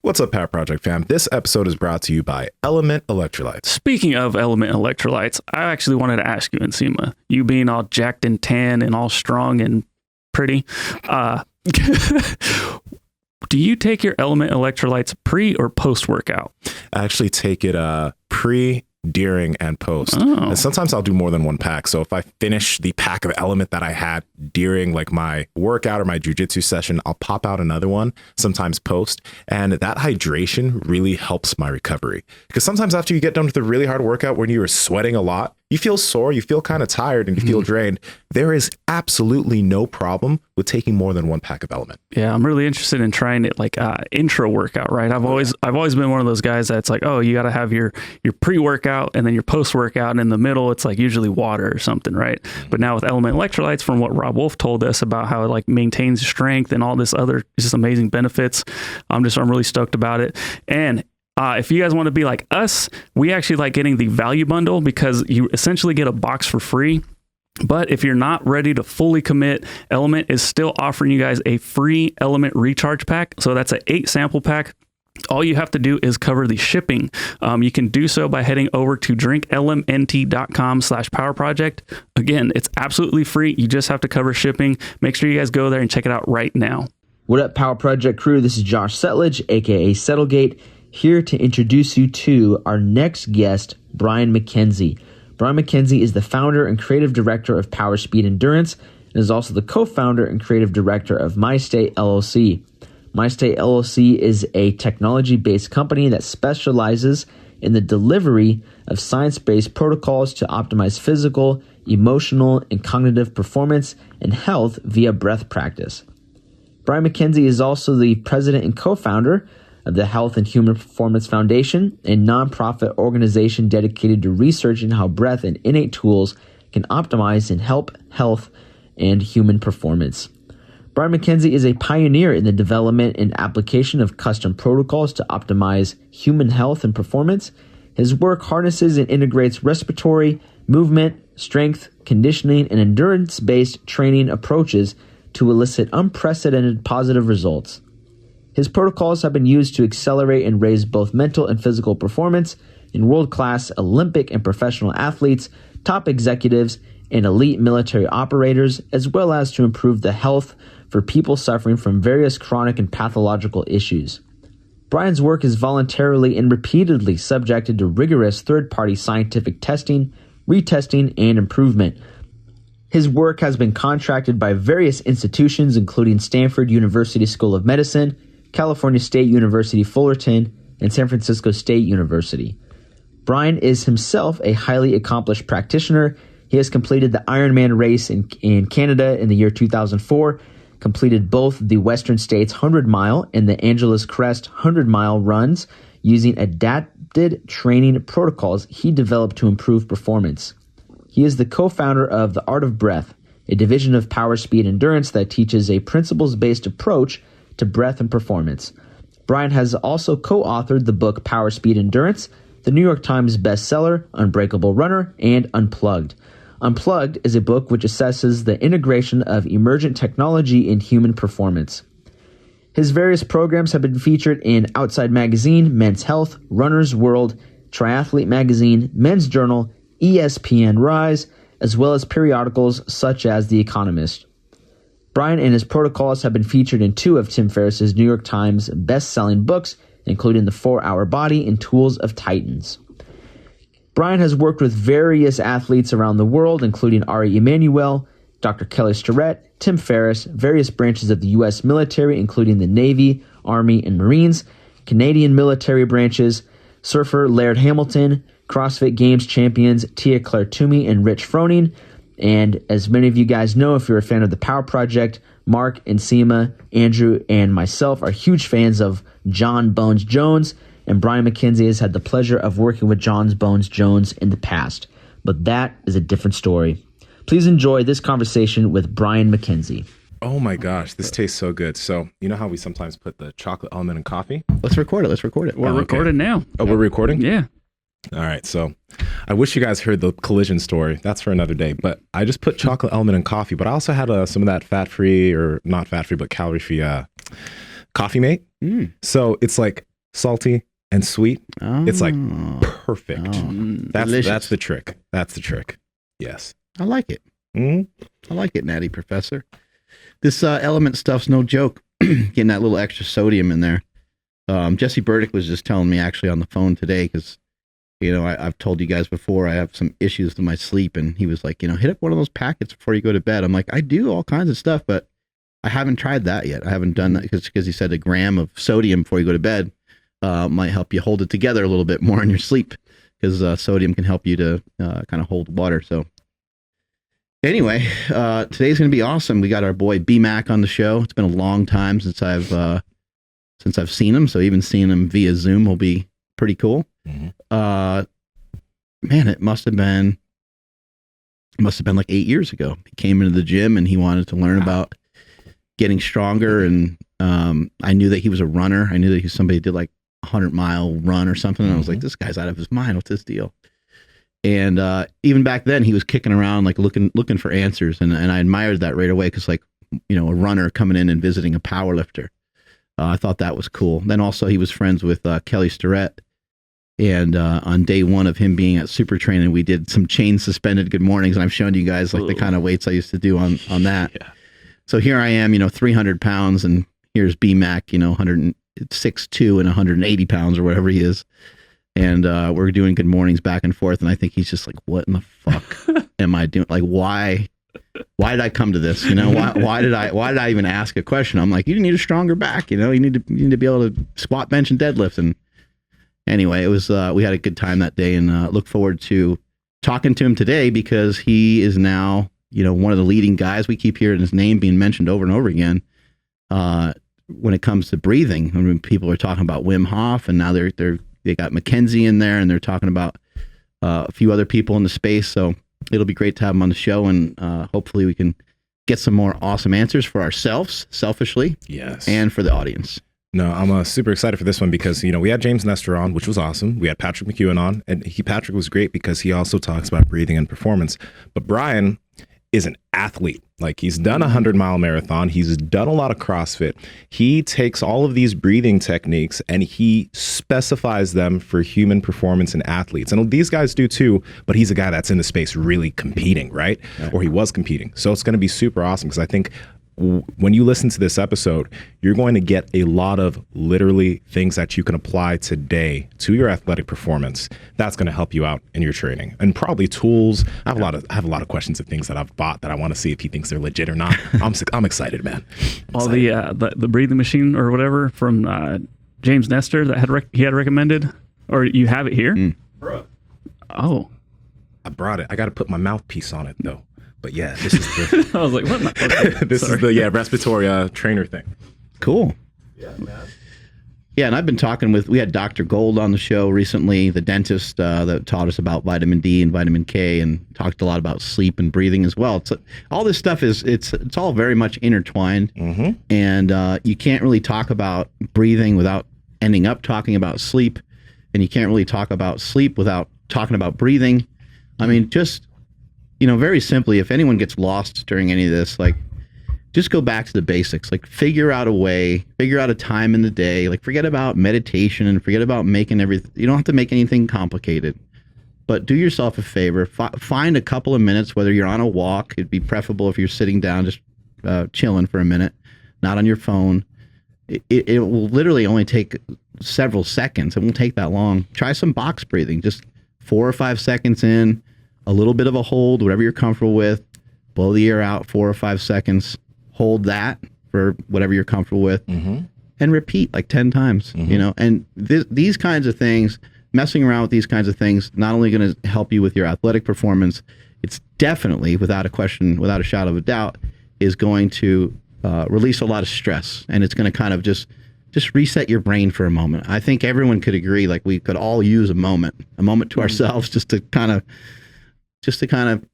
What's up, Power Project fam? This episode is brought to you by Element Electrolytes. Speaking of Element Electrolytes, I actually wanted to ask you, Nsima, you being all jacked and tan and all strong and pretty, do you take your Element Electrolytes pre or post workout? I actually take it pre, during, and post. Oh. And sometimes I'll do more than one pack. So if I finish the pack of Element that I had during like my workout or my jujitsu session, I'll pop out another one, sometimes post. And that hydration really helps my recovery. Because sometimes after you get done with a really hard workout when you are sweating a lot, you feel sore, you feel kind of tired, and you feel drained. There is absolutely no problem with taking more than one pack of Element. Yeah, I'm really interested in trying it like intro workout, right? I've always been one of those guys that's like, oh, you got to have your pre-workout and then your post-workout, and in the middle it's like usually water or something, right? But now with Element Electrolytes, from what Rob Wolf told us about how it like maintains strength and all this other just amazing benefits, I'm really stoked about it. And if you guys want to be like us, we actually like getting the value bundle because you essentially get a box for free. But if you're not ready to fully commit, Element is still offering you guys a free Element recharge pack. So that's an 8 sample pack. All you have to do is cover the shipping. You can do so by heading over to drinklmnt.com/powerproject. Again, it's absolutely free. You just have to cover shipping. Make sure you guys go there and check it out right now. What up, Power Project crew? This is Josh Settlage, aka Settlegate, here to introduce you to our next guest, Brian Mackenzie. Brian Mackenzie is the founder and creative director of Power Speed Endurance and is also the co-founder and creative director of MyState LLC. MyState LLC is a technology-based company that specializes in the delivery of science-based protocols to optimize physical, emotional, and cognitive performance and health via breath practice. Brian Mackenzie is also the president and co-founder of the Health and Human Performance Foundation, a nonprofit organization dedicated to researching how breath and innate tools can optimize and help health and human performance. Brian Mackenzie is a pioneer in the development and application of custom protocols to optimize human health and performance. His work harnesses and integrates respiratory, movement, strength, conditioning, and endurance-based training approaches to elicit unprecedented positive results. His protocols have been used to accelerate and raise both mental and physical performance in world-class Olympic and professional athletes, top executives, and elite military operators, as well as to improve the health for people suffering from various chronic and pathological issues. Brian's work is voluntarily and repeatedly subjected to rigorous third-party scientific testing, retesting, and improvement. His work has been contracted by various institutions, including Stanford University School of Medicine, California State University Fullerton, and San Francisco State University. Brian is himself a highly accomplished practitioner. He has completed the Ironman race in Canada in the year 2004, completed both the Western States 100-mile and the Angeles Crest 100-mile runs using adapted training protocols he developed to improve performance. He is the co-founder of The Art of Breath, a division of Power Speed Endurance that teaches a principles-based approach to breath and performance. Brian has also co-authored the book Power Speed Endurance, the New York Times bestseller, Unbreakable Runner, and Unplugged. Unplugged is a book which assesses the integration of emergent technology in human performance. His various programs have been featured in Outside Magazine, Men's Health, Runner's World, Triathlete Magazine, Men's Journal, ESPN Rise, as well as periodicals such as The Economist. Brian and his protocols have been featured in 2 of Tim Ferriss's New York Times best-selling books, including The 4-Hour Body and Tools of Titans. Brian has worked with various athletes around the world, including Ari Emanuel, Dr. Kelly Starrett, Tim Ferriss, various branches of the U.S. military, including the Navy, Army, and Marines, Canadian military branches, surfer Laird Hamilton, CrossFit Games champions Tia Claire Toomey and Rich Froning. And as many of you guys know, if you're a fan of the Power Project, Mark, Nsima, Andrew, and myself are huge fans of John Bones Jones, and Brian Mackenzie has had the pleasure of working with John Bones Jones in the past. But that is a different story. Please enjoy this conversation with Brian Mackenzie. Oh my gosh, this tastes so good. So, you know how we sometimes put the chocolate element in coffee? Let's record it. We're recording now. Oh, we're recording? Yeah. All right. So I wish you guys heard the collision story. That's for another day. But I just put chocolate element in coffee, but I also had some of that fat-free, or not fat-free, but calorie-free Coffee Mate. So it's like salty, and sweet. It's like Oh. perfect. That's Delicious. the trick. That's the trick. Yes. I like it. Mhm. I like it, Natty Professor. This element stuff's no joke. Getting that little extra sodium in there. Jesse Burdick was just telling me actually on the phone today, because, you know, I've told you guys before I have some issues with my sleep, and he was like, you know, hit up one of those packets before you go to bed. I'm like, I do all kinds of stuff, but I haven't tried that yet. I haven't done that because he said a gram of sodium before you go to bed might help you hold it together a little bit more in your sleep, because sodium can help you to kind of hold water. So anyway, today's going to be awesome. We got our boy B-Mac on the show. It's been a long time since I've seen him. So even seeing him via Zoom will be pretty cool. Man, it must have been like 8 years ago. He came into the gym and he wanted to learn about getting stronger. And I knew that he was a runner. I knew that he was somebody who did like 100-mile run or something. And I was like, this guy's out of his mind. What's this deal? And even back then he was kicking around, like looking for answers. And I admired that right away. Cause like, you know, a runner coming in and visiting a power lifter. I thought that was cool. Then also he was friends with Kelly Starrett. And on day one of him being at Super Training, we did some chain suspended good mornings. And I've shown you guys like the kind of weights I used to do on that. Yeah. So here I am, you know, 300 pounds. And here's B-Mac, you know, 106.2 and 180 pounds or whatever he is. And we're doing good mornings back and forth. And I think he's just like, what in the fuck am I doing? Like, why did I come to this? You know, why did I even ask a question? I'm like, you need a stronger back. You know, you need to be able to squat, bench, and deadlift. And anyway, it was we had a good time that day, and look forward to talking to him today, because he is now, you know, one of the leading guys. We keep hearing his name being mentioned over and over again when it comes to breathing. I mean, people are talking about Wim Hof, and now they got Mackenzie in there, and they're talking about a few other people in the space. So it'll be great to have him on the show, and hopefully we can get some more awesome answers for ourselves, selfishly, yes, and for the audience. No, I'm super excited for this one because, you know, we had James Nestor on, which was awesome. We had Patrick McEwen on, and Patrick was great because he also talks about breathing and performance. But Brian is an athlete. Like, he's done a 100-mile marathon. He's done a lot of CrossFit. He takes all of these breathing techniques and he specifies them for human performance and athletes. And these guys do too, but he's a guy that's in the space really competing, right? Or he was competing. So it's going to be super awesome, because I think when you listen to this episode, you're going to get a lot of literally things that you can apply today to your athletic performance. That's going to help you out in your training, and probably tools. I have a lot of questions of things that I've bought that I want to see if he thinks they're legit or not. I'm excited, man. All the breathing machine or whatever from James Nestor that he had recommended, or you have it here? Oh, I brought it. I got to put my mouthpiece on it though. But yeah, this is the I was like, what? this is the respiratory trainer thing. Cool. Yeah, man. Yeah, and I've been talking we had Dr. Gold on the show recently, the dentist that taught us about vitamin D and vitamin K, and talked a lot about sleep and breathing as well. All this stuff it's all very much intertwined, and you can't really talk about breathing without ending up talking about sleep, and you can't really talk about sleep without talking about breathing. I mean, just, you know, very simply, if anyone gets lost during any of this, like, just go back to the basics. Like, figure out a time in the day. Like, forget about meditation and forget about making everything. You don't have to make anything complicated, but do yourself a favor. Find a couple of minutes, whether you're on a walk. It'd be preferable if you're sitting down, just chilling for a minute, not on your phone. It will literally only take several seconds. It won't take that long. Try some box breathing, just 4 or 5 seconds in, a little bit of a hold, whatever you're comfortable with. Blow the air out 4 or 5 seconds. Hold that for whatever you're comfortable with, and repeat like 10 times. You know, and these kinds of things, messing around with these kinds of things, not only going to help you with your athletic performance, it's definitely, without a question, without a shadow of a doubt, is going to release a lot of stress, and it's going to kind of just reset your brain for a moment. I think everyone could agree, like, we could all use a moment to ourselves, just to kind of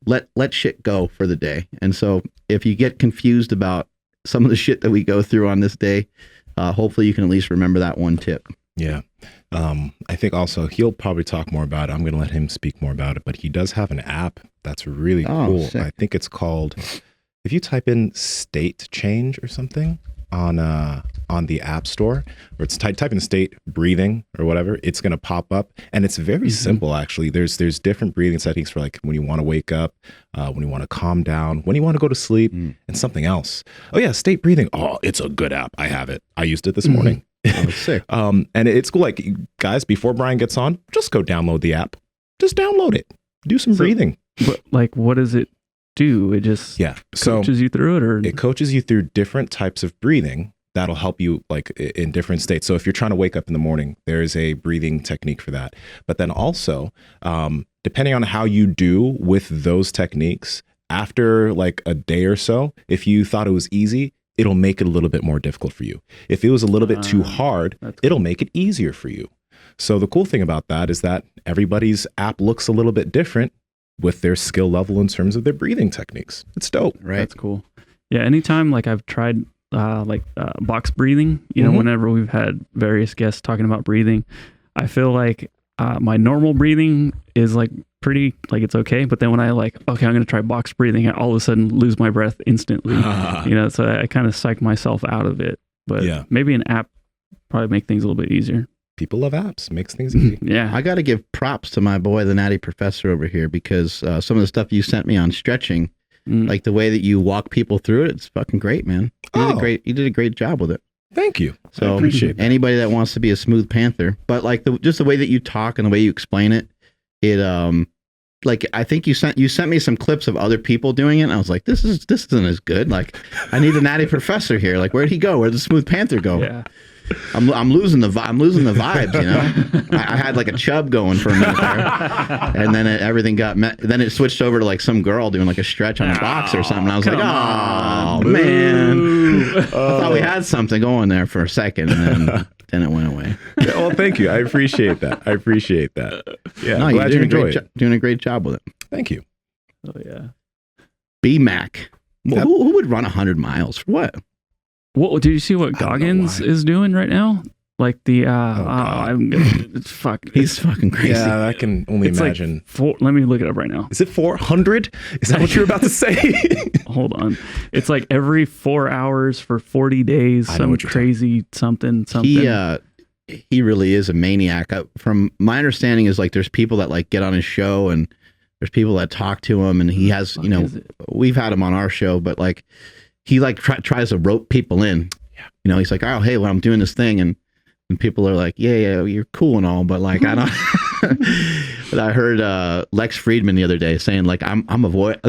let shit go for the day. And so if you get confused about some of the shit that we go through on this day, hopefully you can at least remember that one tip. Yeah. I think also he'll probably talk more about it. I'm going to let him speak more about it, but he does have an app that's really cool. Sick. I think it's called, if you type in state change or something on on the App Store, where it's type in state breathing or whatever, it's going to pop up, and it's very simple actually. There's different breathing techniques for like when you want to wake up, when you want to calm down, when you want to go to sleep, and something else. Oh yeah, state breathing. Oh, it's a good app. I have it. I used it this morning. Oh, sick. And it's cool. Like, guys, before Brian gets on, just go download the app. Just download it. Do some breathing. But like, what does it do? It just coaches you through it, or it coaches you through different types of breathing that'll help you like in different states. So if you're trying to wake up in the morning, there's a breathing technique for that. But then also, depending on how you do with those techniques, after like a day or so, if you thought it was easy, it'll make it a little bit more difficult for you. If it was a little bit too hard, it'll make it easier for you. So the cool thing about that is that everybody's app looks a little bit different with their skill level in terms of their breathing techniques. It's dope. Right. That's cool. Yeah. Anytime like I've tried box breathing, you know, whenever we've had various guests talking about breathing, I feel like my normal breathing is like pretty, like it's okay. But then when I like, okay, I'm going to try box breathing, I all of a sudden lose my breath instantly, you know, so I kind of psych myself out of it. But maybe an app probably make things a little bit easier. People love apps. Makes things easy. Yeah. I got to give props to my boy, the Natty Professor over here, because some of the stuff you sent me on stretching, like the way that you walk people through it, it's fucking great, man. You did a great job with it. Thank you. So I appreciate that. Anybody that wants to be a smooth panther, but like just the way that you talk and the way you explain it, like I think you sent me some clips of other people doing it, and I was like, this isn't as good. Like, I need a Natty Professor here. Like, where'd he go? Where'd the smooth panther go? Yeah. I'm losing the vibes, you know. I had like a chub going for a minute there, and then everything got then it switched over to like some girl doing like a stretch on a box or something. I was like, oh man, I thought we had something going there for a second, and then it went away. Yeah, well, thank you. I appreciate that. Yeah, no, glad you enjoyed it. Doing a great job with it. Thank you. Oh yeah. BMAC. Well, who would run 100 miles for what? What did you see what Goggins is doing right now? Like the he's fucking crazy. Yeah, I can only imagine. Like let me look it up right now. Is it 400? Is that what you're about to say? Hold on. It's like every 4 hours for 40 days. Some crazy something. He really is a maniac. From my understanding is like there's people that like get on his show, and there's people that talk to him, and he has, you know, we've had him on our show, but like he like tries to rope people in. Yeah. You know, he's like, oh, hey, well, I'm doing this thing. And people are like, yeah, you're cool and all. But like, I don't, but I heard Lex Friedman the other day saying like, I'm avoiding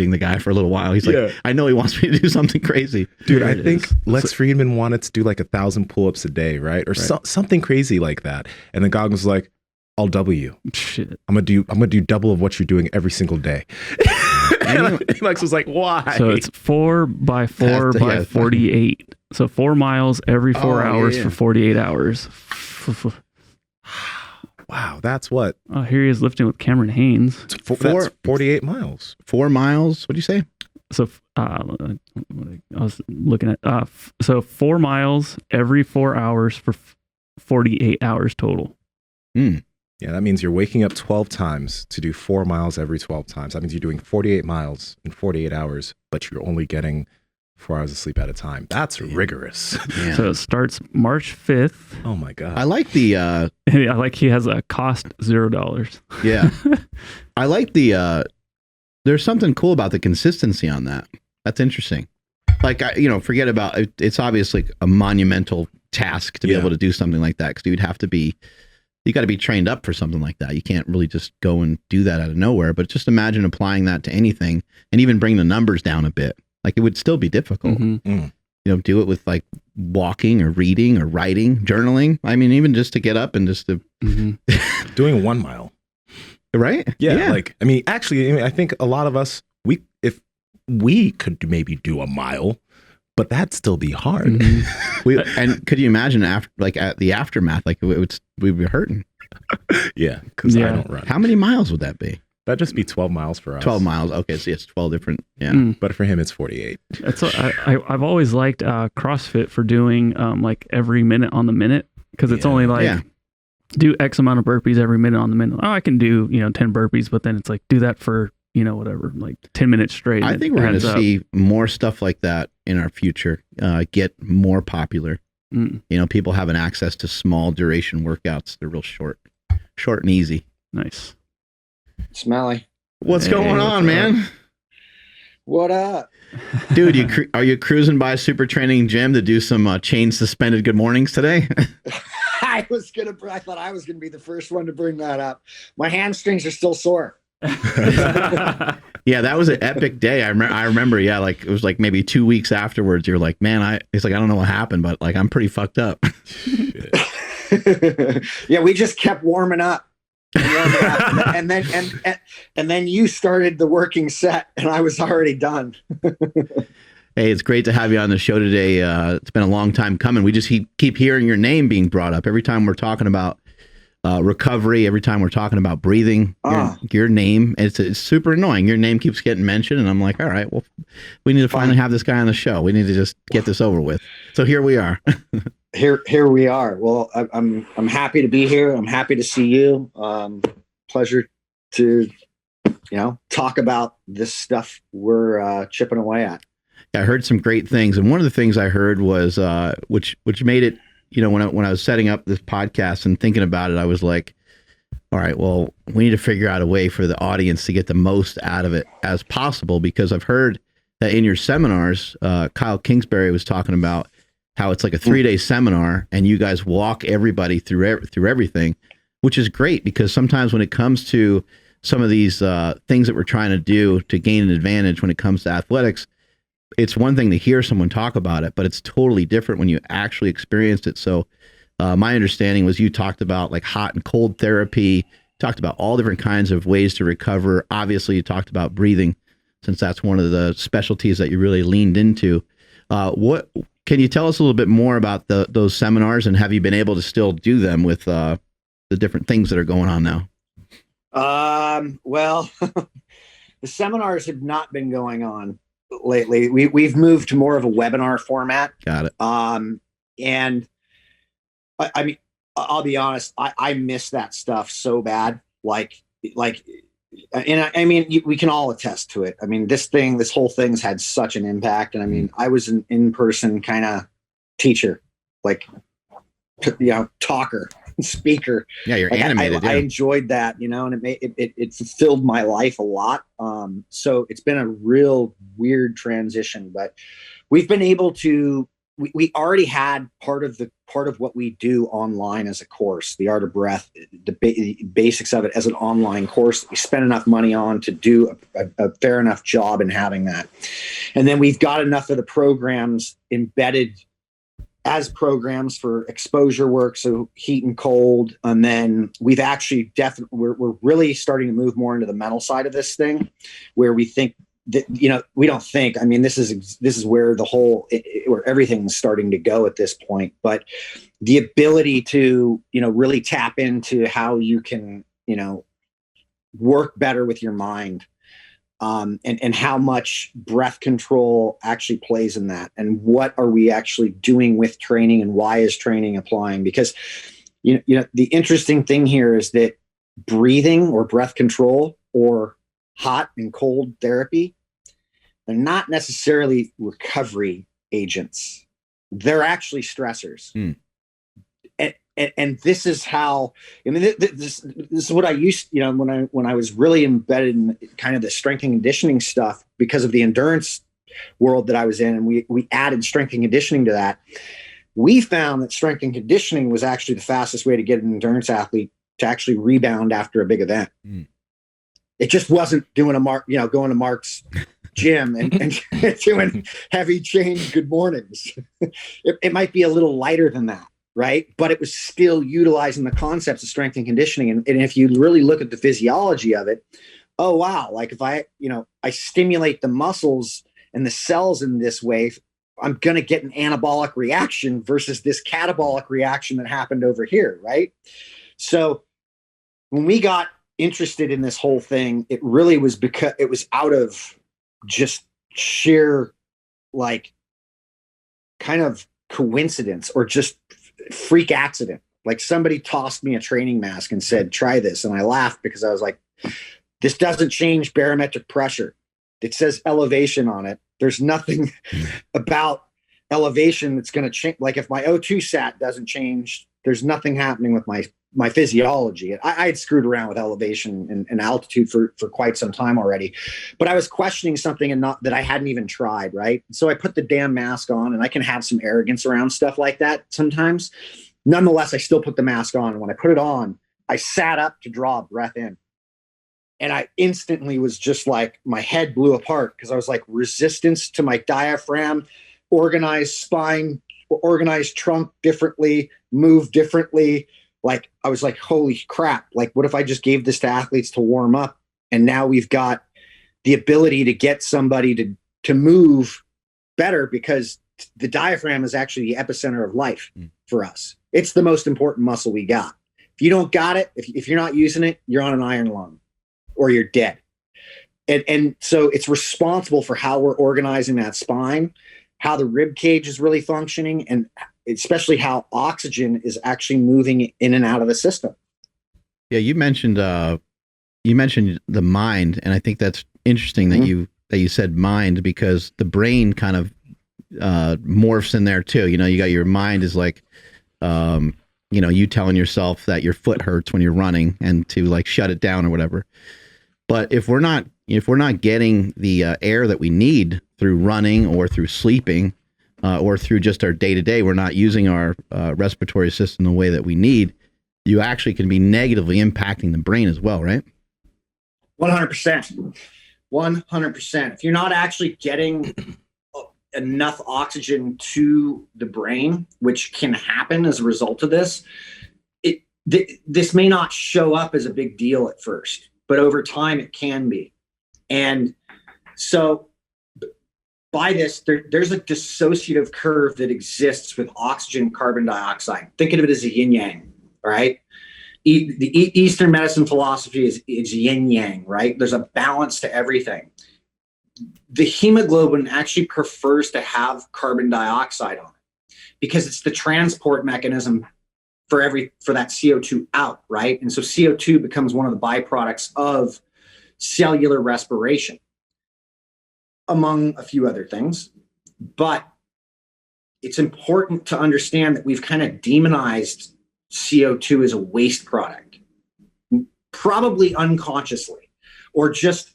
the guy for a little while. He's like, I know he wants me to do something crazy. Dude, I think Lex Friedman wanted to do like 1,000 pull-ups a day, right? Or something crazy like that. And then Goggins was like, I'll double you. Shit. I'm gonna do double of what you're doing every single day. And Lex was like, why? So it's 4 by 4 by 48. So 4 miles every 4 hours for 48 hours. Wow, that's what? Oh, here he is lifting with Cameron Haynes. That's 48 miles. 4 miles. What'd you say? So I was looking at so 4 miles every 4 hours for 48 hours total. Yeah, that means you're waking up 12 times to do 4 miles every 12 times. That means you're doing 48 miles in 48 hours, but you're only getting 4 hours of sleep at a time. That's rigorous. Yeah. So it starts March 5th. Oh my God. I like the I like he has a cost $0. Yeah. I like the there's something cool about the consistency on that. That's interesting. Like, forget about it. It's obviously a monumental task to be able to do something like that, because you got to be trained up for something like that. You can't really just go and do that out of nowhere. But just imagine applying that to anything, and even bring the numbers down a bit. Like, it would still be difficult. You know, do it with like walking or reading or writing, journaling. I mean, even just to get up and just to doing 1 mile. Right? Yeah. Like, I mean, actually, I think a lot of us, if we could maybe do a mile, but that'd still be hard. And could you imagine at the aftermath? Like, we'd be hurting. Yeah, because I don't run. How many miles would that be? That'd just be 12 miles for us. 12 miles. Okay, so it's 12 different. Yeah, but for him, it's 48. That's what I've always liked CrossFit for doing like every minute on the minute, because it's only like do X amount of burpees every minute on the minute. Oh, I can do 10 burpees, but then it's like do that for whatever, like 10 minutes straight. I think we're going to see more stuff like that in our future, get more popular. People having access to small duration workouts. They're real short and easy. Nice. Smelly. What's going on, man? What up? Dude, are you cruising by Super Training Gym to do some chain suspended good mornings today? I thought I was gonna be the first one to bring that up. My hamstrings are still sore. Yeah, that was an epic day. I remember. Yeah, like it was like maybe 2 weeks afterwards. You're like, man, it's like I don't know what happened, but like I'm pretty fucked up. Yeah, we just kept warming up. And then you started the working set, and I was already done. Hey, it's great to have you on the show today. It's been a long time coming. We just keep hearing your name being brought up every time we're talking about recovery. Every time we're talking about breathing, your name. It's super annoying. Your name keeps getting mentioned, and I'm like, all right, well, we need to finally have this guy on the show. We need to just get this over with. So here we are. Here we are. Well, I'm happy to be here. I'm happy to see you. Pleasure to talk about this stuff we're chipping away at. I heard some great things, and one of the things I heard was which made it, when I was setting up this podcast and thinking about it, I was like, all right, well, we need to figure out a way for the audience to get the most out of it as possible, because I've heard that in your seminars, Kyle Kingsbury was talking about how it's like a 3-day seminar and you guys walk everybody through everything, which is great, because sometimes when it comes to some of these things that we're trying to do to gain an advantage when it comes to athletics, it's one thing to hear someone talk about it, but it's totally different when you actually experienced it. So my understanding was you talked about like hot and cold therapy, talked about all different kinds of ways to recover. Obviously, you talked about breathing, since that's one of the specialties that you really leaned into. What can you tell us a little bit more about those seminars, and have you been able to still do them with the different things that are going on now? Well, the seminars have not been going on lately. We've moved to more of a webinar format. Got it. And I mean, I'll be honest, I miss that stuff so bad. And I mean, we can all attest to it. I mean, this whole thing's had such an impact. And I mean, I was an in-person kind of teacher, talker, speaker. Yeah, you're animated. I enjoyed that, and it fulfilled my life a lot. So it's been a real weird transition, but we've been able to. We already had part of what we do online as a course, the Art of Breath, the basics of it as an online course. We spent enough money on to do a fair enough job in having that. And then we've got enough of the programs embedded as programs for exposure work, so heat and cold. And then we've actually we're really starting to move more into the mental side of this thing, where we think that, we don't think, I mean, this is where where everything's starting to go at this point, but the ability to, really tap into how you can, work better with your mind, and how much breath control actually plays in that, and what are we actually doing with training, and why is training applying? Because, the interesting thing here is that breathing or breath control or hot and cold therapy, they're not necessarily recovery agents. They're actually stressors. And this is how, I mean, this is what I used, when I was really embedded in kind of the strength and conditioning stuff because of the endurance world that I was in. And we added strength and conditioning to that. We found that strength and conditioning was actually the fastest way to get an endurance athlete to actually rebound after a big event. It just wasn't doing going to Mark's gym and doing heavy chain good mornings. It might be a little lighter than that, right? But it was still utilizing the concepts of strength and conditioning. And if you really look at the physiology of it, oh wow, like if I stimulate the muscles and the cells in this way, I'm going to get an anabolic reaction versus this catabolic reaction that happened over here, right? So when we got interested in this whole thing, it really was because it was out of just sheer kind of coincidence or just freak accident. Like somebody tossed me a training mask and said, try this. And I laughed because I was like, This doesn't change barometric pressure. It says elevation on it. There's nothing about elevation that's going to change. Like if my O2 sat doesn't change, there's nothing happening with my physiology. I had screwed around with elevation and altitude for quite some time already, but I was questioning something that I hadn't even tried. Right. So I put the damn mask on, and I can have some arrogance around stuff like that sometimes. Nonetheless, I still put the mask on. And when I put it on, I sat up to draw a breath in. And I instantly was just like, my head blew apart, because I was like, resistance to my diaphragm, organized spine, organized trunk differently, move differently. Like, I was like, holy crap. Like, what if I just gave this to athletes to warm up? And now we've got the ability to get somebody to move better, because the diaphragm is actually the epicenter of life for us. It's the most important muscle we got. If you don't got it, if you're not using it, you're on an iron lung, or you're dead. And so it's responsible for how we're organizing that spine, how the rib cage is really functioning, and especially how oxygen is actually moving in and out of the system. Yeah, you mentioned the mind, and I think that's interesting that you said mind, because the brain kind of morphs in there too. You know, you got your mind is like, you know, you telling yourself that your foot hurts when you're running and to like shut it down or whatever. But if we're not getting the air that we need through running or through sleeping or through just our day to day, we're not using our respiratory system the way that we need, you actually can be negatively impacting the brain as well, right? 100%. 100%. If you're not actually getting enough oxygen to the brain, which can happen as a result of this, this may not show up as a big deal at first, but over time it can be. And so by this, there's a dissociative curve that exists with oxygen and carbon dioxide. Think of it as a yin yang, all right? The Eastern medicine philosophy is yin yang, right? There's a balance to everything. The hemoglobin actually prefers to have carbon dioxide on it, because it's the transport mechanism for that CO2 out, right? And so CO2 becomes one of the byproducts of cellular respiration, among a few other things. But it's important to understand that we've kind of demonized CO2 as a waste product, probably unconsciously, or just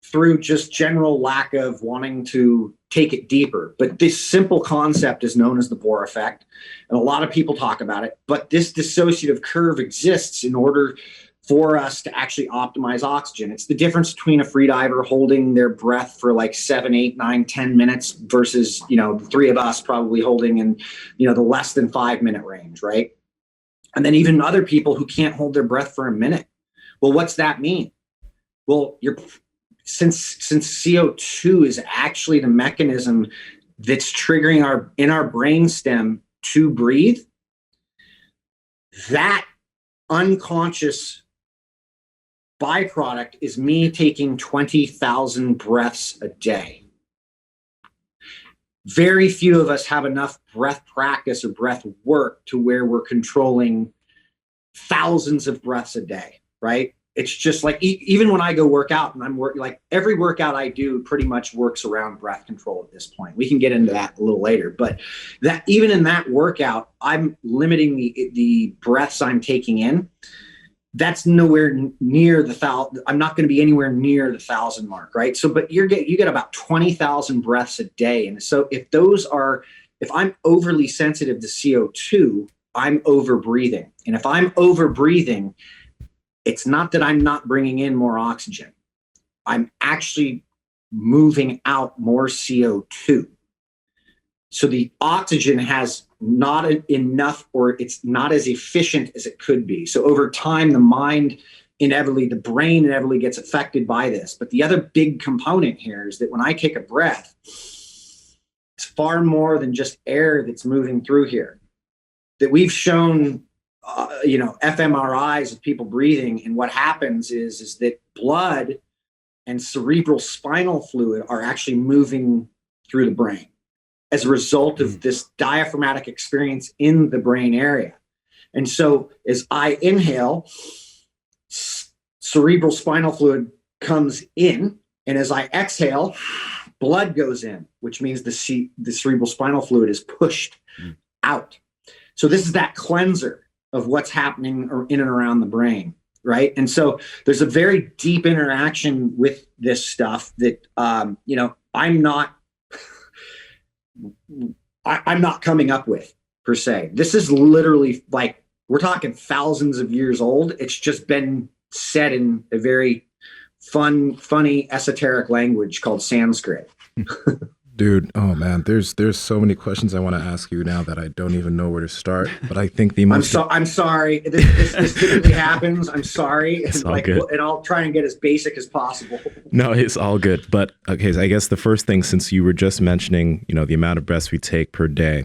through just general lack of wanting to take it deeper. But this simple concept is known as the Bohr effect, and a lot of people talk about it. But this dissociative curve exists in order for us to actually optimize oxygen. It's the difference between a freediver holding their breath for like 7, 8, 9, 10 minutes versus, the three of us probably holding in, the less than 5-minute range, right? And then even other people who can't hold their breath for a minute. Well, what's that mean? Well, since CO2 is actually the mechanism that's triggering our brainstem to breathe, that unconscious byproduct is me taking 20,000 breaths a day. Very few of us have enough breath practice or breath work to where we're controlling thousands of breaths a day, right? It's just like, even when I go work out, and I'm working, like every workout I do pretty much works around breath control at this point. We can get into that a little later, but that even in that workout, I'm limiting the breaths I'm taking in. That's nowhere near the 1,000. I'm not going to be anywhere near the 1,000 mark, right? So, but you get about 20,000 breaths a day. And so if I'm overly sensitive to CO2, I'm over breathing. And if I'm over breathing, it's not that I'm not bringing in more oxygen. I'm actually moving out more CO2. So the oxygen has not enough, or it's not as efficient as it could be. So over time, the brain inevitably gets affected by this. But the other big component here is that when I take a breath, it's far more than just air that's moving through here. That we've shown fMRIs of people breathing, and what happens is that blood and cerebral spinal fluid are actually moving through the brain as a result of this diaphragmatic experience in the brain area. And so as I inhale, cerebral spinal fluid comes in, and as I exhale, blood goes in, which means the cerebral spinal fluid is pushed out. So this is that cleanser of what's happening in and around the brain, right? And so there's a very deep interaction with this stuff that I'm not coming up with, per se. This is literally, like, we're talking thousands of years old. It's just been said in a very funny, esoteric language called Sanskrit. Dude, oh man, there's so many questions I want to ask you now that I don't even know where to start. But I think the most I'm sorry. This typically happens. I'm sorry. It's all good. And I'll try and get as basic as possible. No, it's all good. But okay, so I guess the first thing, since you were just mentioning, the amount of breaths we take per day,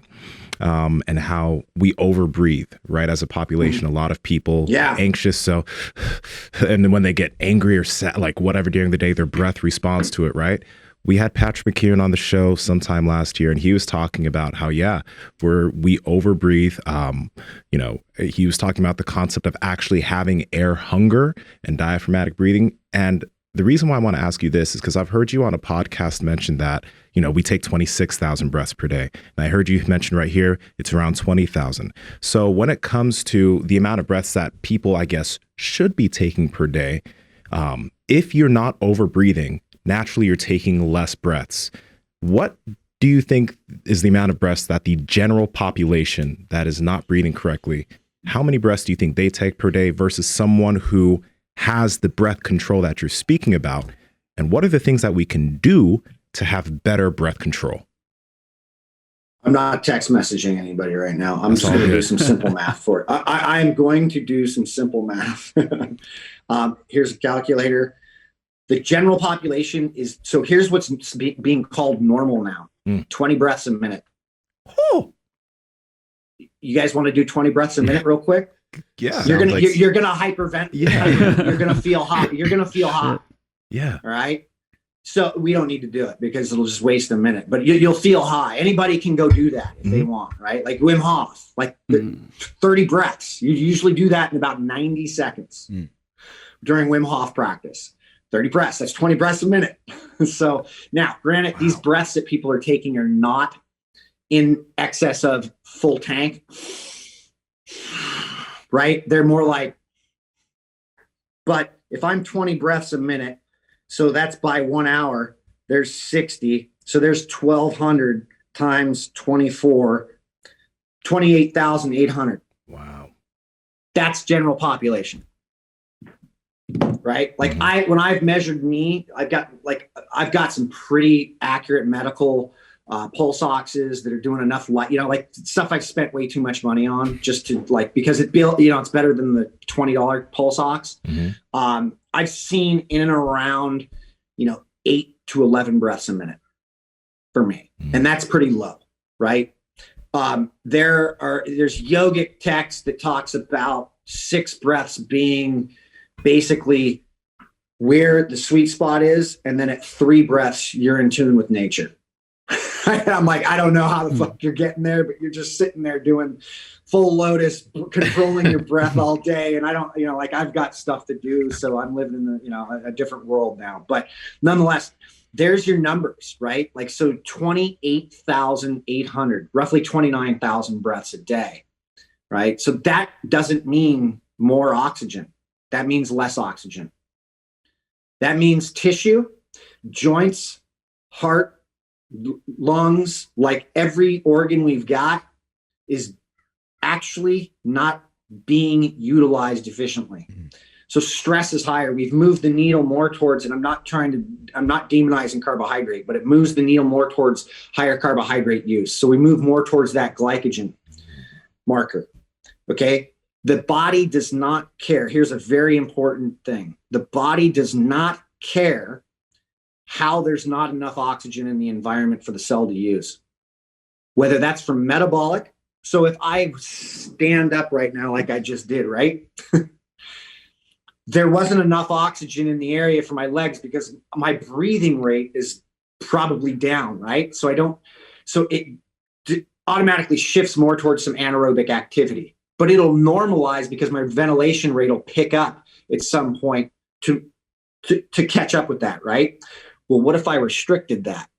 and how we overbreathe, right? As a population, a lot of people are anxious. So, and then when they get angry or sad, like whatever during the day, their breath responds to it, right? We had Patrick McKeown on the show sometime last year, and he was talking about how, we overbreathe. He was talking about the concept of actually having air hunger and diaphragmatic breathing. And the reason why I want to ask you this is because I've heard you on a podcast mention that, we take 26,000 breaths per day. And I heard you mention right here, it's around 20,000. So when it comes to the amount of breaths that people, I guess, should be taking per day, if you're not overbreathing, naturally you're taking less breaths. What do you think is the amount of breaths that the general population that is not breathing correctly, how many breaths do you think they take per day versus someone who has the breath control that you're speaking about? And what are the things that we can do to have better breath control? I'm not text messaging anybody right now. I'm just going to do some simple math for it. I am going to do some simple math. Here's a calculator. The general population is, so here's what's being called normal now. 20 breaths a minute. Oh. You guys want to do 20 breaths a minute real quick? Yeah. You're gonna hypervent. Yeah. You're gonna feel hot. You're gonna feel hot. Yeah. All right. So we don't need to do it because it'll just waste a minute. But you'll feel high. Anybody can go do that if they want, right? Like Wim Hof, 30 breaths. You usually do that in about 90 seconds during Wim Hof practice. 30 breaths. That's 20 breaths a minute. So now, granted, these breaths that people are taking are not in excess of full tank, right? They're more like, but if I'm 20 breaths a minute, so that's by 1 hour, there's 60. So there's 1,200 times 24, 28,800. Wow. That's general population. Right? Like when I've measured me, I've got some pretty accurate medical pulse oxes that are doing enough light, stuff I've spent way too much money on just to because it's better than the $20 pulse ox. I've seen in and around, 8 to 11 breaths a minute for me. And that's pretty low, right? There's yogic text that talks about 6 breaths being basically where the sweet spot is, and then at 3 breaths you're in tune with nature. I'm like, I don't know how the fuck you're getting there, but you're just sitting there doing full lotus, controlling your breath all day, and I don't, I've got stuff to do, so I'm living in a different world now. But nonetheless, there's your numbers, right? So 28,800, roughly 29,000 breaths a day, right? So that doesn't mean more oxygen. That means less oxygen. That means tissue, joints, heart, lungs, like every organ we've got is actually not being utilized efficiently. So stress is higher. We've moved the needle more towards, and I'm not demonizing carbohydrate, but it moves the needle more towards higher carbohydrate use. So we move more towards that glycogen marker. Okay. The body does not care. Here's a very important thing. The body does not care how there's not enough oxygen in the environment for the cell to use. Whether that's from metabolic. So if I stand up right now, like I just did, right? There wasn't enough oxygen in the area for my legs because my breathing rate is probably down, right? So it automatically shifts more towards some anaerobic activity. But it'll normalize because my ventilation rate will pick up at some point to to catch up with that, right? Well, what if I restricted that?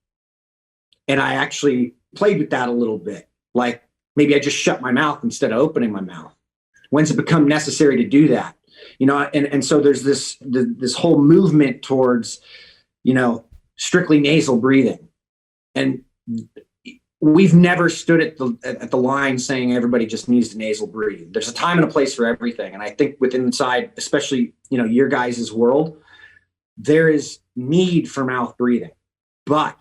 And I actually played with that a little bit. Like maybe I just shut my mouth instead of opening my mouth. When's it become necessary to do that? And so there's this whole movement towards, strictly nasal breathing. And we've never stood at the line saying everybody just needs to nasal breathe. There's a time and a place for everything. And I think inside, especially, your guys' world, there is need for mouth breathing. But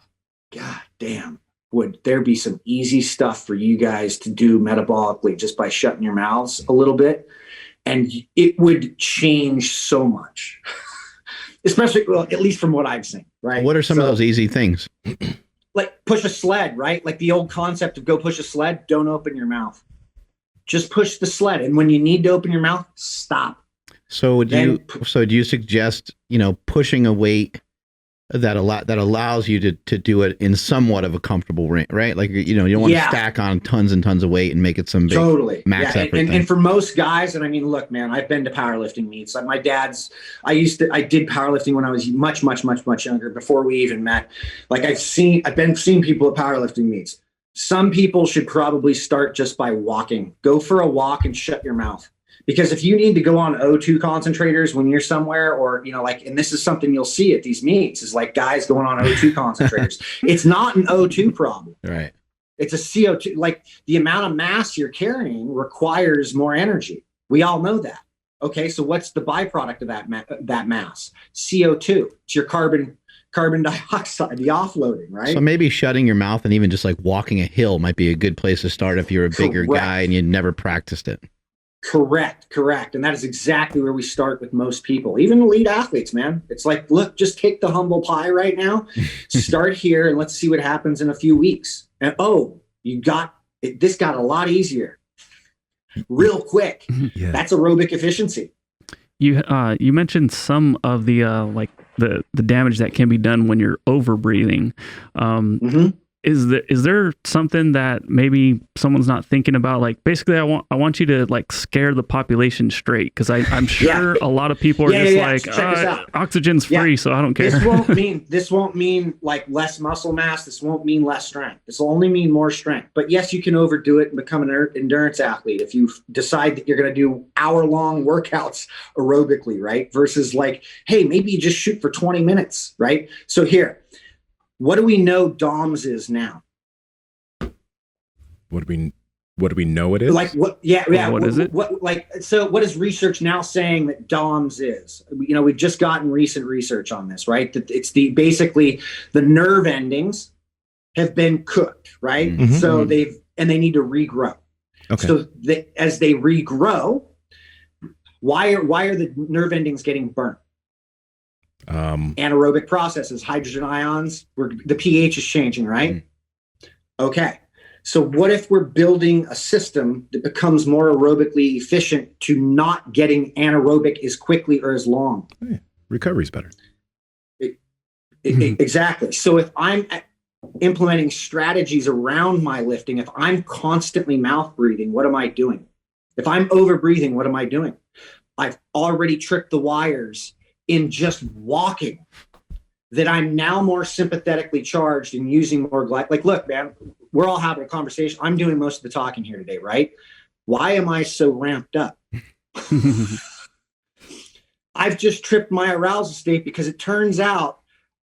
God damn, would there be some easy stuff for you guys to do metabolically just by shutting your mouths a little bit? And it would change so much, especially, well, at least from what I've seen, right? What are some of those easy things? Like push a sled, right? Like the old concept of go push a sled, don't open your mouth. Just push the sled. And when you need to open your mouth, stop. So do you suggest, pushing a weight that allows you to do it in somewhat of a comfortable range, right? Like, you don't want to stack on tons and tons of weight and make it some big max effort thing. And for most guys, and I mean, look, man, I've been to powerlifting meets. Like I did powerlifting when I was much, much, much, much younger, before we even met. Like I've seen people at powerlifting meets. Some people should probably start just by walking. Go for a walk and shut your mouth. Because if you need to go on O2 concentrators when you're somewhere, or, and this is something you'll see at these meets, is like guys going on O2 concentrators. It's not an O2 problem. Right. It's a CO2. Like the amount of mass you're carrying requires more energy. We all know that. Okay. So what's the byproduct of that mass? CO2. It's your carbon dioxide, the offloading, right? So maybe shutting your mouth and even just like walking a hill might be a good place to start if you're a bigger guy and you never practiced it. Correct. And that is exactly where we start with most people, even elite athletes, man. It's like, look, just take the humble pie right now, start here, and let's see what happens in a few weeks. And this got a lot easier real quick. Yeah. That's aerobic efficiency. You mentioned some of the the damage that can be done when you're over breathing. Is there something that maybe someone's not thinking about? Like, basically, I want you to like scare the population straight, because I'm sure a lot of people are oxygen's free, so I don't care. This won't mean like less muscle mass. This won't mean less strength. This will only mean more strength. But yes, you can overdo it and become an endurance athlete if you decide that you're going to do hour-long workouts aerobically, right? Versus like, hey, maybe you just shoot for 20 minutes, right? So here. What do we know DOMS is now? What do we know it is? Like what? Yeah. What is it? So what is research now saying that DOMS is? We've just gotten recent research on this, right? That it's basically the nerve endings have been cooked, right? Mm-hmm. So they need to regrow. Okay. So as they regrow, why are the nerve endings getting burnt? Anaerobic processes, hydrogen ions, the pH is changing, right? Okay. So what if we're building a system that becomes more aerobically efficient to not getting anaerobic as quickly or as long? Yeah. Recovery's better. Exactly. So if I'm implementing strategies around my lifting, if I'm constantly mouth breathing, what am I doing? If I'm over breathing, what am I doing? I've already tricked the wires in just walking, that I'm now more sympathetically charged and using more like, look, man, we're all having a conversation. I'm doing most of the talking here today, right? Why am I so ramped up? I've just tripped my arousal state, because it turns out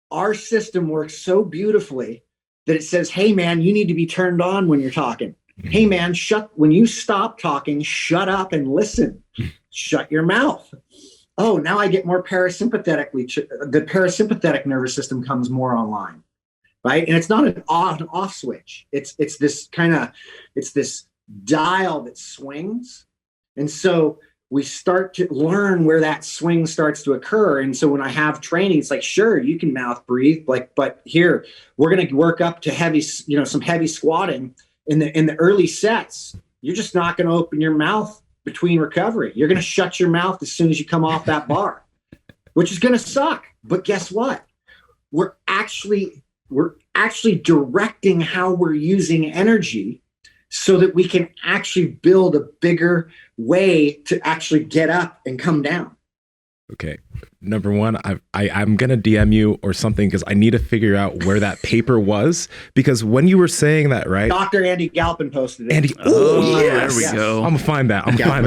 our system works so beautifully that it says, hey man, you need to be turned on when you're talking. Hey man, when you stop talking, shut up and listen. Shut your mouth. Oh, now I get more parasympathetically. The parasympathetic nervous system comes more online, right? And it's not an on-off switch. It's this dial that swings, and so we start to learn where that swing starts to occur. And so when I have training, it's like, sure, you can mouth breathe, but here we're going to work up to some heavy squatting in the early sets. You're just not going to open your mouth between recovery. You're going to shut your mouth as soon as you come off that bar, which is going to suck. But guess what? We're actually directing how we're using energy so that we can actually build a bigger way to actually get up and come down. Okay. Number one, I'm going to DM you or something because I need to figure out where that paper was. Because when you were saying that, right? Dr. Andy Galpin posted it. Andy, There we go. I'm going to find that. I'm going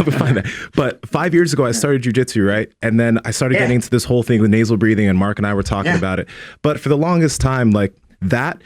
to find that. But 5 years ago, I started jujitsu, right? And then I started getting into this whole thing with nasal breathing, and Mark and I were talking about it. But for the longest time, like that,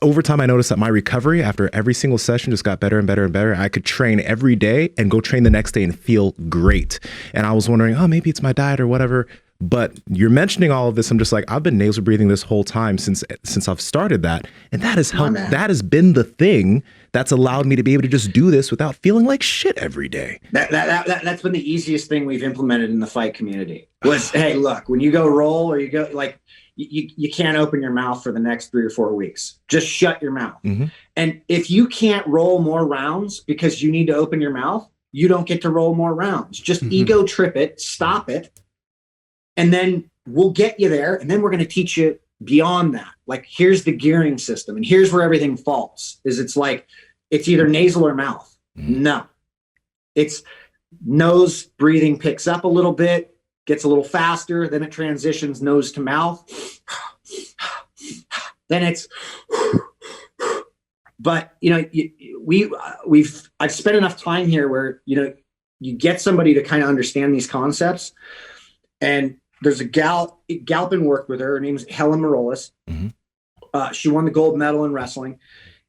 over time, I noticed that my recovery after every single session just got better and better and better. I could train every day and go train the next day and feel great. And I was wondering, oh, maybe it's my diet or whatever. But you're mentioning all of this. I'm just like, I've been nasal breathing this whole time since I've started that. And that has helped. That has been the thing that's allowed me to be able to just do this without feeling like shit every day. That's been the easiest thing we've implemented in the fight community was, hey, look, when you go roll or you go like, you can't open your mouth for the next 3 or 4 weeks. Just shut your mouth. Mm-hmm. And if you can't roll more rounds because you need to open your mouth, you don't get to roll more rounds. Just ego trip it, stop it. And then we'll get you there. And then we're going to teach you beyond that. Like, here's the gearing system. And here's where everything falls is it's like, it's either nasal or mouth. Mm-hmm. No, it's nose breathing picks up a little bit, gets a little faster, then it transitions nose to mouth. Then it's, but you know, I've spent enough time here where, you know, you get somebody to kind of understand these concepts. And there's a Galpin worked with her name's Helen Morales. Mm-hmm. She won the gold medal in wrestling.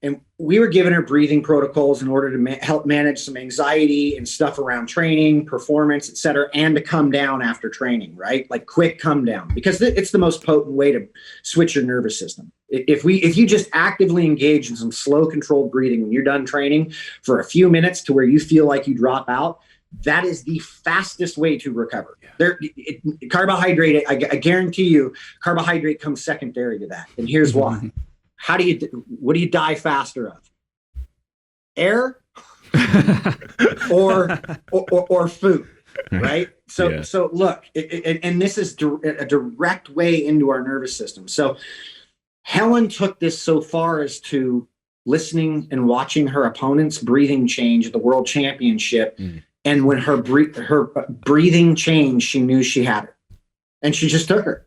And we were giving her breathing protocols in order to help manage some anxiety and stuff around training, performance, et cetera, and to come down after training, right? Like quick come down, because it's the most potent way to switch your nervous system. If you just actively engage in some slow controlled breathing when you're done training for a few minutes to where you feel like you drop out, that is the fastest way to recover. Carbohydrate, I guarantee you, carbohydrate comes secondary to that. And here's why. What do you die faster of? Air or food, right? So look, and this is a direct way into our nervous system. So Helen took this so far as to listening and watching her opponents' breathing change at the World Championship. Mm. And when her breathing changed, she knew she had it, and she just took her.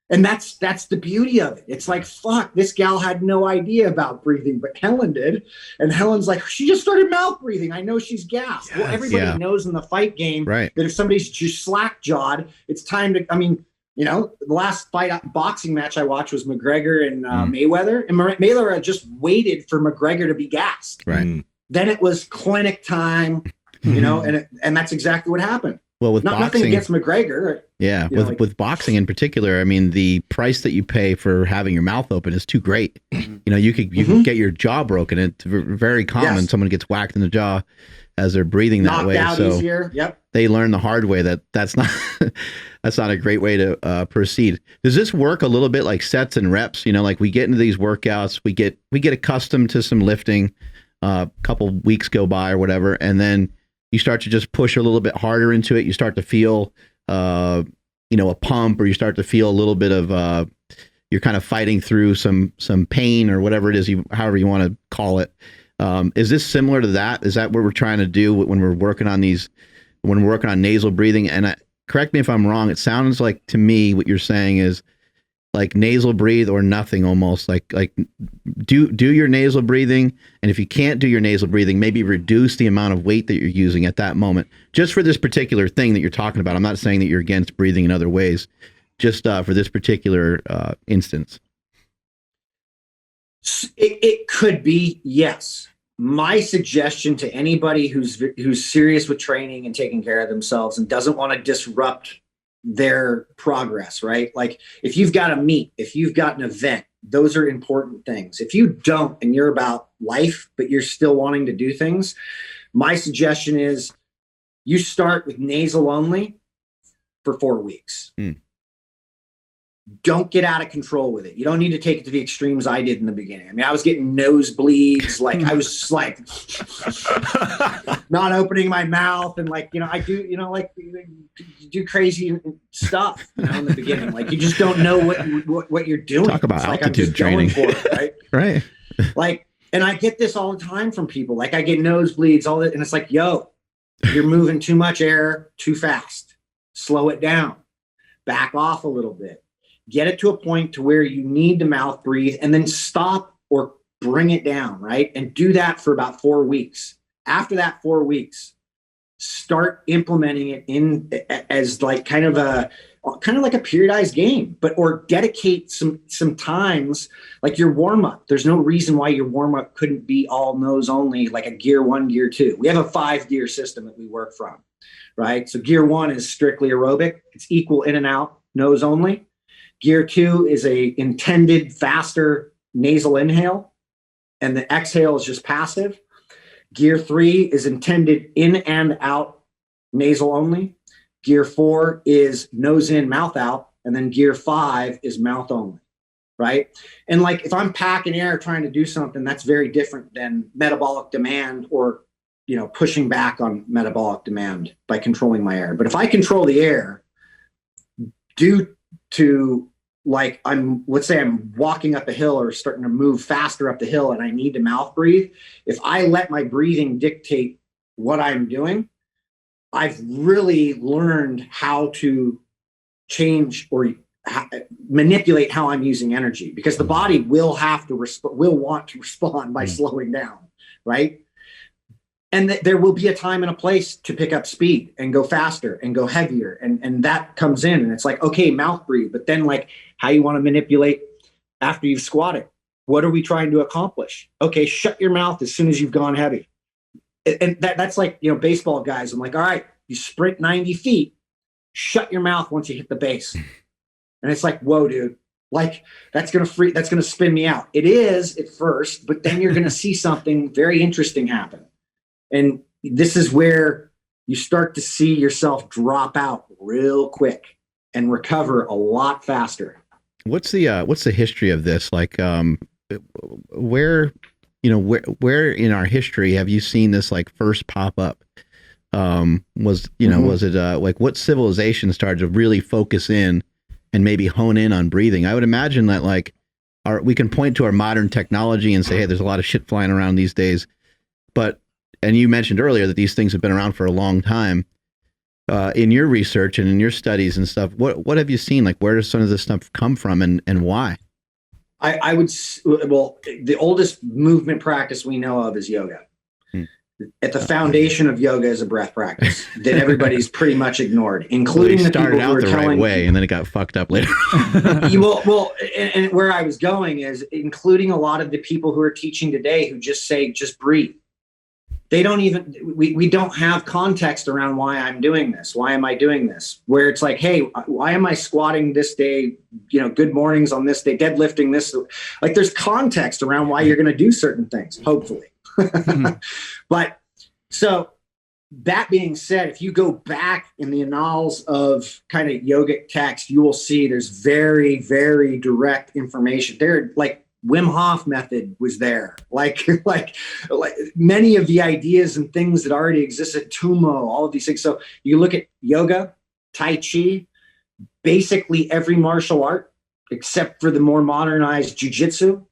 And that's the beauty of it. It's like, fuck, this gal had no idea about breathing, but Helen did. And Helen's like, she just started mouth breathing. I know she's gassed. Yes, well, everybody knows in the fight game that if somebody's just slack-jawed, it's time to, I mean, you know, the last boxing match I watched was McGregor and Mayweather. And Mayweather just waited for McGregor to be gassed. Right. Then it was clinic time, you know, and that's exactly what happened. Well, with nothing boxing, against McGregor. Yeah, with boxing in particular, I mean, the price that you pay for having your mouth open is too great. You know, you can get your jaw broken. It's very common. Yes. Someone gets whacked in the jaw as they're breathing that way. Out so easier. Yep. They learn the hard way that's not a great way to proceed. Does this work a little bit like sets and reps? You know, like we get into these workouts, we get accustomed to some lifting, a couple weeks go by or whatever, and then you start to just push a little bit harder into it. You start to feel, a pump, or you start to feel a little bit of, you're kind of fighting through some pain or whatever it is, however you want to call it. Is this similar to that? Is that what we're trying to do when we're working on nasal breathing? And correct me if I'm wrong. It sounds like to me what you're saying is like nasal breathe or nothing, almost like do your nasal breathing. And if you can't do your nasal breathing, maybe reduce the amount of weight that you're using at that moment, just for this particular thing that you're talking about. I'm not saying that you're against breathing in other ways, just for this particular instance. It could be, yes. My suggestion to anybody who's serious with training and taking care of themselves and doesn't want to disrupt their progress, right? Like if you've got a meet, if you've got an event, those are important things. If you don't, and you're about life, but you're still wanting to do things, my suggestion is you start with nasal only for 4 weeks. Don't get out of control with it. You don't need to take it to the extremes I did in the beginning. I mean, I was getting nosebleeds. Like I was just like not opening my mouth. And like, I do, like you do crazy stuff, in the beginning. Like you just don't know what you're doing. Talk about altitude training. For it, right? Right. Like, and I get this all the time from people. Like I get nosebleeds, all that. And it's like, yo, you're moving too much air too fast. slow it down, back off a little bit, get it to a point to where you need to mouth breathe, and then stop or bring it down, right? And do that for about 4 weeks. After that 4 weeks, start implementing it in as like kind of like a periodized game, or dedicate some times, like your warm up. There's no reason why your warm up couldn't be all nose only, like a gear 1, gear 2. We have a 5-gear system that we work from, right? So gear 1 is strictly aerobic. It's equal in and out, nose only. Gear 2 is a intended faster nasal inhale, and the exhale is just passive. Gear 3 is intended in and out, nasal only. Gear 4 is nose in, mouth out. And then gear 5 is mouth only, right? And like if I'm packing air trying to do something, that's very different than metabolic demand or, pushing back on metabolic demand by controlling my air. But if I control the air due to, like, let's say I'm walking up a hill or starting to move faster up the hill and I need to mouth breathe. If I let my breathing dictate what I'm doing, I've really learned how to change or manipulate how I'm using energy, because the body will have to will want to respond by slowing down, right? And there will be a time and a place to pick up speed and go faster and go heavier. And that comes in, and it's like, okay, mouth breathe, but then like how you want to manipulate after you've squatted. What are we trying to accomplish? Okay, shut your mouth as soon as you've gone heavy. And that's like, baseball guys. I'm like, all right, you sprint 90 feet, shut your mouth once you hit the base. And it's like, whoa, dude, like that's going to spin me out. It is at first, but then you're going to see something very interesting happen. And this is where you start to see yourself drop out real quick and recover a lot faster. What's the history of this? Like, where in our history have you seen this like first pop up? Was it like what civilization started to really focus in and maybe hone in on breathing? I would imagine that like we can point to our modern technology and say, hey, there's a lot of shit flying around these days, and you mentioned earlier that these things have been around for a long time. In your research and in your studies and stuff, what have you seen? Like, where does some of this stuff come from, and why? The oldest movement practice we know of is yoga. At the foundation of yoga is a breath practice that everybody's pretty much ignored, including the people who were telling right way, and then it got fucked up later. And where I was going is including a lot of the people who are teaching today who just say, just breathe. They don't even, we don't have context around why I'm doing this. Why am I doing this? Where it's like, hey, why am I squatting this day? Good mornings on this day, deadlifting this. Like there's context around why you're going to do certain things, hopefully. But so that being said, if you go back in the annals of kind of yogic text, you will see there's very, very direct information. They're like, Wim Hof method was there, like many of the ideas and things that already existed, Tumo, all of these things. So you look at yoga, Tai Chi, basically every martial art, except for the more modernized jujitsu,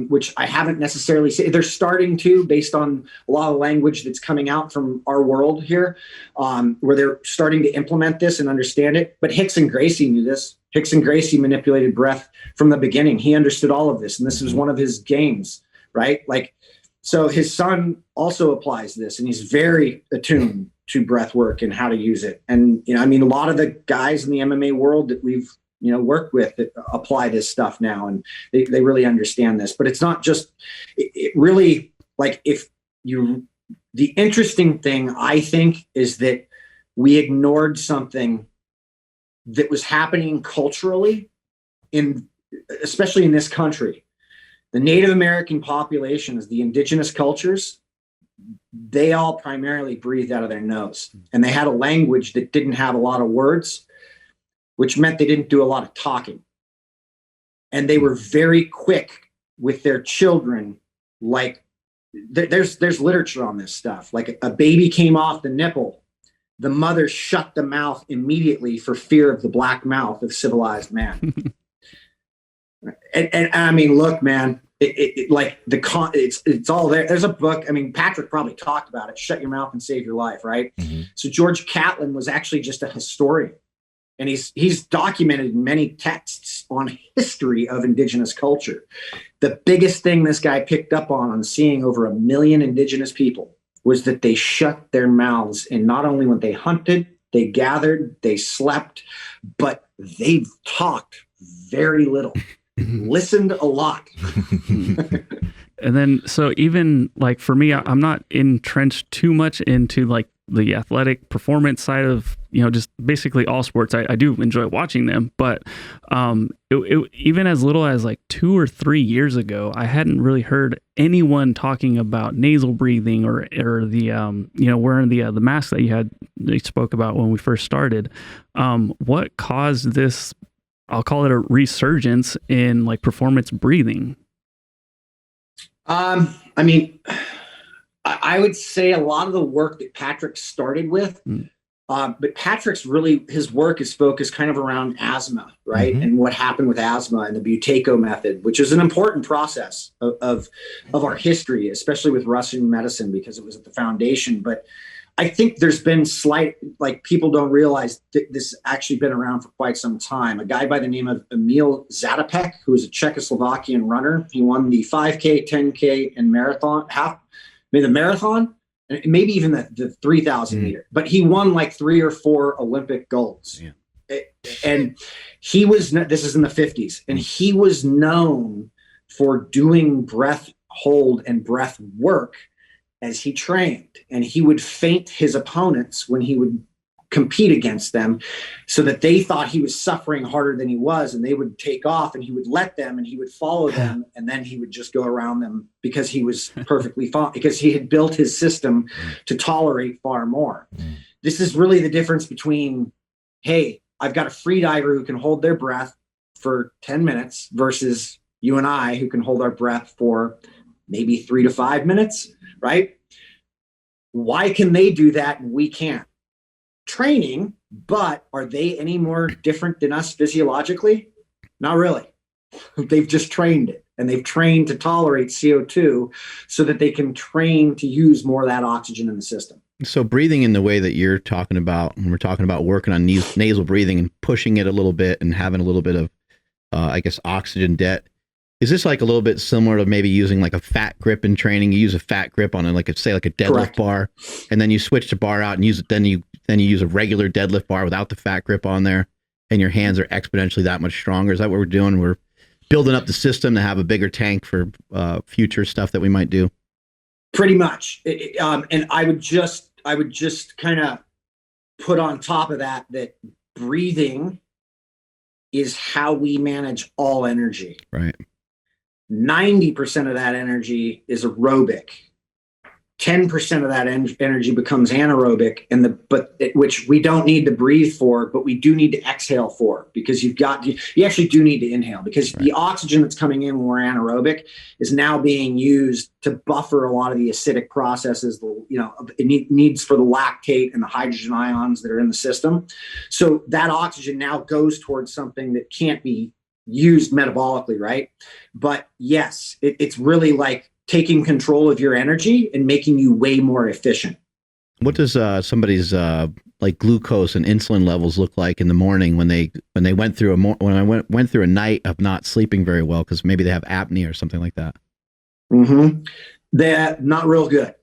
which I haven't necessarily seen. They're starting to, based on a lot of language that's coming out from our world here, where they're starting to implement this and understand it. But Hicks and Gracie knew this. Hicks and Gracie manipulated breath from the beginning. He understood all of this, and this was one of his games, right? Like, so his son also applies this, and he's very attuned to breath work and how to use it. And, a lot of the guys in the MMA world that we've, worked with that apply this stuff now, and they really understand this. But it's not just, it really, like, the interesting thing, I think, is that we ignored something that was happening culturally, especially in this country. The Native American populations, the indigenous cultures, they all primarily breathed out of their nose. And they had a language that didn't have a lot of words, which meant they didn't do a lot of talking. And they were very quick with their children. Like there's literature on this stuff. Like a baby came off the nipple, the mother shut the mouth immediately for fear of the black mouth of civilized man. and I mean, look, man, it's all there. There's a book. I mean, Patrick probably talked about it. Shut Your Mouth and Save Your Life, right? Mm-hmm. So George Catlin was actually just a historian. and he's documented many texts on history of indigenous culture. The biggest thing this guy picked up on seeing over 1 million indigenous people was that they shut their mouths, and not only when they hunted, they gathered, they slept, but they talked very little, listened a lot. And then, so even like for me, I'm not entrenched too much into like the athletic performance side of, just basically all sports. I do enjoy watching them, but even as little as like 2 or 3 years ago, I hadn't really heard anyone talking about nasal breathing or the, wearing the mask that they spoke about when we first started. What caused this, I'll call it a resurgence in like performance breathing? I would say a lot of the work that Patrick started with, but Patrick's his work is focused kind of around asthma, right? And what happened with asthma and the Buteyko method, which is an important process of our history, especially with Russian medicine, because it was at the foundation. But I think there's been people don't realize that this has actually been around for quite some time. A guy by the name of Emil Zatopek, who is a Czechoslovakian runner. He won the 5K, 10K, and the marathon, and maybe even the 3,000 meter. But he won like 3 or 4 Olympic golds. Yeah. And this is in the 50s, and he was known for doing breath hold and breath work as he trained, and he would feint his opponents when he would compete against them so that they thought he was suffering harder than he was, and they would take off, and he would let them, and he would follow them, and then he would just go around them because he was perfectly fine, because he had built his system to tolerate far more. This is really the difference between, hey, I've got a free diver who can hold their breath for 10 minutes versus you and I who can hold our breath for maybe 3 to 5 minutes. Right? Why can they do that and we can't? Training, but are they any more different than us physiologically? Not really. They've just trained it, and they've trained to tolerate CO2 so that they can train to use more of that oxygen in the system. So breathing in the way that you're talking about, when we're talking about working on nasal breathing and pushing it a little bit and having a little bit of, oxygen debt, is this like a little bit similar to maybe using like a fat grip in training? You use a fat grip on a deadlift Correct. bar, and then you switch the bar out and use it. Then you use a regular deadlift bar without the fat grip on there, and your hands are exponentially that much stronger. Is that what we're doing? We're building up the system to have a bigger tank for future stuff that we might do. Pretty much. And I would just kind of put on top of that breathing is how we manage all energy. Right. 90% of that energy is aerobic. 10% of that energy becomes anaerobic, which we don't need to breathe for, but we do need to exhale for, because you actually do need to inhale, because the oxygen that's coming in when we're anaerobic is now being used to buffer a lot of the acidic processes, it needs for the lactate and the hydrogen ions that are in the system. So that oxygen now goes towards something that can't be used metabolically, right? But yes, it's really like taking control of your energy and making you way more efficient. What does somebody's like glucose and insulin levels look like in the morning when they went through went through a night of not sleeping very well because maybe they have apnea or something like that? They're not real good.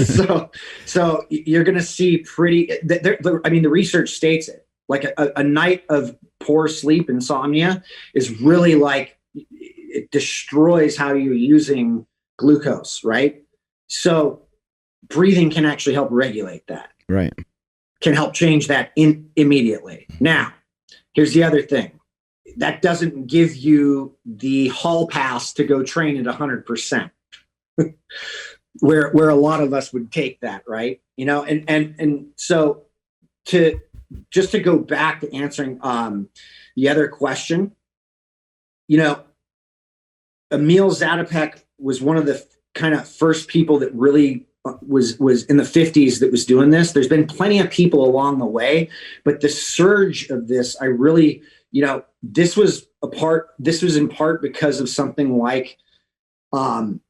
so you're going to see the research states it. Like a night of poor sleep, insomnia, is really like, it destroys how you're using glucose, right? So breathing can actually help regulate that. Right. Can help change that immediately. Now, here's the other thing. That doesn't give you the hall pass to go train at 100%, where a lot of us would take that, right? And so to go back to answering the other question, Emil Zatopek was one of the kind of first people that really was in the 50s that was doing this. There's been plenty of people along the way, but the surge of this, I really, this was in part because of something like Wim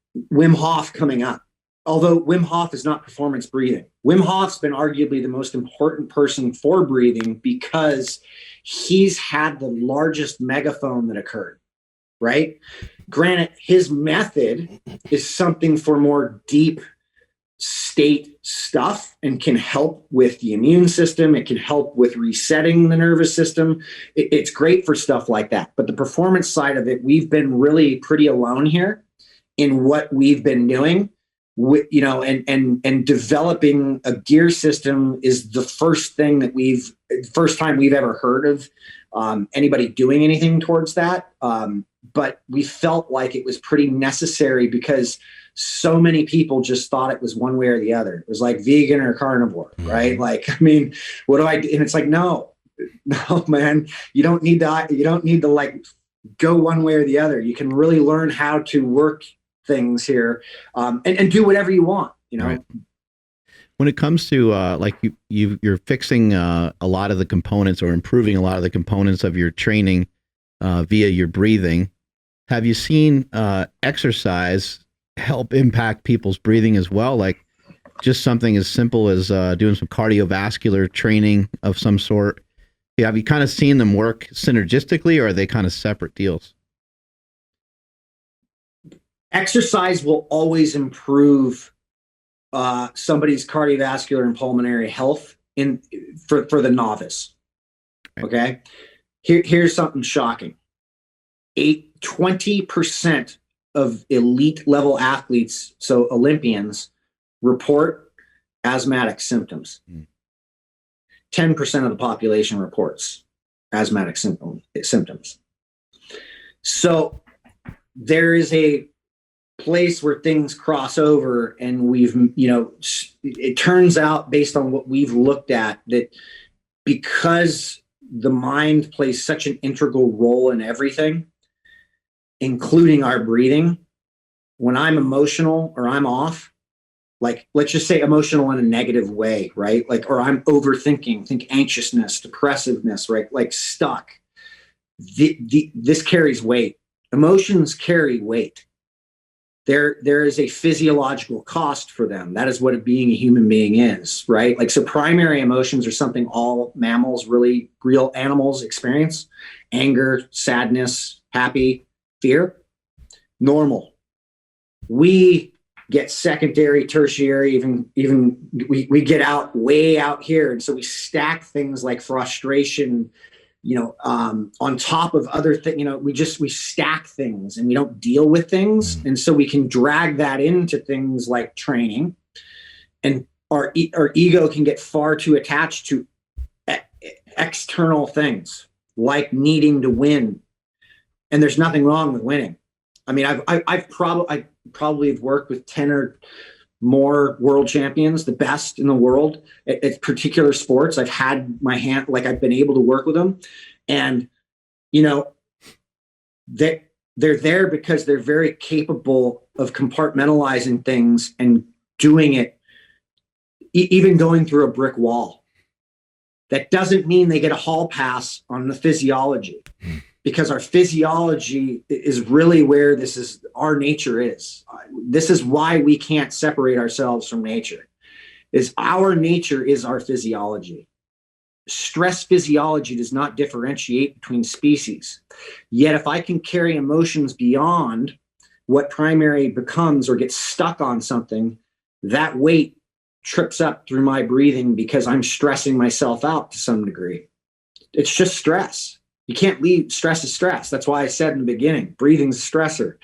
Hof coming up. although Wim Hof is not performance breathing. Wim Hof's been arguably the most important person for breathing because he's had the largest megaphone that occurred, right? Granted, his method is something for more deep state stuff and can help with the immune system. It can help with resetting the nervous system. It's great for stuff like that. But the performance side of it, we've been really pretty alone here in what we've been doing. And developing a gear system is the first time we've ever heard of anybody doing anything towards that. But we felt like it was pretty necessary because so many people just thought it was one way or the other. It was like vegan or carnivore, right? Like, I mean, what do I do? And it's like, no, man, you don't need to like go one way or the other. You can really learn how to work things here and do whatever you want, you know. Right. When it comes to like you're fixing a lot of the components or improving a lot of the components of your training via your breathing, have you seen exercise help impact people's breathing as well? Like just something as simple as doing some cardiovascular training of some sort. Yeah, have you kind of seen them work synergistically, or are they kind of separate deals? Exercise will always improve somebody's cardiovascular and pulmonary health for the novice. Okay, here's something shocking: 20% of elite level athletes, so Olympians, report asthmatic symptoms. 10% of the population reports asthmatic symptoms. So there is a place where things cross over, and it turns out, based on what we've looked at, that because the mind plays such an integral role in everything, including our breathing, when I'm emotional or I'm off, like, let's just say emotional in a negative way, right? Like, or I'm overthinking, think anxiousness, depressiveness, right? Like stuck. This carries weight. Emotions carry weight. There is a physiological cost for them. That is what being a human being is, right? Like, so primary emotions are something all mammals, really real animals, experience. Anger, sadness, happy, fear, normal. We get secondary, tertiary, even we get way out here. And so we stack things like frustration, on top of other things. We stack things and we don't deal with things. And so we can drag that into things like training, and our ego can get far too attached to external things like needing to win. And there's nothing wrong with winning. I mean, I probably have worked with 10 or more world champions, the best in the world at particular sports. I've had my hand, like, I've been able to work with them, and they're there because they're very capable of compartmentalizing things and doing it, even going through a brick wall. That doesn't mean they get a hall pass on the physiology, because our physiology is really where our nature is. This is why we can't separate ourselves from nature. Our nature is our physiology. Stress physiology does not differentiate between species. Yet if I can carry emotions beyond what primary becomes or gets stuck on something, that weight trips up through my breathing because I'm stressing myself out to some degree. It's just stress. You can't leave. Stress is stress. That's why I said in the beginning, breathing's a stressor.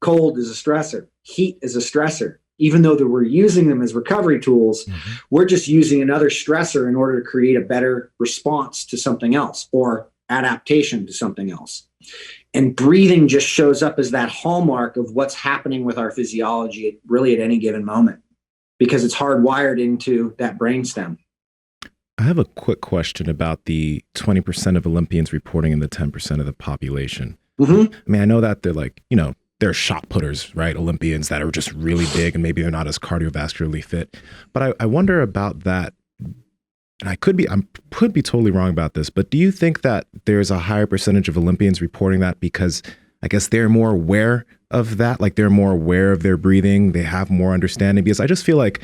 Cold is a stressor. Heat is a stressor. Even though that we're using them as recovery tools, we're just using another stressor in order to create a better response to something else or adaptation to something else. And breathing just shows up as that hallmark of what's happening with our physiology really at any given moment, because it's hardwired into that brainstem. I have a quick question about the 20% of Olympians reporting in the 10% of the population. I mean, I know that they're like, they're shot putters, right? Olympians that are just really big and maybe they're not as cardiovascularly fit. But I wonder about that. And I could be totally wrong about this, but do you think that there's a higher percentage of Olympians reporting that because I guess they're more aware of that. Like they're more aware of their breathing. They have more understanding, because I just feel like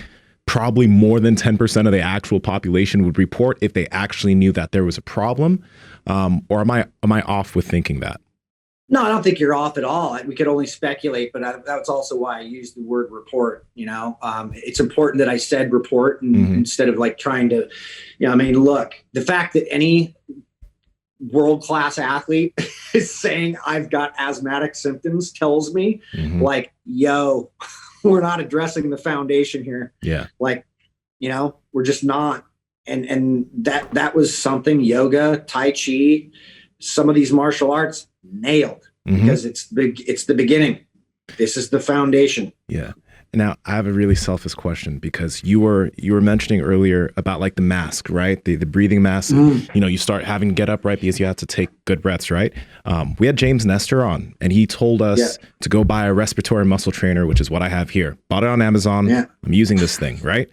probably more than 10% of the actual population would report if they actually knew that there was a problem. Or am I off with thinking that? No, I don't think you're off at all. We could only speculate, but that's also why I used the word report. It's important that I said report instead of like trying to, I mean, look, the fact that any world-class athlete is saying I've got asthmatic symptoms tells me like, yo, we're not addressing the foundation here. Yeah. Like, we're just not. And that was something yoga, Tai Chi, some of these martial arts nailed, because it's the beginning. This is the foundation. Yeah. Now I have a really selfish question, because you were mentioning earlier about like the mask, right? The breathing mask, you start having to get up, right? Because you have to take good breaths, right? We had James Nestor on, and he told us to go buy a respiratory muscle trainer, which is what I have here. Bought it on Amazon. Yeah. I'm using this thing, right?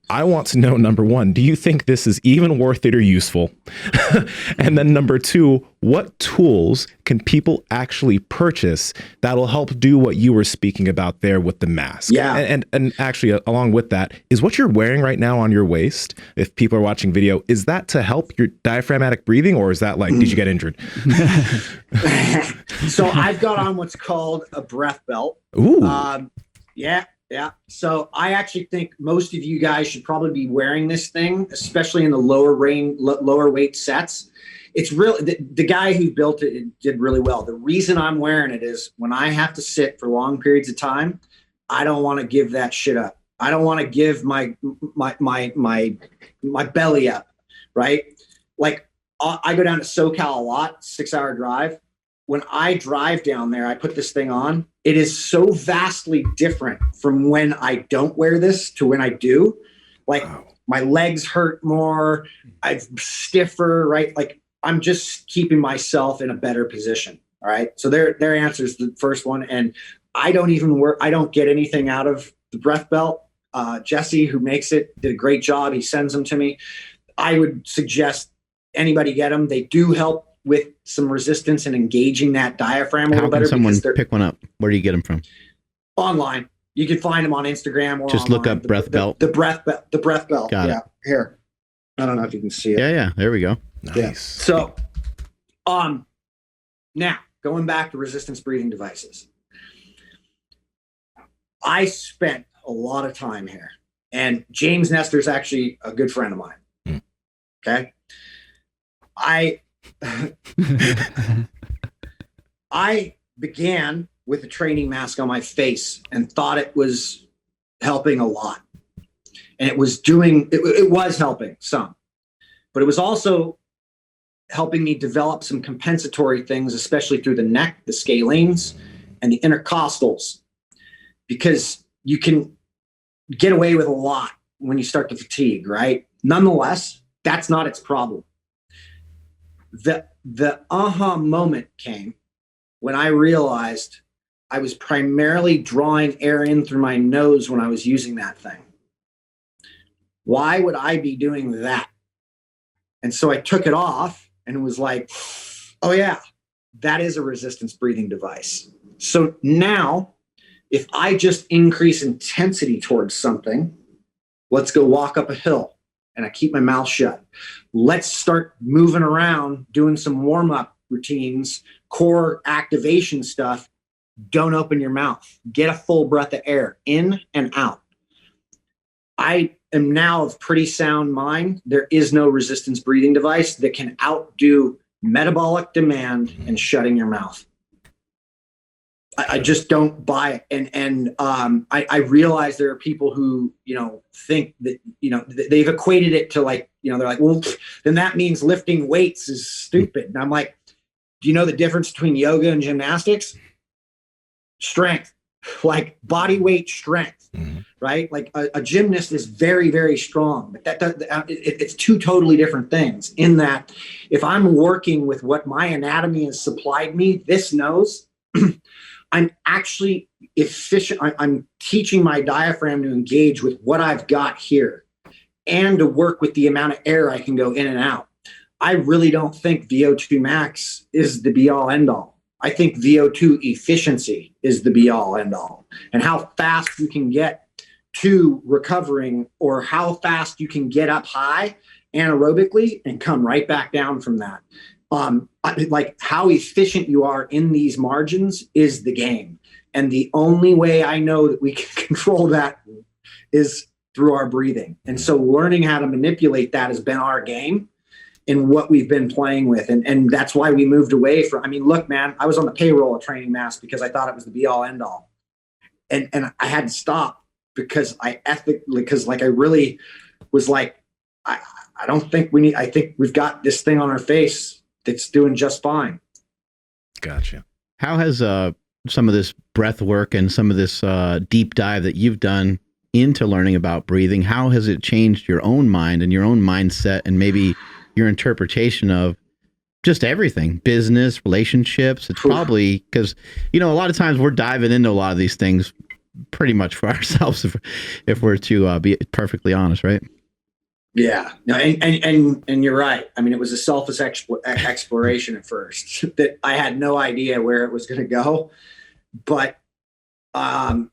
I want to know, number one, do you think this is even worth it or useful? And then number two, what tools can people actually purchase that'll help do what you were speaking about there with the mask? Yeah. And actually, along with that, is what you're wearing right now on your waist, if people are watching video, is that to help your diaphragmatic breathing, or is that like, did you get injured? So I've got on what's called a breath belt. Ooh. Yeah. So I actually think most of you guys should probably be wearing this thing, especially in the lower weight sets. It's really the guy who built it did really well. The reason I'm wearing it is when I have to sit for long periods of time, I don't want to give that shit up. I don't want to give my belly up, right? Like I go down to SoCal a lot, 6-hour drive. When I drive down there, I put this thing on. It is so vastly different from when I don't wear this to when I do. Like my legs hurt more, I'm stiffer, right? Like I'm just keeping myself in a better position. All right. So their answer is the first one. And I don't get anything out of the breath belt. Jesse, who makes it, did a great job. He sends them to me. I would suggest anybody get them. They do help with some resistance and engaging that diaphragm a little better. How can someone pick one up? Where do you get them from? Online. You can find them on Instagram or just online. Look up breath belt. The breath belt. Got it. Here. I don't know if you can see it. Yeah. There we go. Nice. Yeah. So, now going back to resistance breathing devices. I spent a lot of time here, and James Nestor is actually a good friend of mine. Okay. I began with a training mask on my face and thought it was helping a lot. And it was helping some, but it was also helping me develop some compensatory things, especially through the neck, the scalenes, and the intercostals, because you can get away with a lot when you start to fatigue, right? Nonetheless, that's not its problem. The aha moment came when I realized I was primarily drawing air in through my nose when I was using that thing. Why would I be doing that? And so I took it off and was like, oh yeah, that is a resistance breathing device. So now if I just increase intensity towards something, let's go walk up a hill. And I keep my mouth shut. Let's start moving around, doing some warm-up routines, core activation stuff. Don't open your mouth. Get a full breath of air in and out. I am now of pretty sound mind. There is no resistance breathing device that can outdo metabolic demand and shutting your mouth. I just don't buy it. And I realize there are people who, think that, they've equated it to like, they're like, well, then that means lifting weights is stupid. And I'm like, do you know the difference between yoga and gymnastics? Strength, like body weight strength, right? Like a gymnast is very, very strong, but it's two totally different things in that if I'm working with what my anatomy has supplied me, this knows I'm actually efficient. I'm teaching my diaphragm to engage with what I've got here and to work with the amount of air I can go in and out. I really don't think VO2 max is the be all end all. I think VO2 efficiency is the be all end all, and how fast you can get to recovering, or how fast you can get up high anaerobically and come right back down from that. Like how efficient you are in these margins is the game. And the only way I know that we can control that is through our breathing. And so learning how to manipulate that has been our game and what we've been playing with. And that's why we moved away from, I mean, look, man, I was on the payroll at Training Mass because I thought it was the be all end all. And I had to stop because I really was like, I don't think we need, I think we've got this thing on our face that's doing just fine. Gotcha. How has some of this breath work and some of this deep dive that you've done into learning about breathing, how has it changed your own mind and your own mindset and maybe your interpretation of just everything, business, relationships? It's probably because, you know, a lot of times we're diving into a lot of these things pretty much for ourselves if we're to be perfectly honest, right? Yeah, no, and you're right. I mean, it was a selfish exploration at first that I had no idea where it was going to go. But from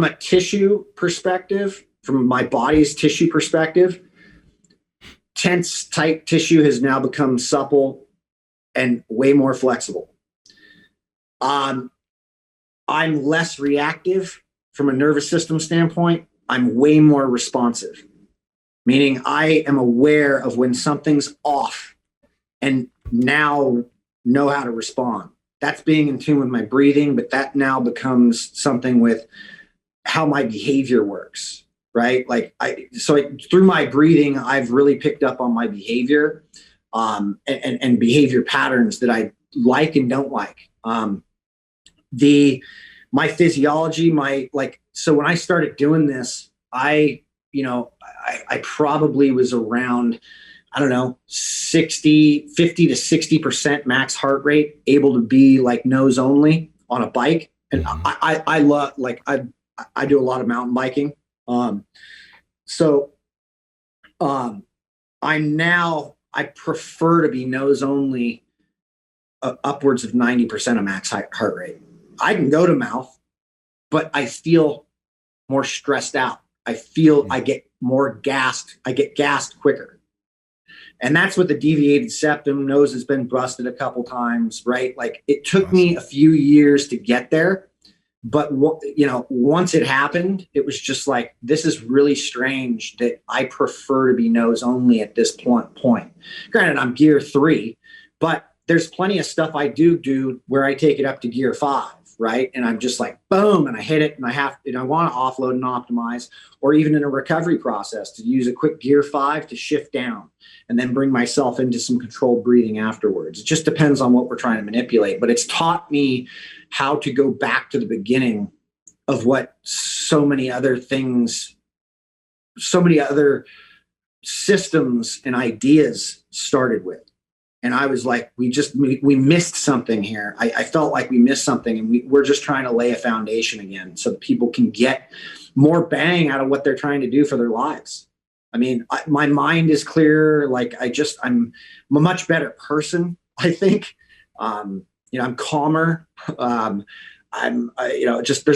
a tissue perspective, from my body's tissue perspective, tense, tight tissue has now become supple and way more flexible. I'm less reactive from a nervous system standpoint. I'm way more responsive. Meaning I am aware of when something's off and now know how to respond. That's being in tune with my breathing, but that now becomes something with how my behavior works, right? Like through my breathing, I've really picked up on my behavior and behavior patterns that I like and don't like. My physiology, so when I started doing this, I probably was around, I don't know, 50 to 60% max heart rate, able to be like nose only on a bike. And I love, like, I do a lot of mountain biking. I prefer to be nose only upwards of 90% of max heart rate. I can go to mouth, but I feel more stressed out. I get more gassed. I get gassed quicker. And that's what the deviated septum, nose has been busted a couple times, right? Like it took me a few years to get there, but once it happened, it was just like, this is really strange that I prefer to be nose only at this point. Granted, I'm gear 3, but there's plenty of stuff I do where I take it up to gear 5. Right. And I'm just like, boom, and I hit it and I want to offload and optimize, or even in a recovery process to use a quick gear 5 to shift down and then bring myself into some controlled breathing afterwards. It just depends on what we're trying to manipulate, but it's taught me how to go back to the beginning of what so many other systems and ideas started with. And I was like, we missed something here. I felt like we missed something, and we're just trying to lay a foundation again so people can get more bang out of what they're trying to do for their lives. I mean, my mind is clearer. Like I'm a much better person, I think. I'm calmer. There's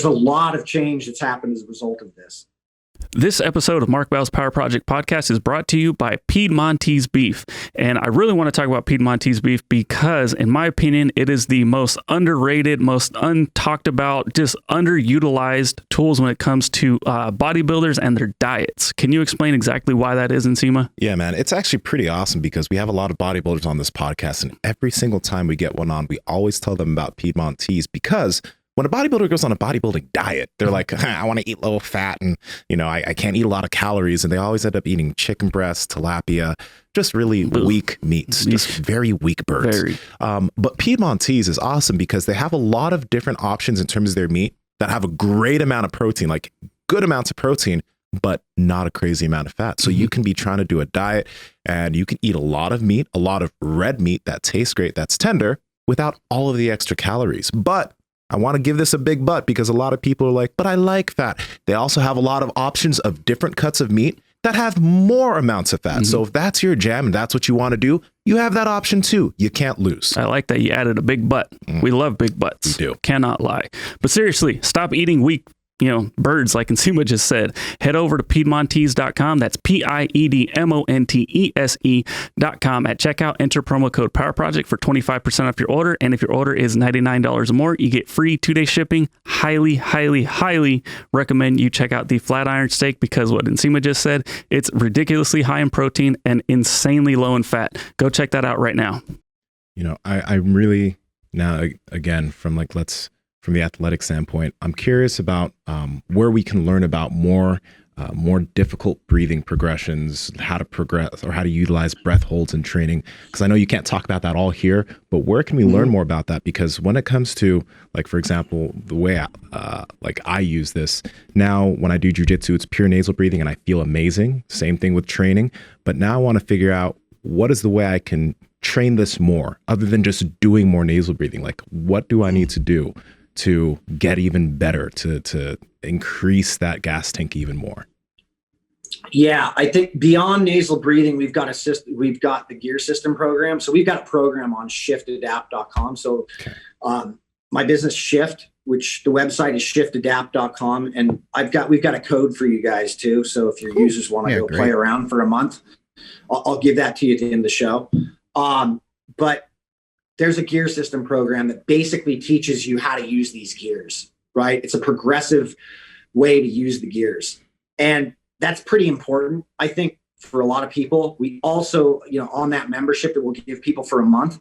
a lot of change that's happened as a result of this. This episode of Mark Bell's Power Project podcast is brought to you by Piedmontese beef. And I really want to talk about Piedmontese beef because, in my opinion, it is the most underrated, most untalked about, just underutilized tools when it comes to bodybuilders and their diets. Can you explain exactly why that is, Nsima? Yeah, man, it's actually pretty awesome because we have a lot of bodybuilders on this podcast, and every single time we get one on, we always tell them about Piedmontese because when a bodybuilder goes on a bodybuilding diet, they're like, I want to eat low fat and, I can't eat a lot of calories. And they always end up eating chicken breast, tilapia, just really weak meats, just very weak birds. But Piedmontese is awesome because they have a lot of different options in terms of their meat that have a great amount of protein, like good amounts of protein, but not a crazy amount of fat. So you can be trying to do a diet and you can eat a lot of meat, a lot of red meat that tastes great, that's tender, without all of the extra calories. But I want to give this a big but because a lot of people are like, but I like fat. They also have a lot of options of different cuts of meat that have more amounts of fat. So if that's your jam and that's what you want to do, you have that option too. You can't lose. I like that you added a big butt. We love big butts. We do. Cannot lie. But seriously, stop eating weak birds, like Nsima just said. Head over to Piedmontese.com. That's PIEDMONTESE.com. At checkout, enter promo code Power Project for 25% off your order. And if your order is $99 or more, you get free 2-day shipping. Highly, highly, highly recommend you check out the Flatiron Steak, because what Nsima just said, it's ridiculously high in protein and insanely low in fat. Go check that out right now. I'm really now, again, from the athletic standpoint, I'm curious about where we can learn about more difficult breathing progressions, how to progress or how to utilize breath holds in training. Because I know you can't talk about that all here, but where can we learn more about that? Because when it comes to, for example, the way I use this now, when I do jujitsu, it's pure nasal breathing and I feel amazing. Same thing with training. But now I want to figure out what is the way I can train this more other than just doing more nasal breathing. What do I need to do to get even better, to increase that gas tank even more? Yeah, I think beyond nasal breathing, we've got the gear system program. So we've got a program on shiftadapt.com. So my business Shift, which the website is shiftadapt.com. And we've got a code for you guys too. So if your users want to go play around for a month, I'll give that to you at the end of the show. But there's a gear system program that basically teaches you how to use these gears, right? It's a progressive way to use the gears. And that's pretty important, I think, for a lot of people. We also, on that membership that we'll give people for a month,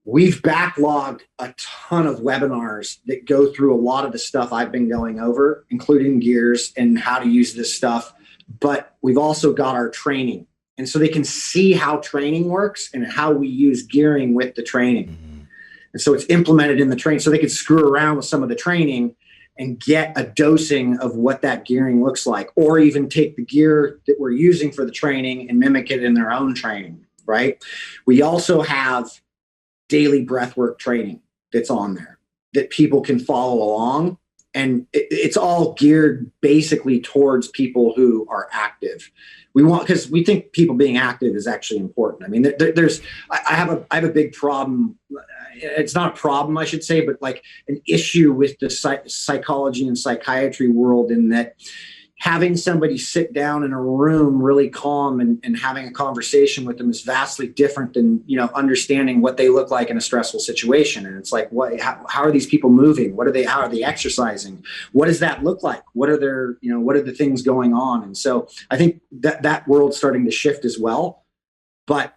we've backlogged a ton of webinars that go through a lot of the stuff I've been going over, including gears and how to use this stuff. But we've also got our training. And so they can see how training works and how we use gearing with the training. And so it's implemented in the training. So they can screw around with some of the training and get a dosing of what that gearing looks like, or even take the gear that we're using for the training and mimic it in their own training, right? We also have daily breathwork training that's on there that people can follow along. And it's all geared basically towards people who are active. Because we think people being active is actually important. I mean, I have a big problem. It's not a problem, I should say, but an issue with the psychology and psychiatry world, in that having somebody sit down in a room really calm and having a conversation with them is vastly different than, understanding what they look like in a stressful situation. And it's how are these people moving? How are they exercising? What does that look like? What are the things going on? And so I think that world's starting to shift as well. But,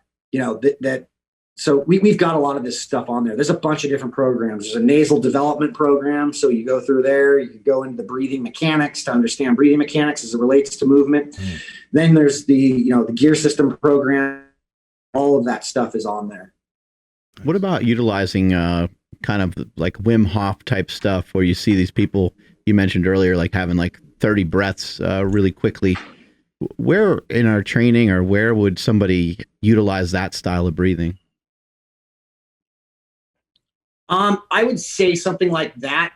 so we've got a lot of this stuff on there. There's a bunch of different programs. There's a nasal development program. So you go through there, you go into the breathing mechanics to understand breathing mechanics as it relates to movement. Then there's the gear system program. All of that stuff is on there. What about utilizing kind of like Wim Hof type stuff, where you see these people you mentioned earlier, having 30 breaths really quickly? Where in our training, or where would somebody utilize that style of breathing? I would say something like that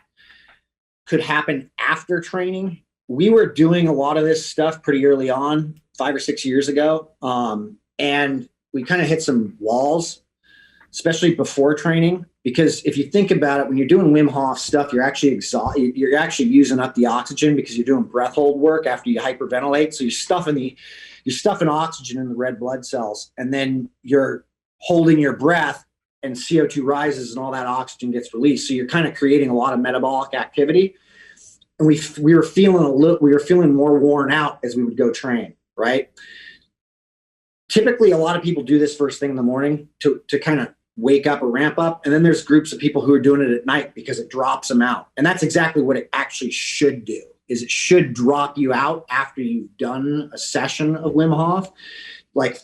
could happen after training. We were doing a lot of this stuff pretty early on, 5 or 6 years ago. And we kind of hit some walls, especially before training, because if you think about it, when you're doing Wim Hof stuff, you're actually you're actually using up the oxygen because you're doing breath hold work after you hyperventilate. So you're stuffing oxygen in the red blood cells, and then you're holding your breath, and CO2 rises and all that oxygen gets released. So you're kind of creating a lot of metabolic activity. And we were feeling more worn out as we would go train, right? Typically, a lot of people do this first thing in the morning to kind of wake up or ramp up. And then there's groups of people who are doing it at night because it drops them out. And that's exactly what it actually should do, is it should drop you out after you've done a session of Wim Hof,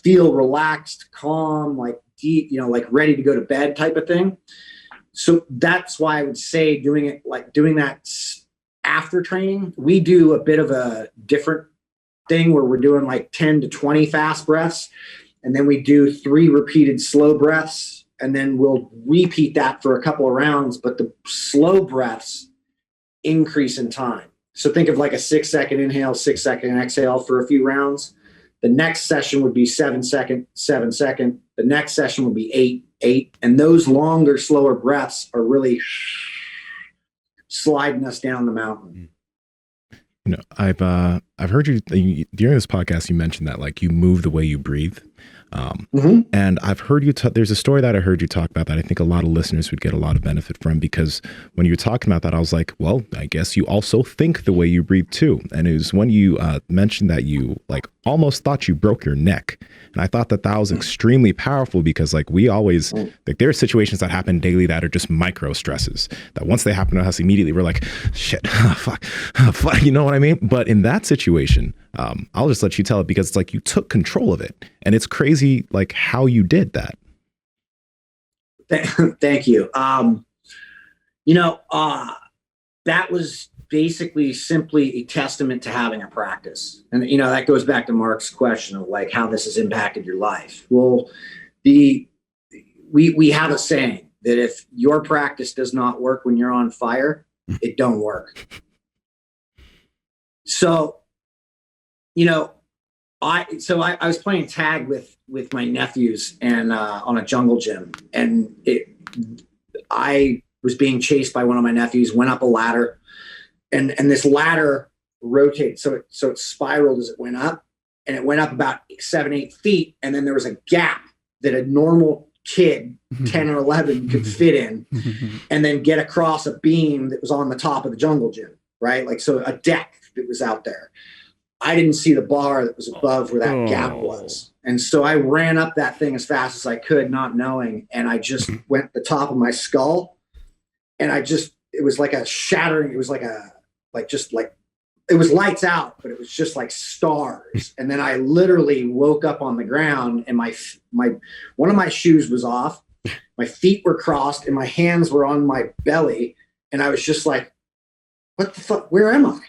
feel relaxed, calm, deep, ready to go to bed type of thing. So that's why I would say doing that after training. We do a bit of a different thing where we're doing 10 to 20 fast breaths, and then we do 3 repeated slow breaths, and then we'll repeat that for a couple of rounds, but the slow breaths increase in time. So think of like a 6-second inhale, 6-second exhale for a few rounds. The next session would be 7-second, 7-second. The next session would be 8-8. And those longer, slower breaths are really sliding us down the mountain. You know, I've heard you during this podcast. You mentioned that like you move the way you breathe, and I've heard you. There's a story that I heard you talk about that I think a lot of listeners would get a lot of benefit from, because when you were talking about that, I was like, well, I guess you also think the way you breathe too. And it was when you mentioned that you like almost thought you broke your neck, and I thought that was extremely powerful, because like we always like there are situations that happen daily that are just micro stresses that once they happen to us immediately we're like, shit, fuck, you know what I mean? But in that situation, I'll just let you tell it, because it's like you took control of it, and it's crazy like how you did that. Thank you. That was basically simply a testament to having a practice. And, that goes back to Mark's question of like how this has impacted your life. Well, we have a saying that if your practice does not work when you're on fire, it don't work. So, I was playing tag with my nephews and on a jungle gym, and I was being chased by one of my nephews, went up a ladder, and this ladder rotated. So it spiraled as it went up, and it went up about 7-8 feet. And then there was a gap that a normal kid, 10 or 11 could fit in, and then get across a beam that was on the top of the jungle gym, right? Like, so a deck that was out there. I didn't see the bar that was above where that gap was. And so I ran up that thing as fast as I could, not knowing. And I just went the top of my skull, and it was like a shattering. It was it was lights out, but it was just like stars. And then I literally woke up on the ground, and one of my shoes was off. My feet were crossed, and my hands were on my belly. And I was just like, what the fuck? Where am I?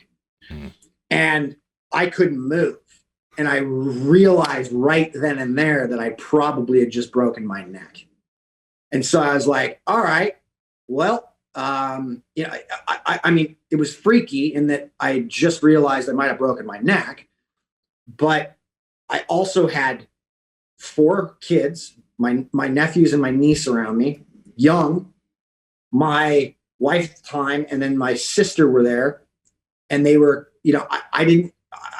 And I couldn't move. And I realized right then and there that I probably had just broken my neck. And so I was like, all right, well, I mean, it was freaky in that I just realized I might have broken my neck, but I also had 4 kids, my nephews and my niece around me, young, my wife at the time, and then my sister were there, and they were,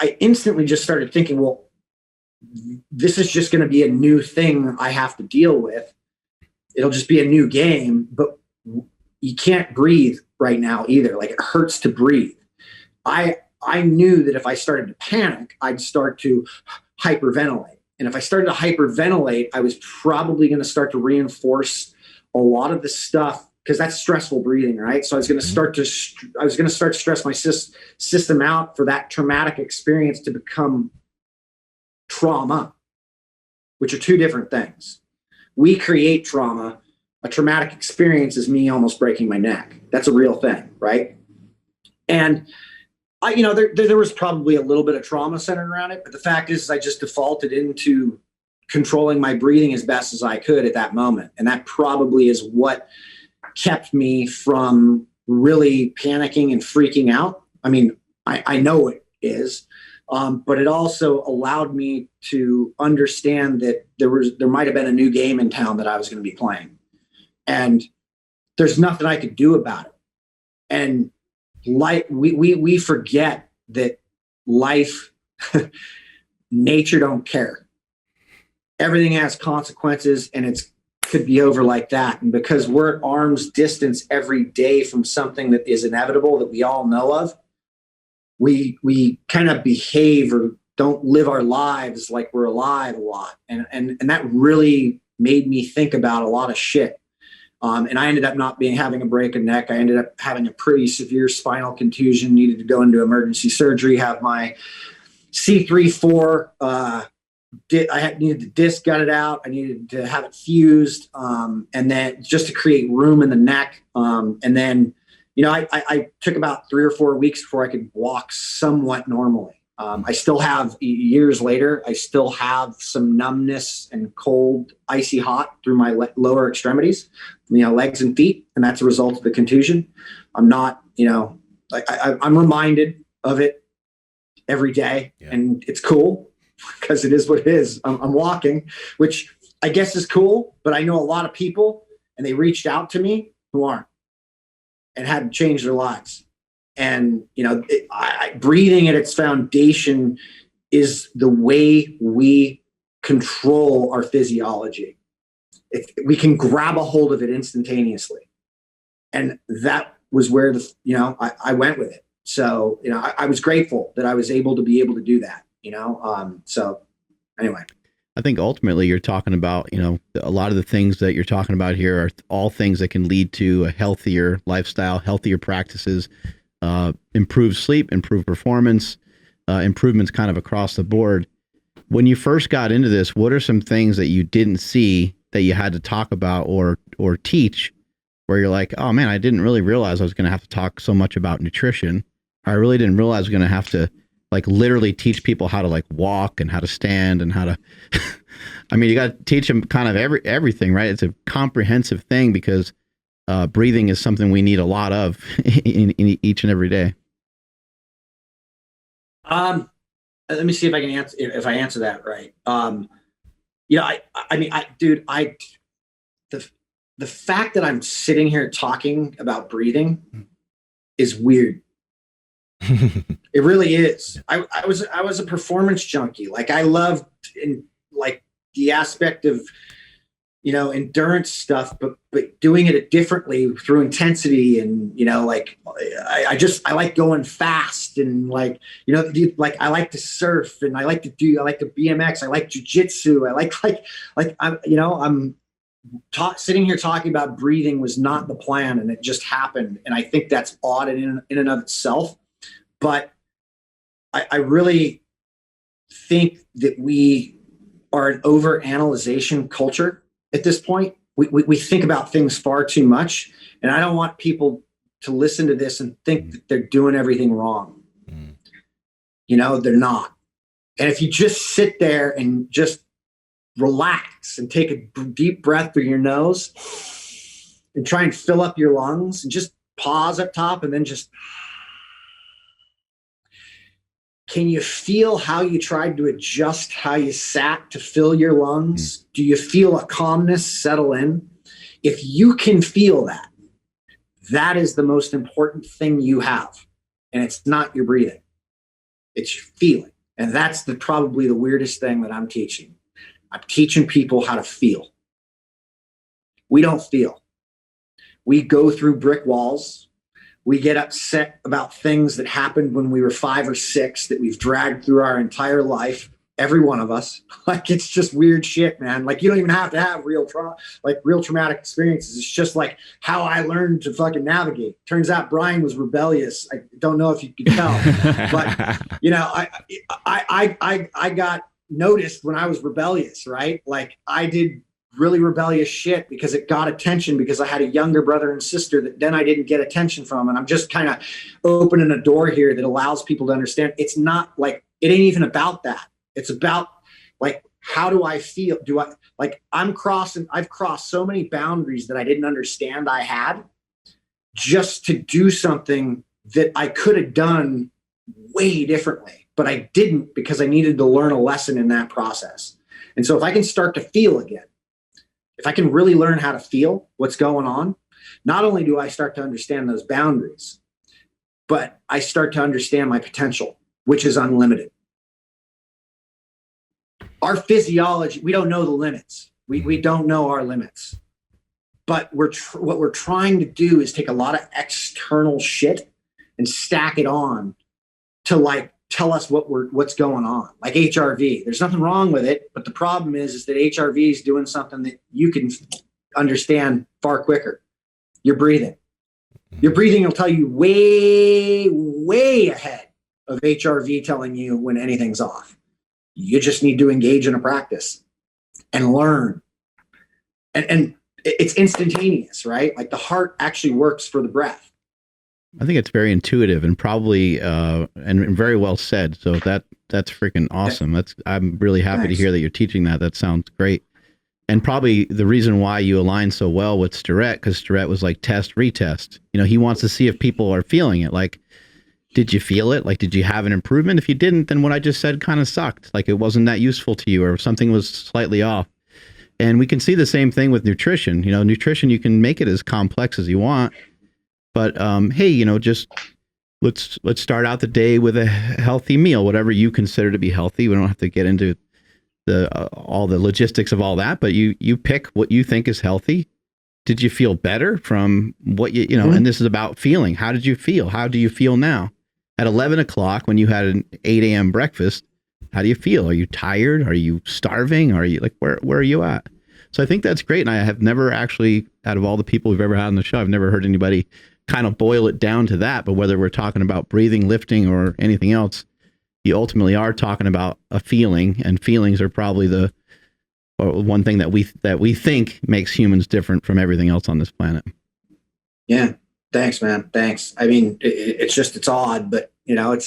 I instantly just started thinking, well, this is just going to be a new thing I have to deal with. It'll just be a new game, but you can't breathe right now either. Like, it hurts to breathe. I knew that if I started to panic, I'd start to hyperventilate. And if I started to hyperventilate, I was probably going to start to reinforce a lot of the stuff, because that's stressful breathing, right? So I was going to start to stress my system out for that traumatic experience to become trauma, which are 2 different things. We create trauma. A traumatic experience is me almost breaking my neck. That's a real thing, right? And there was probably a little bit of trauma centered around it, but the fact is I just defaulted into controlling my breathing as best as I could at that moment. And that probably is what kept me from really panicking and freaking out. I mean, I know it is, but it also allowed me to understand that there might have been a new game in town that I was going to be playing, and there's nothing I could do about it. And we forget that life, nature don't care. Everything has consequences, and it's could be over like that. And because we're at arm's distance every day from something that is inevitable that we all know of, we kind of behave or don't live our lives like we're alive a lot. And that really made me think about a lot of shit. And I ended up having a break of neck. I ended up having a pretty severe spinal contusion, needed to go into emergency surgery, have my C3-4, I needed the disc gutted out. I needed to have it fused, and then just to create room in the neck. And then, I took about 3 or 4 weeks before I could walk somewhat normally. I still have, years later, I still have some numbness and cold, icy hot through my lower extremities, legs and feet. And that's a result of the contusion. I'm not, I'm reminded of it every day, and it's cool because it is what it is. I'm walking, which I guess is cool, but I know a lot of people, and they reached out to me who aren't and hadn't changed their lives. And, breathing at its foundation is the way we control our physiology. We can grab a hold of it instantaneously. And that was where I went with it. So, I was grateful that I was able to do that, so anyway. I think ultimately you're talking about, a lot of the things that you're talking about here are all things that can lead to a healthier lifestyle, healthier practices, improved sleep, improved performance, improvements kind of across the board. When you first got into this, what are some things that you didn't see that you had to talk about or teach where you're like, oh man, I didn't really realize I was going to have to talk so much about nutrition. I really didn't realize I was going to have to literally teach people how to walk and how to stand and how to, I mean, you got to teach them kind of everything, right? It's a comprehensive thing because breathing is something we need a lot of in each and every day. Let me see if I can answer that right. The fact that I'm sitting here talking about breathing is weird. It really is. I was a performance junkie. I loved the aspect of endurance stuff, but doing it differently through intensity and I like going fast and I like to surf and I like to BMX. I like jujitsu. I'm sitting here talking about breathing was not the plan, and it just happened. And I think that's odd in and of itself. But I really think that we are an over-analyzation culture at this point. We think about things far too much, and I don't want people to listen to this and think that they're doing everything wrong. They're not. And if you just sit there and just relax and take a deep breath through your nose and try and fill up your lungs and just pause up top and then just... Can you feel how you tried to adjust how you sat to fill your lungs? Do you feel a calmness settle in? If you can feel that, that is the most important thing you have. And it's not your breathing. It's your feeling. And that's probably the weirdest thing that I'm teaching. I'm teaching people how to feel. We don't feel. We go through brick walls. We get upset about things that happened when we were 5 or 6 that we've dragged through our entire life. Every one of us. It's just weird shit, man. You don't even have to have real traumatic experiences. It's just how I learned to fucking navigate. Turns out Brian was rebellious. I don't know if you could tell, but I got noticed when I was rebellious, right? I did really rebellious shit because it got attention because I had a younger brother and sister that then I didn't get attention from. And I'm just kind of opening a door here that allows people to understand it's not it ain't even about that. It's about how do I feel? I've crossed so many boundaries that I didn't understand I had just to do something that I could have done way differently, but I didn't because I needed to learn a lesson in that process. And so if I can start to feel again, if I can really learn how to feel what's going on, not only do I start to understand those boundaries, but I start to understand my potential, which is unlimited. Our physiology, we don't know the limits. We don't know our limits. But what we're trying to do is take a lot of external shit and stack it on to tell us what's going on, like HRV. There's nothing wrong with it, but the problem is that HRV is doing something that you can understand far quicker. Your breathing. Your breathing will tell you way, way ahead of HRV telling you when anything's off. You just need to engage in a practice and learn. And it's instantaneous, right? The heart actually works for the breath. I think it's very intuitive and probably and very well said. So that's freaking awesome. I'm really happy to hear that you're teaching that. That sounds great. And probably the reason why you align so well with Starrett, because Starrett was like test, retest. You know, he wants to see if people are feeling it. Like, did you feel it? Like, did you have an improvement? If you didn't, then what I just said kind of sucked. Like, it wasn't that useful to you, or something was slightly off. And we can see the same thing with nutrition. You know, nutrition, you can make it as complex as you want. But hey, you know, just let's start out the day with a healthy meal, whatever you consider to be healthy. We don't have to get into all the logistics of all that, but you pick what you think is healthy. Did you feel better from what you know? And this is about feeling. How did you feel? How do you feel now? At 11 o'clock, when you had an 8 a.m. breakfast, how do you feel? Are you tired? Are you starving? Are you like, where are you at? So I think that's great. And I have never actually, out of all the people we've ever had on the show, I've never heard anybody kind of boil it down to that. But whether we're talking about breathing, lifting, or anything else, you ultimately are talking about a feeling, and feelings are probably the one thing that we think makes humans different from everything else on this planet. Yeah. Thanks, man. Thanks. I mean, it's odd, but you know,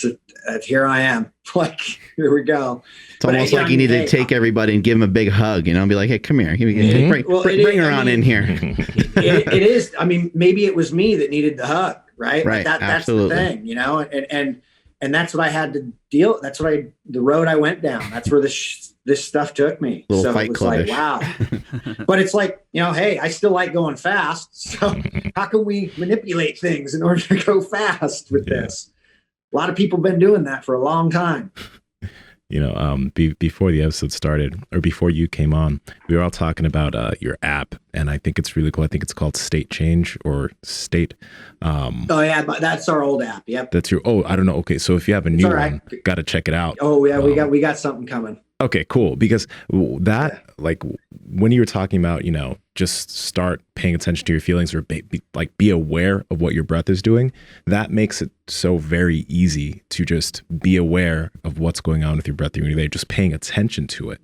here I am. Like, here we go. It's almost like you need to take everybody and give them a big hug, you know, and be like, hey, come here. Bring her on in here. It is. I mean, maybe it was me that needed the hug, right? Right. That's Absolutely. the thing, you know, and that's what I had to deal. That's the road I went down. That's where this stuff took me. Little so it was like, wow. But it's like, you know, hey, I still like going fast. So how can we manipulate things in order to go fast with this? A lot of people have been doing that for a long time. You know, before the episode started, or before you came on, we were all talking about your app, and I think it's really cool. I think it's called State Change or State. Oh yeah, but that's our old app. Yep. That's your. Oh, I don't know. Okay, so if you have a new one, got to check it out. Oh yeah, we got something coming. Okay, cool. Because that, like, when you were talking about, you know, just start paying attention to your feelings, or be aware of what your breath is doing, that makes it so very easy to just be aware of what's going on with your breath during your day, just paying attention to it.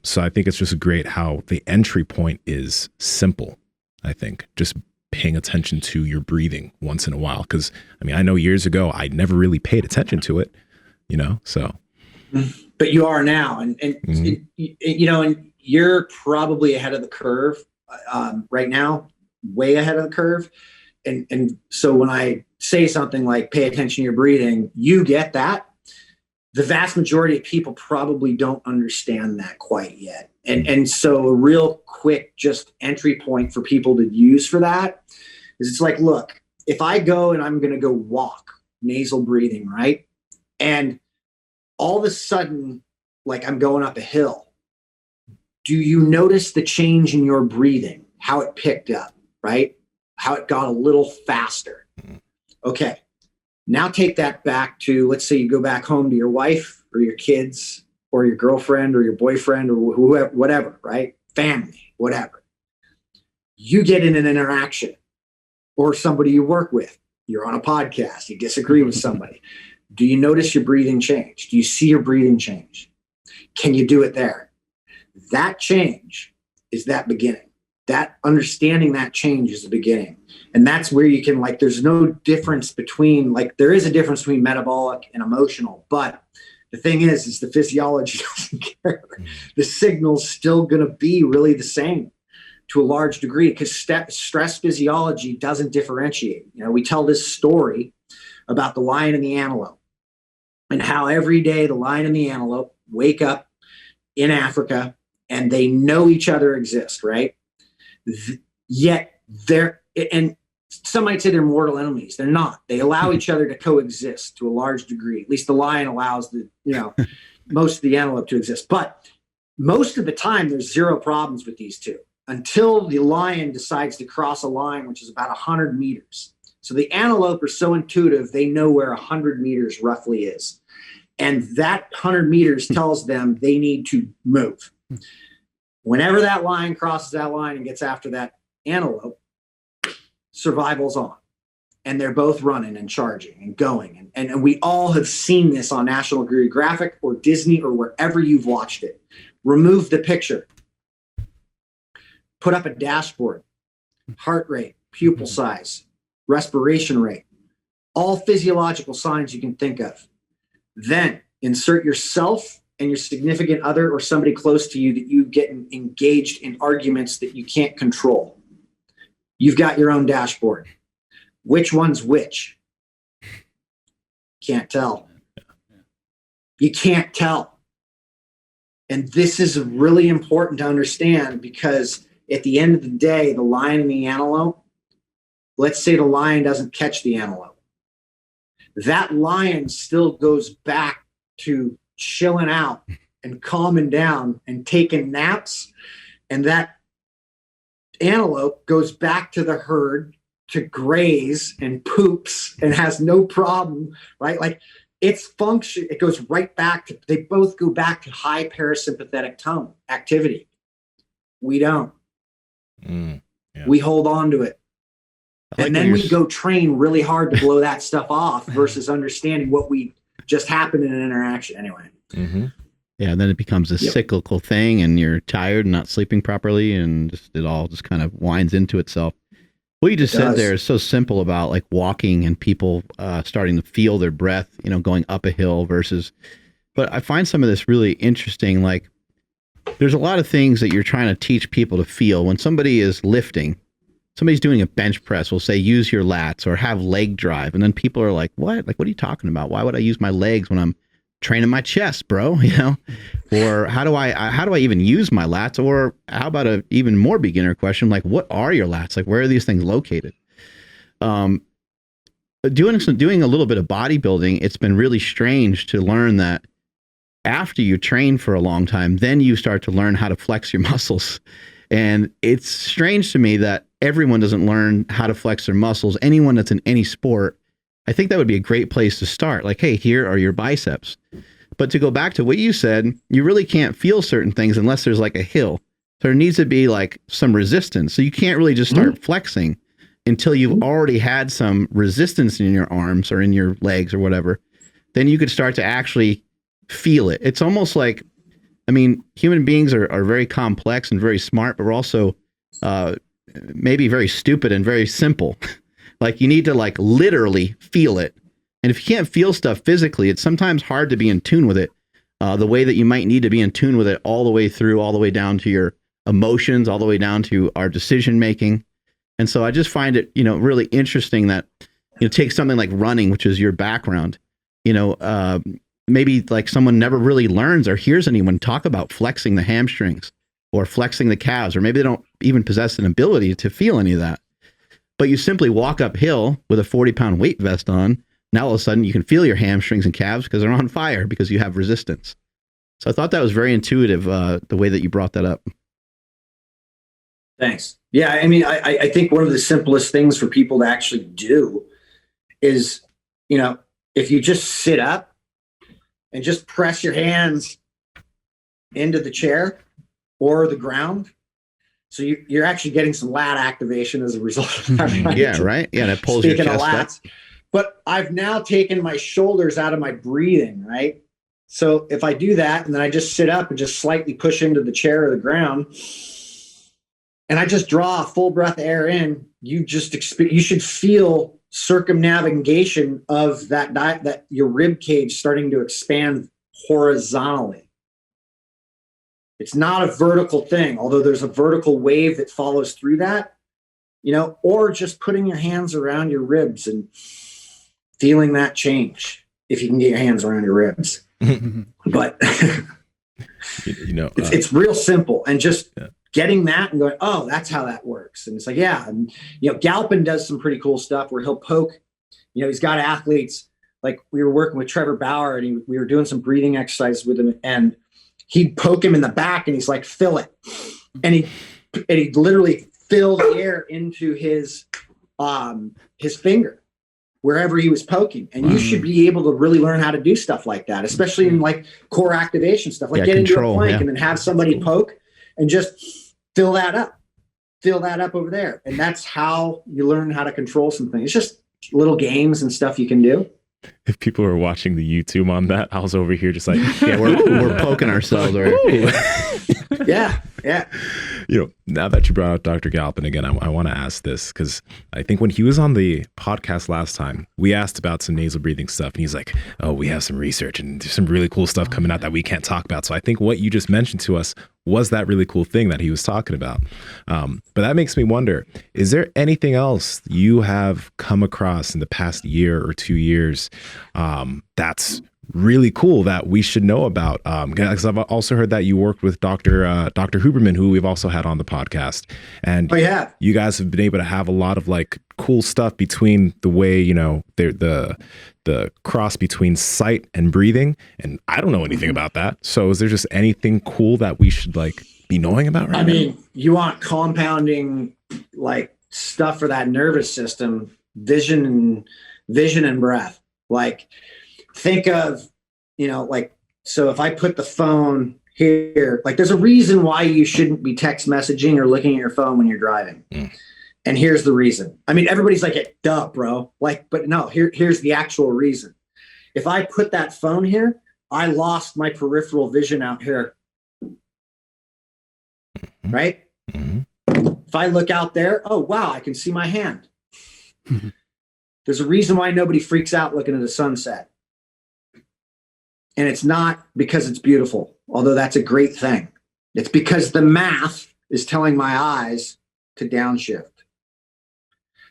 So I think it's just great how the entry point is simple. I think just paying attention to your breathing once in a while. Because, I mean, I know years ago, I never really paid attention to it, you know, so. But you are now, and you know, and you're probably ahead of the curve right now, way ahead of the curve. And so when I say something like pay attention to your breathing, you get that. The vast majority of people probably don't understand that quite yet. And so a real quick just entry point for people to use for that is, it's like, look, if I go and I'm going to go walk, nasal breathing, right? And all of a sudden, like, I'm going up a hill. Do you notice the change in your breathing? How it picked up, right? How it got a little faster. Okay. Now take that back to, let's say you go back home to your wife or your kids or your girlfriend or your boyfriend or whoever, whatever, right? Family, whatever. You get in an interaction, or somebody you work with. You're on a podcast. You disagree with somebody. Do you notice your breathing change? Do you see your breathing change? Can you do it there? That change is that beginning. That understanding that change is the beginning. And that's where you can, like, there's no difference between, like, there is a difference between metabolic and emotional, but the thing is the physiology doesn't care. The signal's still going to be really the same to a large degree, because stress physiology doesn't differentiate. You know, we tell this story about the lion and the antelope, and how every day the lion and the antelope wake up in Africa and they know each other exist, right? Yet and some might say they're mortal enemies. They're not. They allow each other to coexist to a large degree. At least the lion allows most of the antelope to exist. But most of the time, there's zero problems with these two until the lion decides to cross a line, which is about 100 meters. So the antelope are so intuitive, they know where 100 meters roughly is. And that 100 meters tells them they need to move. Whenever that lion crosses that line and gets after that antelope, survival's on. And they're both running and charging and going. And we all have seen this on National Geographic or Disney or wherever you've watched it. Remove the picture. Put up a dashboard. Heart rate, pupil size, respiration rate, all physiological signs you can think of. Then insert yourself and your significant other or somebody close to you that you get engaged in arguments that you can't control. You've got your own dashboard. Which one's which? Can't tell. You can't tell. And this is really important to understand, because at the end of the day, the lion and the antelope, let's say the lion doesn't catch the antelope. That lion still goes back to chilling out and calming down and taking naps. And that antelope goes back to the herd to graze and poops and has no problem, right? Like its function, it goes right back to, they both go back to high parasympathetic tone activity. We don't. We hold on to it. And then we go train really hard to blow that stuff off versus understanding what we just happened in an interaction anyway. Yeah, and then it becomes a cyclical thing, and you're tired and not sleeping properly, and it all just kind of winds into itself. What you just said there is so simple about like walking and people starting to feel their breath, going up a hill versus. But I find some of this really interesting. Like, there's a lot of things that you're trying to teach people to feel when somebody is lifting. Somebody's doing a bench press, we'll say, use your lats or have leg drive. And then people are like, what? Like, what are you talking about? Why would I use my legs when I'm training my chest, bro? Or how do I even use my lats? Or how about a even more beginner question? Like, what are your lats? Like, where are these things located? Doing a little bit of bodybuilding, it's been really strange to learn that after you train for a long time, then you start to learn how to flex your muscles. And it's strange to me that everyone doesn't learn how to flex their muscles. Anyone that's in any sport, I think that would be a great place to start. Like, hey, here are your biceps. But to go back to what you said, you really can't feel certain things unless there's like a hill. So there needs to be like some resistance. So you can't really just start flexing until you've already had some resistance in your arms or in your legs or whatever. Then you could start to actually feel it. It's almost like, human beings are very complex and very smart, but we're also maybe very stupid and very simple. Like, you need to like literally feel it. And if you can't feel stuff physically, it's sometimes hard to be in tune with it the way that you might need to be in tune with it all the way through, all the way down to your emotions, all the way down to our decision making. And so I just find it, really interesting that, take something like running, which is your background, maybe like someone never really learns or hears anyone talk about flexing the hamstrings or flexing the calves, or maybe they don't even possess an ability to feel any of that. But you simply walk uphill with a 40-pound weight vest on. Now all of a sudden you can feel your hamstrings and calves because they're on fire because you have resistance. So I thought that was very intuitive, the way that you brought that up. Thanks. Yeah, I think one of the simplest things for people to actually do is, if you just sit up and just press your hands into the chair or the ground. So you're actually getting some lat activation as a result of that. Right? Yeah, right. Yeah, that pulls your chest up. But I've now taken my shoulders out of my breathing, right? So if I do that and then I just sit up and just slightly push into the chair or the ground, and I just draw a full breath of air in, you should feel circumnavigation of that your rib cage starting to expand horizontally. It's not a vertical thing, although there's a vertical wave that follows through that, or just putting your hands around your ribs and feeling that change if you can get your hands around your ribs. But it's real simple, and just getting that and going, oh, that's how that works. And it's like, yeah. And, Galpin does some pretty cool stuff where he'll poke, he's got athletes. Like, we were working with Trevor Bauer, and we were doing some breathing exercises with him, and he'd poke him in the back and he's like, fill it. And he literally filled the air into his finger wherever he was poking. And you should be able to really learn how to do stuff like that, especially in like core activation stuff, like get into a plank and then have somebody poke and just fill that up over there. And that's how you learn how to control something. It's just little games and stuff you can do. If people are watching the YouTube on that, I was over here just like, we're poking ourselves. Right? Yeah. Yeah. Now that you brought up Dr. Galpin again, I want to ask this because I think when he was on the podcast last time, we asked about some nasal breathing stuff, and he's like, "Oh, we have some research and there's some really cool stuff coming out that we can't talk about." So I think what you just mentioned to us was that really cool thing that he was talking about. But that makes me wonder: is there anything else you have come across in the past year or 2 years that's really cool that we should know about? Because I've also heard that you worked with Dr. Huberman, who we've also had on the podcast, and you guys have been able to have a lot of like cool stuff between the way the cross between sight and breathing, and I don't know anything about that. So is there just anything cool that we should like be knowing about right now? I mean, you want compounding like stuff for that nervous system, vision and breath. Like, think of, so if I put the phone here, like there's a reason why you shouldn't be text messaging or looking at your phone when you're driving. And here's the reason. I mean, everybody's like, duh, bro. Like, but no, here's the actual reason. If I put that phone here, I lost my peripheral vision out here. Right? If I look out there, oh, wow, I can see my hand. There's a reason why nobody freaks out looking at a sunset. And it's not because it's beautiful, although that's a great thing. It's because the math is telling my eyes to downshift.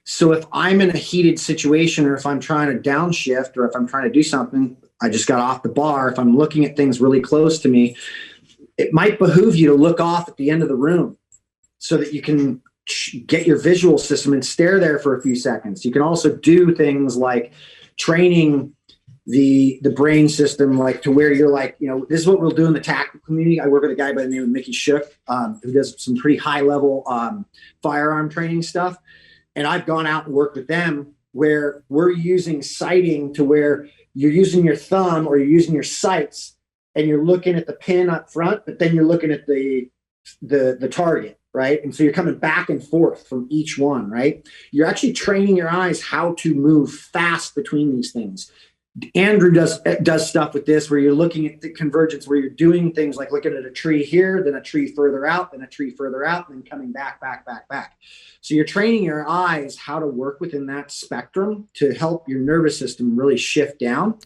So if I'm in a heated situation, or if I'm trying to downshift, or if I'm trying to do something, I just got off the bar, if I'm looking at things really close to me, it might behoove you to look off at the end of the room so that you can get your visual system and stare there for a few seconds. You can also do things like training the brain system, like to where you're like, this is what we'll do in the tactical community. I work with a guy by the name of Mickey Shook, who does some pretty high level firearm training stuff. And I've gone out and worked with them where we're using sighting to where you're using your thumb or you're using your sights and you're looking at the pin up front, but then you're looking at the target, right? And so you're coming back and forth from each one, right? You're actually training your eyes how to move fast between these things. Andrew does stuff with this where you're looking at the convergence, where you're doing things like looking at a tree here, then a tree further out, then a tree further out, and then coming back. So you're training your eyes how to work within that spectrum to help your nervous system really shift down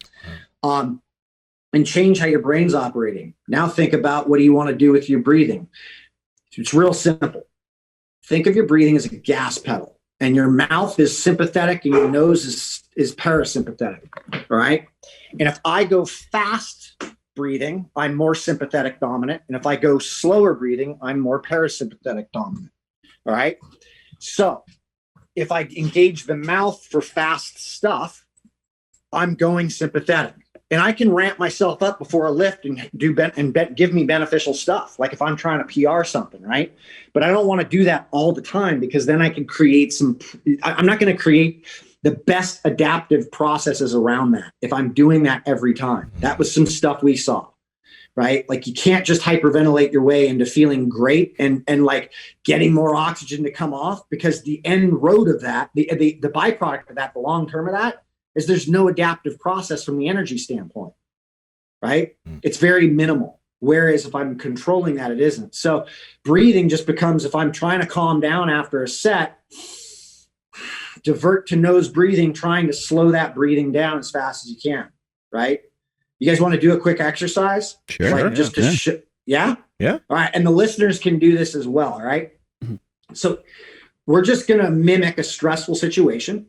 and change how your brain's operating. Now think about, what do you want to do with your breathing? It's real simple. Think of your breathing as a gas pedal, and your mouth is sympathetic and your nose is parasympathetic. All right. And if I go fast breathing, I'm more sympathetic dominant. And if I go slower breathing, I'm more parasympathetic dominant. All right. So if I engage the mouth for fast stuff, I'm going sympathetic. And I can ramp myself up before a lift and give me beneficial stuff. Like if I'm trying to PR something, right? But I don't want to do that all the time, because then I can create I'm not going to create the best adaptive processes around that if I'm doing that every time. That was some stuff we saw, right? Like you can't just hyperventilate your way into feeling great and like getting more oxygen to come off, because the end road of that, the byproduct of that, the long term of that, is there's no adaptive process from the energy standpoint, right? It's very minimal. Whereas if I'm controlling that, it isn't. So breathing just becomes, if I'm trying to calm down after a set, divert to nose breathing, trying to slow that breathing down as fast as you can, right? You guys want to do a quick exercise? Sure. Like just to yeah? Yeah. All right. And the listeners can do this as well, all right? So we're just going to mimic a stressful situation,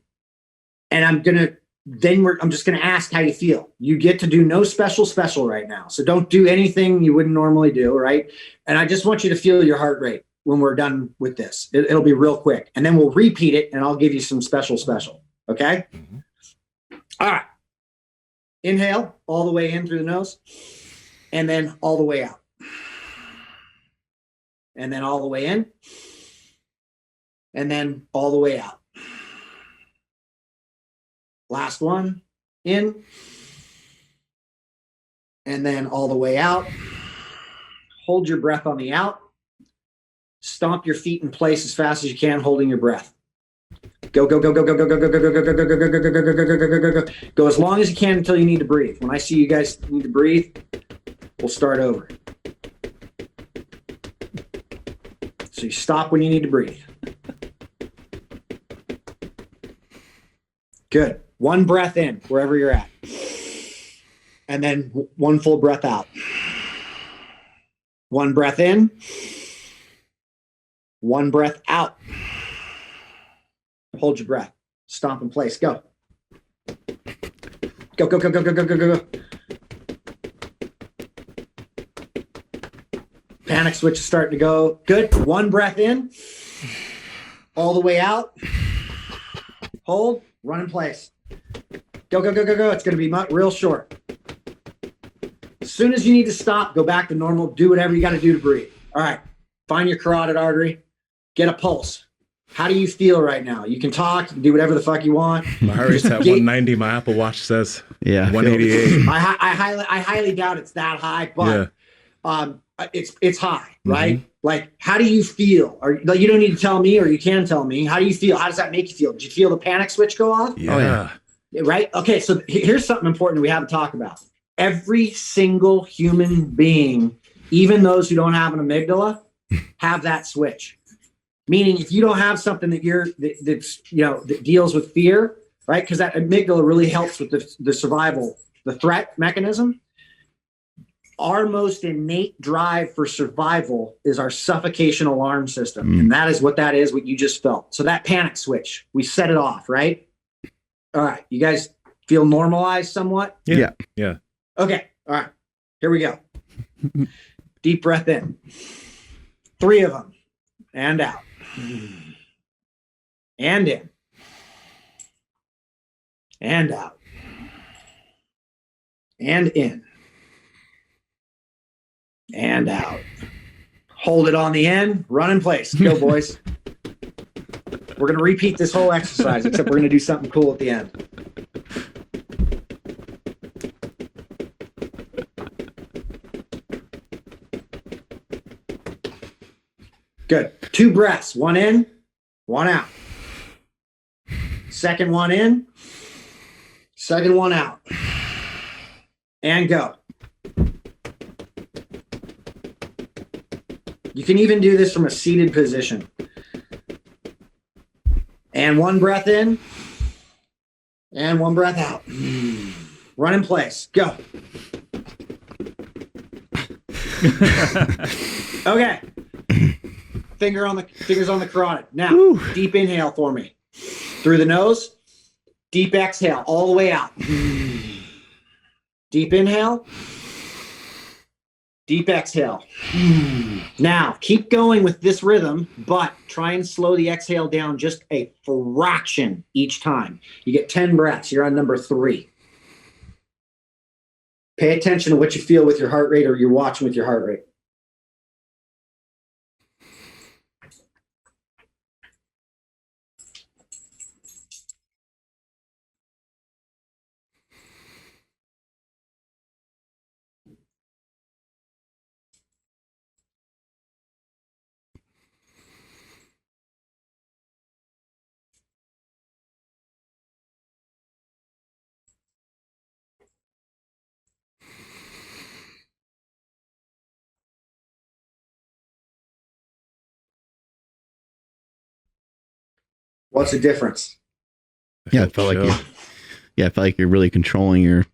and I'm just going to ask how you feel. You get to do no special right now. So don't do anything you wouldn't normally do, right? And I just want you to feel your heart rate when we're done with this. It'll be real quick. And then we'll repeat it, and I'll give you some special. Okay? All right. Inhale all the way in through the nose, and then all the way out. And then all the way in, and then all the way out. Last one, in, and then all the way out. Hold your breath on the out. Stomp your feet in place as fast as you can, holding your breath. Go, go, go, go, go, go, go, go, go, go, go, go, go, go, go, go, go, go, go, go. Go as long as you can until you need to breathe. When I see you guys need to breathe, we'll start over. So you stop when you need to breathe. Good. One breath in, wherever you're at. And then one full breath out. One breath in. One breath out. Hold your breath. Stomp in place. Go. Go, go, go, go, go, go, go, go, go. Panic switch is starting to go. Good. One breath in. All the way out. Hold. Run in place. Go, go, go, go, go. It's going to be real short. As soon as you need to stop, go back to normal. Do whatever you got to do to breathe. All right. Find your carotid artery. Get a pulse. How do you feel right now? You can talk. You can do whatever the fuck you want. My heart rate's at 190. My Apple Watch says 188. I highly doubt it's that high, but it's high, right? Mm-hmm. Like, how do you feel? Or like, you don't need to tell me, or you can tell me. How do you feel? How does that make you feel? Did you feel the panic switch go off? Yeah. Oh, yeah. Right? Okay, so here's something important we haven't talked about. Every single human being, even those who don't have an amygdala, have that switch. Meaning, if you don't have something that deals with fear, right? Because that amygdala really helps with the survival, the threat mechanism. Our most innate drive for survival is our suffocation alarm system. And that is what you just felt. So that panic switch, we set it off, right? All right. You guys feel normalized somewhat? Yeah. Okay. All right. Here we go. Deep breath in. 3 of them. And out. And in. And out. And in. And out. Hold it on the end. Run in place. Go, boys. We're going to repeat this whole exercise, except we're going to do something cool at the end. Good. 2 breaths. 1 in, 1 out. Second one in, second one out. And go. You can even do this from a seated position. And 1 breath in, and 1 breath out. Run in place. Go. Okay. Fingers on the carotid. Now, deep inhale for me. Through the nose. Deep exhale all the way out. Deep inhale. Deep exhale. Now, keep going with this rhythm, but try and slow the exhale down just a fraction each time. You get 10 breaths. You're on number 3. Pay attention to what you feel with your heart rate, or you're watching with your heart rate. What's the difference? I felt like you're really controlling your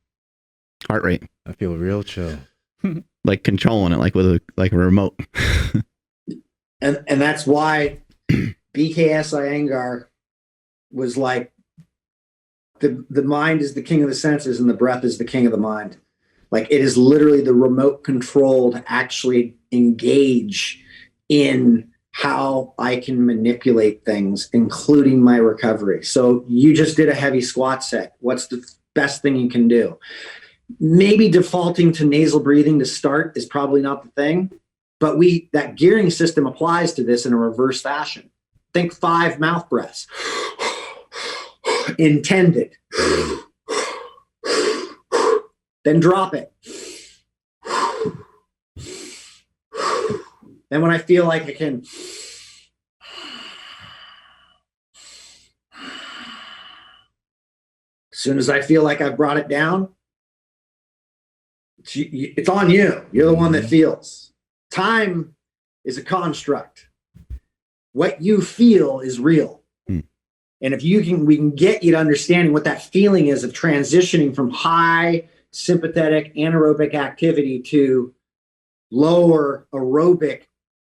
heart rate. I feel real chill. Like controlling it, like with a remote. and that's why BKS Iyengar was like, the mind is the king of the senses and the breath is the king of the mind. Like, it is literally the remote control to actually engage in how I can manipulate things, including my recovery. So you just did a heavy squat set. What's the best thing you can do? Maybe defaulting to nasal breathing to start is probably not the thing, but that gearing system applies to this in a reverse fashion. Think 5 mouth breaths. Intended. Then drop it. Then when I feel like I can, as soon as I feel like I've brought it down, it's on you. You're the one that feels. Time is a construct. what you feel is real. And if we can get you to understanding what that feeling is of transitioning from high sympathetic anaerobic activity to lower aerobic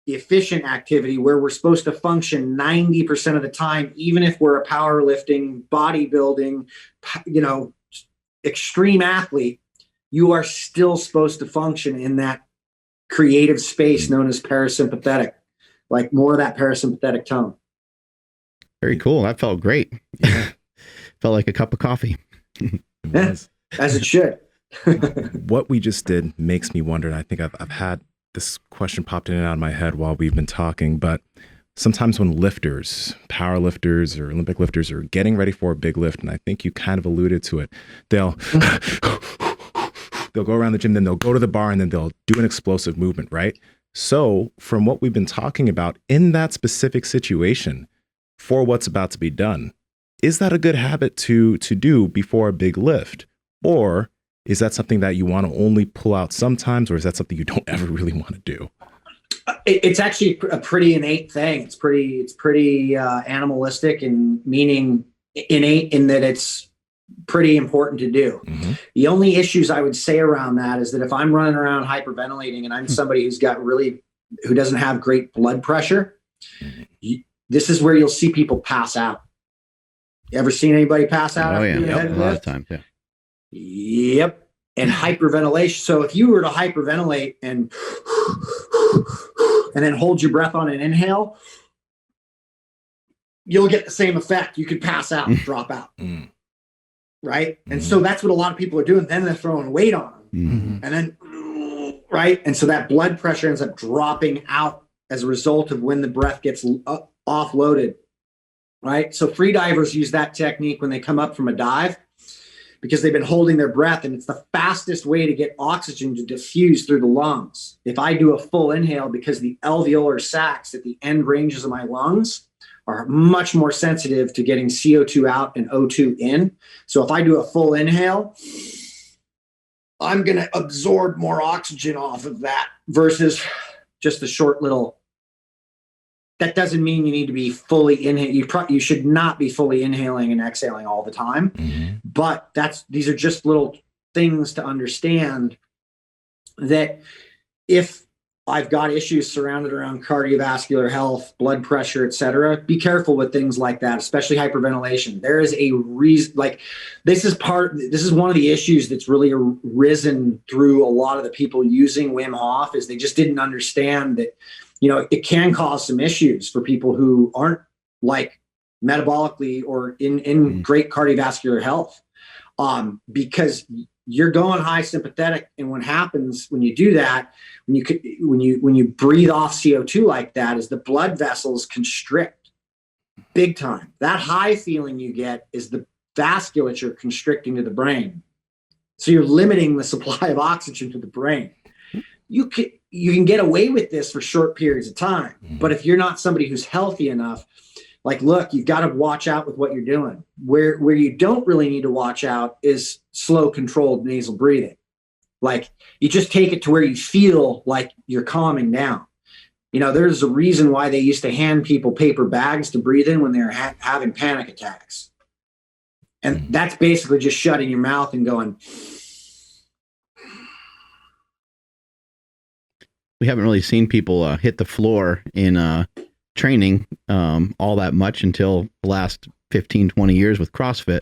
efficient activity, where we're supposed to function 90% of the time, even if we're a powerlifting, bodybuilding, extreme athlete, you are still supposed to function in that creative space known as parasympathetic, like more of that parasympathetic tone. Very cool. That felt great. Yeah. Felt like a cup of coffee. It was. As it should. What we just did makes me wonder, and I think I've had this question popped in and out of my head while we've been talking, but sometimes when lifters, power lifters or Olympic lifters are getting ready for a big lift, and I think you kind of alluded to it, they'll go around the gym, then they'll go to the bar, and then they'll do an explosive movement, right? So from what we've been talking about in that specific situation for what's about to be done, is that a good habit to do before a big lift? Or is that something that you want to only pull out sometimes, or is that something you don't ever really want to do? It's actually a pretty innate thing. It's pretty animalistic, and meaning innate in that it's pretty important to do. Mm-hmm. The only issues I would say around that is that if I'm running around hyperventilating and I'm somebody who doesn't have great blood pressure, this is where you'll see people pass out. You ever seen anybody pass out? Oh yeah, a lot of times. Yeah. Yep. And hyperventilation. So if you were to hyperventilate and then hold your breath on an inhale, you'll get the same effect. You could pass out and drop out. Right. And so that's what a lot of people are doing. Then they're throwing weight on them. And then, right. And so that blood pressure ends up dropping out as a result of when the breath gets offloaded. Right. So free divers use that technique when they come up from a dive, because they've been holding their breath, and it's the fastest way to get oxygen to diffuse through the lungs. If I do a full inhale, because the alveolar sacs at the end ranges of my lungs are much more sensitive to getting CO2 out and O2 in. So if I do a full inhale, I'm going to absorb more oxygen off of that versus just a short little. That doesn't mean you need to be fully inhaling. You should not be fully inhaling and exhaling all the time. But these are just little things to understand, that if I've got issues surrounded around cardiovascular health, blood pressure, et cetera, be careful with things like that, especially hyperventilation. There is a reason, this is one of the issues that's really arisen through a lot of the people using Wim Hof, is they just didn't understand that, it can cause some issues for people who aren't metabolically or in great cardiovascular health, because you're going high sympathetic. And what happens when you do that, when you breathe off CO2 like that, is the blood vessels constrict big time. That high feeling you get is the vasculature constricting to the brain. So you're limiting the supply of oxygen to the brain. You can get away with this for short periods of time. But if you're not somebody who's healthy enough, look, you've got to watch out with what you're doing. Where you don't really need to watch out is slow, controlled nasal breathing. You just take it to where you feel like you're calming down. There's a reason why they used to hand people paper bags to breathe in when they're having panic attacks. And that's basically just shutting your mouth and going. We haven't really seen people hit the floor in training all that much until the last 15, 20 years with CrossFit.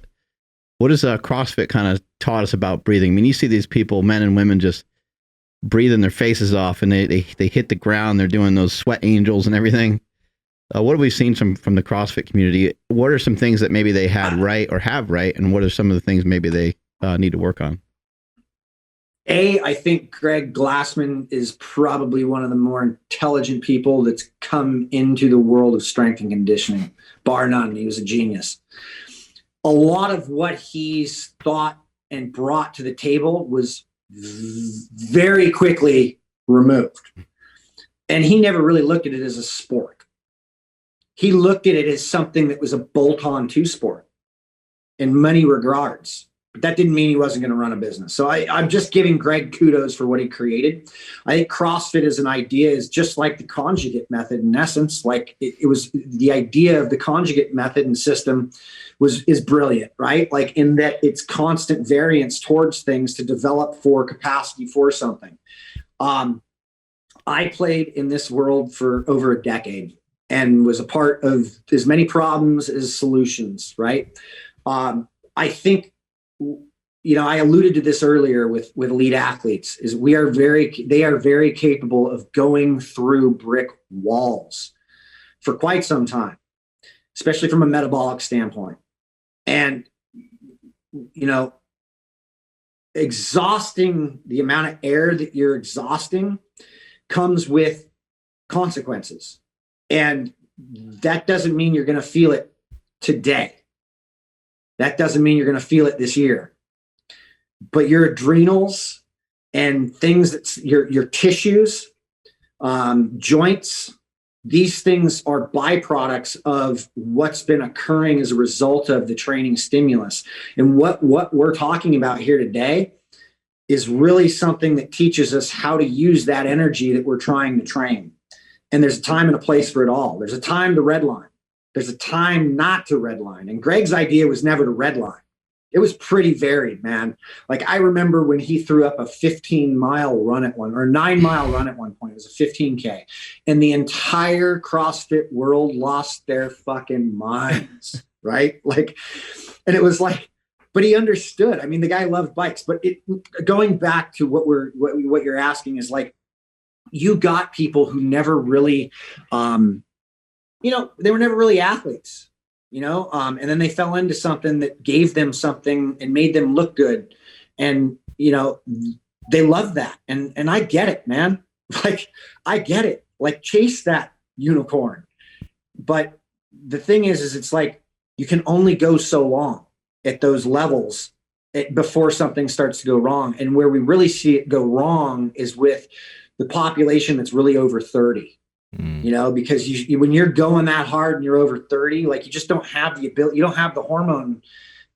What has CrossFit kind of taught us about breathing? I mean, you see these people, men and women, just breathing their faces off, and they hit the ground. They're doing those sweat angels and everything. What have we seen from the CrossFit community? What are some things that maybe they had right or have right, and what are some of the things maybe they need to work on? I think Greg Glassman is probably one of the more intelligent people that's come into the world of strength and conditioning, bar none. He was a genius. A lot of what he's thought and brought to the table was very quickly removed. And he never really looked at it as a sport. He looked at it as something that was a bolt-on to sport in many regards. but that didn't mean he wasn't going to run a business. So I'm just giving Greg kudos for what he created. I think CrossFit as an idea is just like the conjugate method in essence. Like it was the idea of the conjugate method and system is brilliant, right? Like in that it's constant variance towards things to develop for capacity for something. I played in this world for over a decade and was a part of as many problems as solutions, right? I think, I alluded to this earlier with elite athletes, is they are very capable of going through brick walls for quite some time, especially from a metabolic standpoint. And, exhausting the amount of air that you're exhausting comes with consequences. And that doesn't mean you're going to feel it today. That doesn't mean you're going to feel it this year. But your adrenals and things that your tissues, joints, these things are byproducts of what's been occurring as a result of the training stimulus. And what we're talking about here today is really something that teaches us how to use that energy that we're trying to train. And there's a time and a place for it all. There's a time to redline. There's a time not to redline. And Greg's idea was never to redline. It was pretty varied, man. Like I remember when he threw up a 15-mile run at 9-mile run at one point. It was a 15K. And the entire CrossFit world lost their fucking minds, right? Like, and it was like, but he understood. I mean, the guy loved bikes. But going back to what you're asking is like, you got people who never really, they were never really athletes. And then they fell into something that gave them something and made them look good. And, they love that. And I get it, man. Like, I get it. Like, chase that unicorn. But the thing is it's like, you can only go so long at those levels before something starts to go wrong. And where we really see it go wrong is with the population that's really over 30. Because when you're going that hard and you're over 30, like you just don't have the ability, you don't have the hormone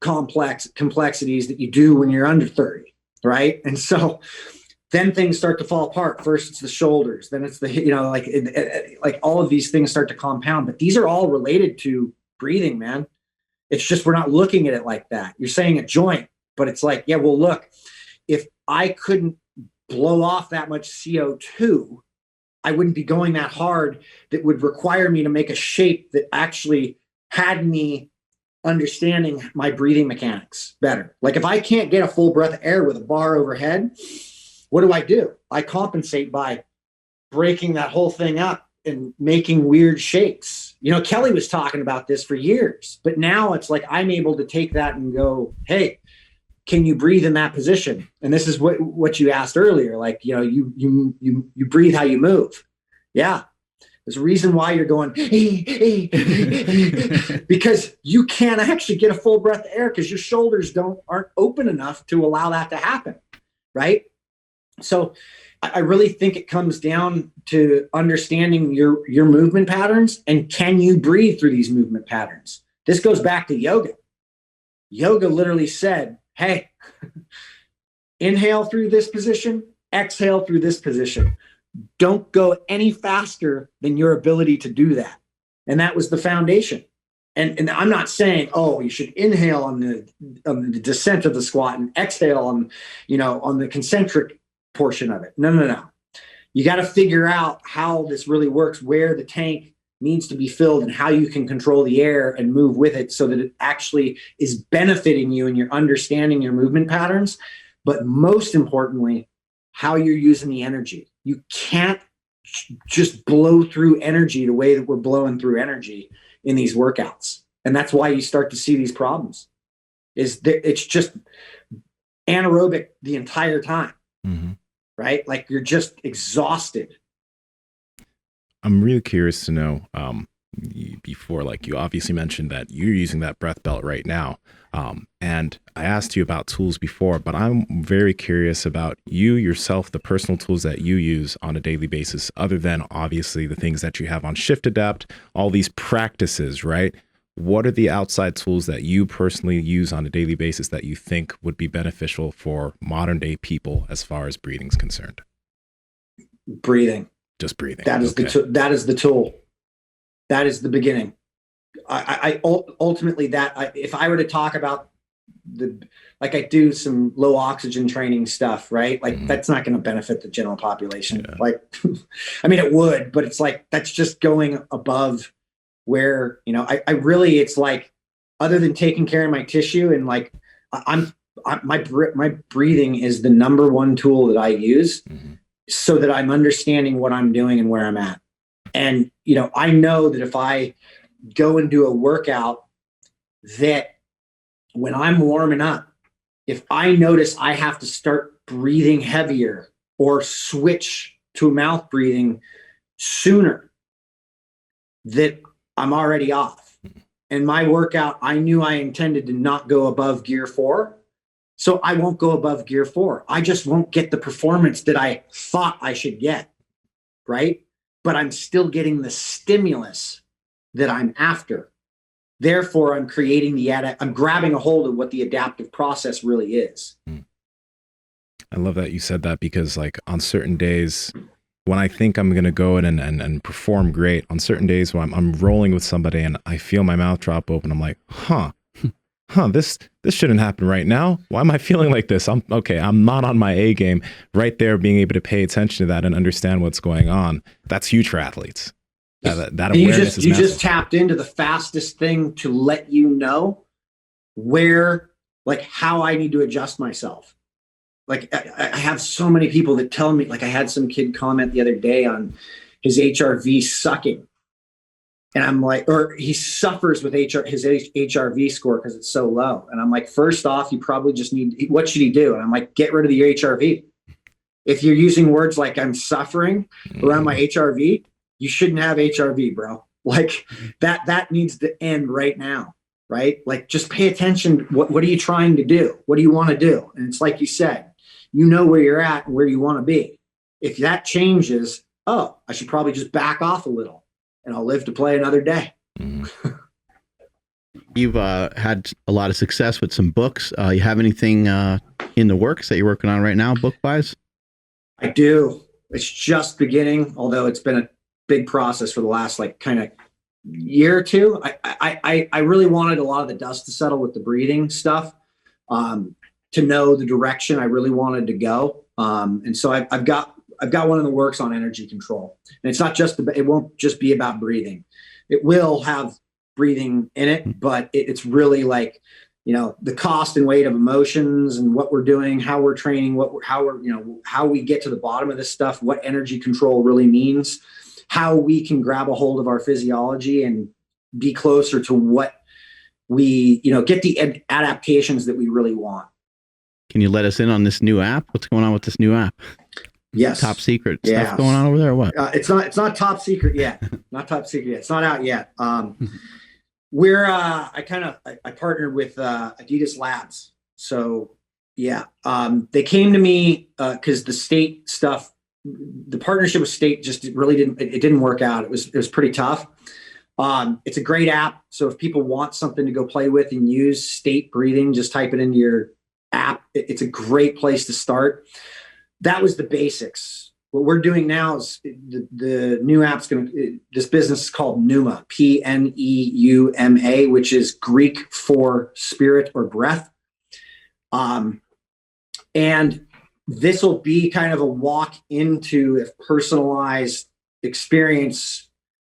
complexities that you do when you're under 30, right? And so then things start to fall apart. First it's the shoulders, then it's the, like all of these things start to compound, but these are all related to breathing, man. It's just, we're not looking at it like that. You're saying a joint, but it's like, yeah, well, look, if I couldn't blow off that much CO2, I wouldn't be going that hard. That would require me to make a shape that actually had me understanding my breathing mechanics better. Like if I can't get a full breath of air with a bar overhead, what do? I compensate by breaking that whole thing up and making weird shapes. Kelly was talking about this for years, but now it's like I'm able to take that and go, hey, can you breathe in that position? And this is what you asked earlier. Like, you breathe how you move. Yeah. There's a reason why you're going, because you can't actually get a full breath of air because your shoulders aren't open enough to allow that to happen. Right. So I really think it comes down to understanding your movement patterns and can you breathe through these movement patterns? This goes back to yoga. Yoga literally said, hey, inhale through this position, exhale through this position. Don't go any faster than your ability to do that. And that was the foundation. And I'm not saying, oh, you should inhale on the descent of the squat and exhale on the concentric portion of it. No. You got to figure out how this really works, where the tank needs to be filled and how you can control the air and move with it so that it actually is benefiting you and you're understanding your movement patterns. But most importantly, how you're using the energy. You can't just blow through energy the way that we're blowing through energy in these workouts. And that's why you start to see these problems. It's just anaerobic the entire time, right? Like you're just exhausted. I'm really curious to know, before, like you obviously mentioned that you're using that breath belt right now. And I asked you about tools before, but I'm very curious about you yourself, the personal tools that you use on a daily basis, other than obviously the things that you have on Shift Adapt, all these practices, right? what are the outside tools that you personally use on a daily basis that you think would be beneficial for modern day people as far as breathing is concerned? Breathing. Just breathing. That is that is the tool. That is the beginning. I ultimately if I were to talk about like I do some low oxygen training stuff, right? Like that's not going to benefit the general population. Yeah. Like, I mean, it would, but it's like, that's just going above where, I really, it's like, other than taking care of my tissue and like, my breathing is the number one tool that I use so that I'm understanding what I'm doing and where I'm at. And, I know that if I go and do a workout, that when I'm warming up, if I notice I have to start breathing heavier or switch to mouth breathing sooner, that I'm already off. And my workout, I knew I intended to not go above gear 4. So I won't go above gear 4. I just won't get the performance that I thought I should get. Right. But I'm still getting the stimulus that I'm after. Therefore, I'm creating I'm grabbing a hold of what the adaptive process really is. I love that you said that, because like on certain days when I think I'm going to go in and perform great, on certain days when I'm rolling with somebody and I feel my mouth drop open, I'm like, this shouldn't happen right now. Why am I feeling like this? I'm not on my A game. Right there, being able to pay attention to that and understand what's going on. That's huge for athletes. That awareness is massive. You just tapped into the fastest thing to let you know where, like, how I need to adjust myself. Like, I have so many people that tell me, like, I had some kid comment the other day on his HRV sucking. And I'm like, or he suffers with his HRV score because it's so low. And I'm like, first off, you probably just what should he do? And I'm like, get rid of your HRV. If you're using words like I'm suffering around my HRV, you shouldn't have HRV, bro. Like that needs to end right now, right? Like, just pay attention. What are you trying to do? What do you want to do? And it's like you said, you know where you're at and where you want to be. If that changes, I should probably just back off a little and I'll live to play another day. You've had a lot of success with some books. You have anything in the works that you're working on right now, book-wise? I do. It's just beginning, although it's been a big process for the last kind of year or two. I really wanted a lot of the dust to settle with the breathing stuff, to know the direction I really wanted to go. And so I've got one in the works on energy control, and it's not just, it won't just be about breathing. It will have breathing in it, but it's really like, the cost and weight of emotions and what we're doing, how we're training, how we get to the bottom of this stuff, what energy control really means, how we can grab a hold of our physiology and be closer to what we, get the adaptations that we really want. Can you let us in on this new app? What's going on with this new app? Yes. Top secret stuff going on over there, or what? It's not top secret yet. Not top secret yet. It's not out yet. I partnered with Adidas Labs. So yeah, they came to me because the state stuff, the partnership with state just really didn't work out. It was pretty tough. It's a great app. So if people want something to go play with and use state breathing, just type it into your app. It's a great place to start. That was the basics. What we're doing now is the new app's this business is called Pneuma, Pneuma, which is Greek for spirit or breath. And this will be kind of a walk into a personalized experience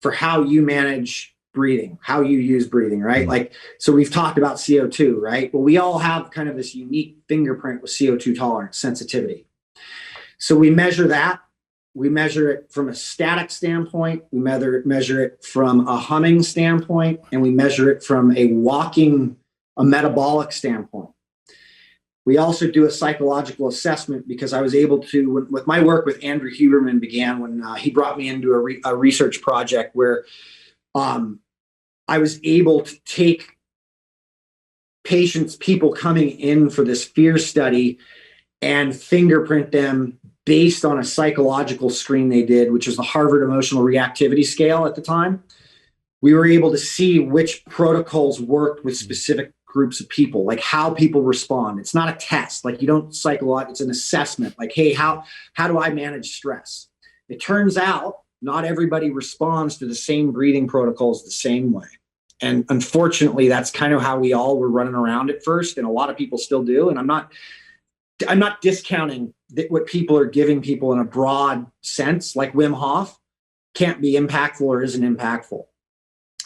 for how you manage breathing, how you use breathing, right? Like, so we've talked about CO2, right? Well, we all have kind of this unique fingerprint with CO2 tolerance, sensitivity. So we measure that. We measure it from a static standpoint. We measure it from a humming standpoint, and we measure it from a metabolic standpoint. We also do a psychological assessment because I was able to, with my work with Andrew Huberman began when he brought me into a research project where I was able to take people coming in for this fear study and fingerprint them based on a psychological screen they did, which is the Harvard Emotional Reactivity Scale at the time. we were able to see which protocols worked with specific groups of people, like how people respond. It's not a test. Like you don't cycle out. It's an assessment. Like, hey, how do I manage stress? It turns out not everybody responds to the same breathing protocols the same way. And unfortunately, that's kind of how we all were running around at first. And a lot of people still do. And I'm not discounting what people are giving people in a broad sense, like Wim Hof can't be impactful or isn't impactful.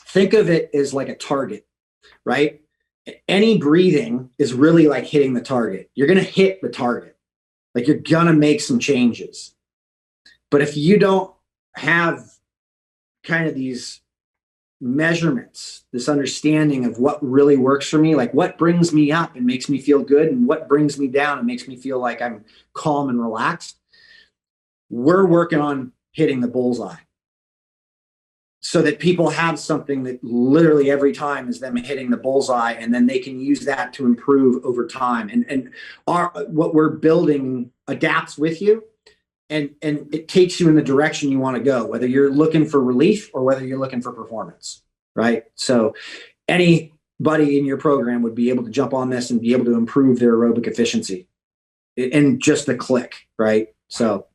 Think of it as like a target, right? Any breathing is really like hitting the target. You're going to hit the target. Like you're going to make some changes. But if you don't have kind of these measurements, this understanding of what really works for me, like what brings me up and makes me feel good and what brings me down and makes me feel like I'm calm and relaxed, we're working on hitting the bullseye so that people have something that literally every time is them hitting the bullseye, and then they can use that to improve over time. And what we're building adapts with you. And it takes you in the direction you want to go, whether you're looking for relief or whether you're looking for performance, right? So anybody in your program would be able to jump on this and be able to improve their aerobic efficiency in just a click, right? So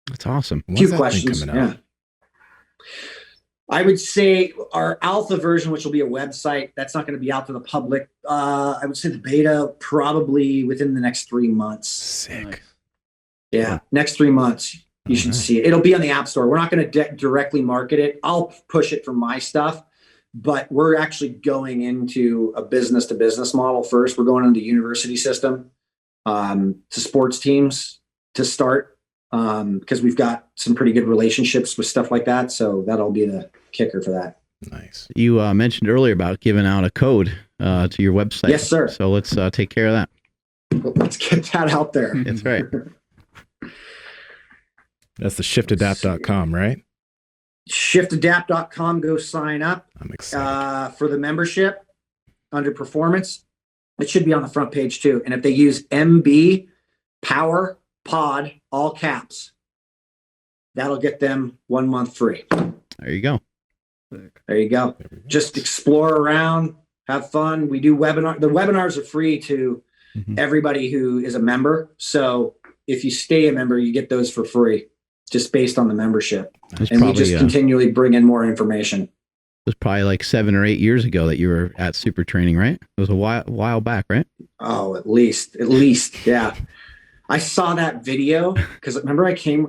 that's awesome. A few questions. Yeah. I would say our alpha version, which will be a website, that's not going to be out to the public. I would say the beta probably within the next 3 months. Sick. Yeah, next 3 months, you should see it. It'll be on the App Store. We're not going to directly market it. I'll push it from my stuff, but we're actually going into a business-to-business model first. We're going into the university system to sports teams to start because we've got some pretty good relationships with stuff like that. So that'll be the kicker for that. Nice. You mentioned earlier about giving out a code to your website. Yes, sir. So let's take care of that. Let's get that out there. That's right. That's the shiftadapt.com, right? Shiftadapt.com. Go sign up. I'm excited. For the membership under performance. It should be on the front page too. And if they use MB Power Pod, all caps, that'll get them 1 month free. There you go. There you go. Just explore around, have fun. We do webinar. The webinars are free to everybody who is a member. So if you stay a member, you get those for free, just based on the membership. And we just continually bring in more information. It was probably like 7 or 8 years ago that you were at Super Training, right? It was a while back, right? Oh, at least, yeah. I saw that video because remember I came,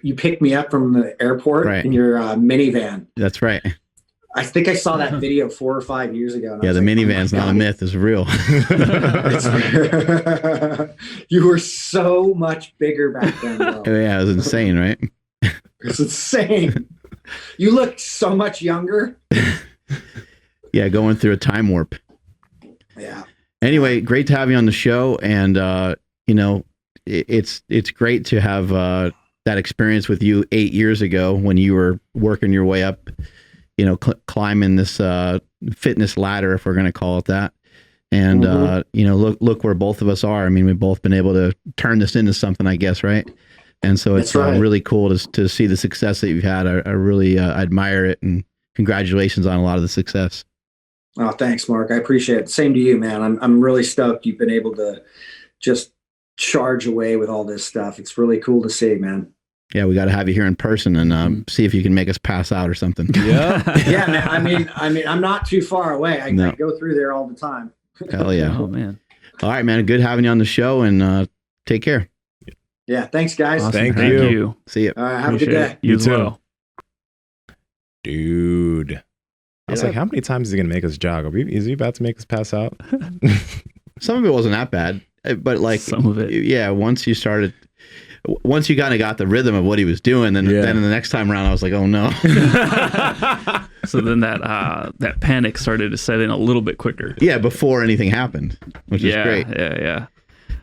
you picked me up from the airport in your minivan. That's right. I think I saw that video 4 or 5 years ago. And yeah, the minivan's not a myth; it's real. You were so much bigger back then, though. Yeah, it was insane, right? It's insane. You look so much younger. Yeah, going through a time warp. Yeah. Anyway, great to have you on the show, and it's great to have that experience with you 8 years ago when you were working your way up, climbing this fitness ladder, if we're going to call it that. And look where both of us are. I mean, we've both been able to turn this into something, I guess, right? And so it's really cool to see the success that you've had. I really admire it, and congratulations on a lot of the success. Oh, thanks, Mark. I appreciate it. Same to you, man. I'm really stoked you've been able to just charge away with all this stuff. It's really cool to see, man. Yeah, we got to have you here in person and see if you can make us pass out or something. Yeah, yeah, man. I mean, I'm not too far away. I go through there all the time. Hell yeah! Oh man! All right, man. Good having you on the show, and take care. Yeah, thanks, guys. Awesome. Thank you. See you. All right, have a good day. You too. Well. Dude. I was like, how many times is he going to make us jog? Is he about to make us pass out? Some of it wasn't that bad, but like some of it. Yeah, once you kind of got the rhythm of what he was doing, then the next time around, I was like, oh no. So then that panic started to set in a little bit quicker. Yeah, before anything happened, which is great.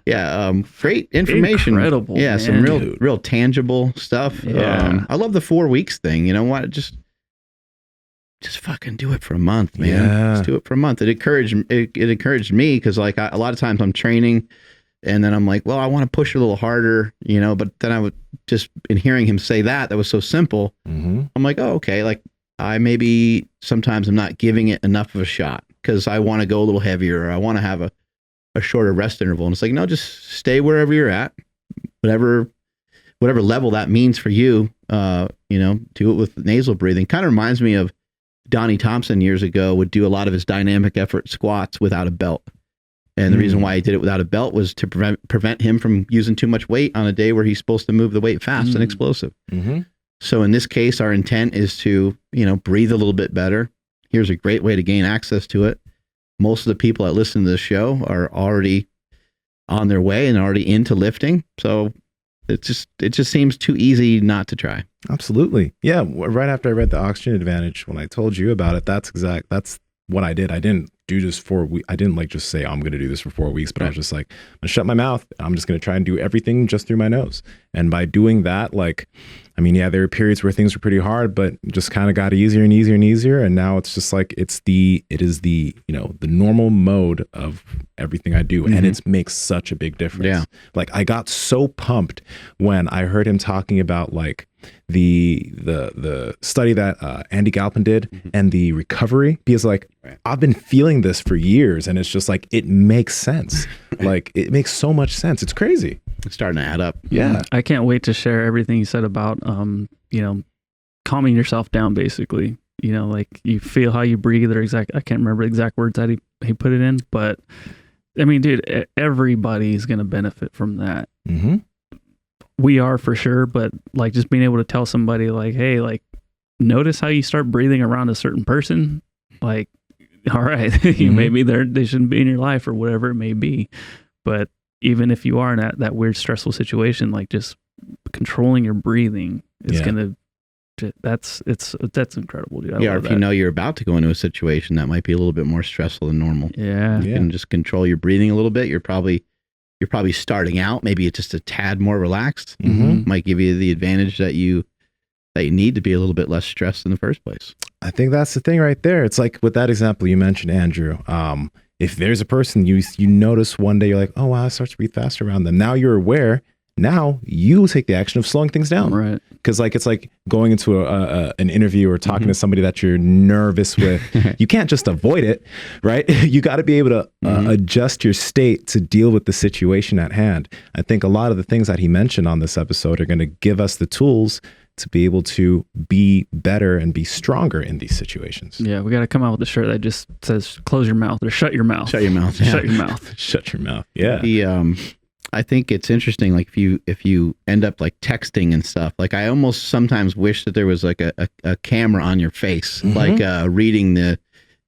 Yeah. Great information. Incredible. Yeah, man. some real tangible stuff. Yeah. I love the 4 weeks thing. You know what? Just fucking do it for a month, man. Yeah. Just do it for a month. It encouraged me because like a lot of times I'm training and then I'm like, well, I want to push a little harder, but then I would just, in hearing him say that was so simple. I'm like, oh, okay. Like I maybe sometimes I'm not giving it enough of a shot because I want to go a little heavier or I want to have a shorter rest interval. And it's like, no, just stay wherever you're at, whatever level that means for you. Do it with nasal breathing. Kind of reminds me of Donnie Thompson years ago would do a lot of his dynamic effort squats without a belt. And the reason why he did it without a belt was to prevent him from using too much weight on a day where he's supposed to move the weight fast and explosive. Mm-hmm. So in this case, our intent is to, breathe a little bit better. Here's a great way to gain access to it. Most of the people that listen to this show are already on their way and already into lifting. So it just seems too easy not to try. Absolutely. Yeah. Right after I read The Oxygen Advantage, when I told you about it, that's what I did. I didn't do this for I didn't just say, I'm going to do this for 4 weeks, but I was just like, I'm going to shut my mouth. I'm just going to try and do everything just through my nose. And by doing that, there were periods where things were pretty hard, but just kind of got easier and easier and easier. And now it's just like, it is the normal mode of everything I do. And it makes such a big difference. Yeah. I got so pumped when I heard him talking about the study that Andy Galpin did and the recovery, because I've been feeling this for years and it's just it makes sense. It makes so much sense. It's crazy. It's starting to add up. Yeah. I can't wait to share everything you said about, calming yourself down, basically. You feel how you breathe or I can't remember the exact words that he put it in, but I mean, dude, everybody's going to benefit from that. Mm-hmm. We are for sure, but just being able to tell somebody hey, notice how you start breathing around a certain person. All right, maybe they shouldn't be in your life or whatever it may be. But even if you are in that weird stressful situation, just controlling your breathing is that's incredible, dude. Or if you know you're about to go into a situation that might be a little bit more stressful than normal. Yeah. You can just control your breathing a little bit. You're probably starting out. Maybe it's just a tad more relaxed. Might give you the advantage that you need to be a little bit less stressed in the first place. I think that's the thing right there. It's with that example you mentioned, Andrew. If there's a person you notice one day, you're like, oh wow, I start to breathe faster around them. Now you're aware. Now you take the action of slowing things down. Right. Because it's like going into an interview or talking to somebody that you're nervous with. You can't just avoid it, right? You got to be able to adjust your state to deal with the situation at hand. I think a lot of the things that he mentioned on this episode are going to give us the tools to be able to be better and be stronger in these situations. Yeah, we got to come out with a shirt that just says "Close your mouth" or "Shut your mouth." Shut your mouth. Yeah. Shut your mouth. Shut your mouth. Yeah. I think it's interesting. If you end up texting and stuff, I almost sometimes wish that there was a camera on your face, reading the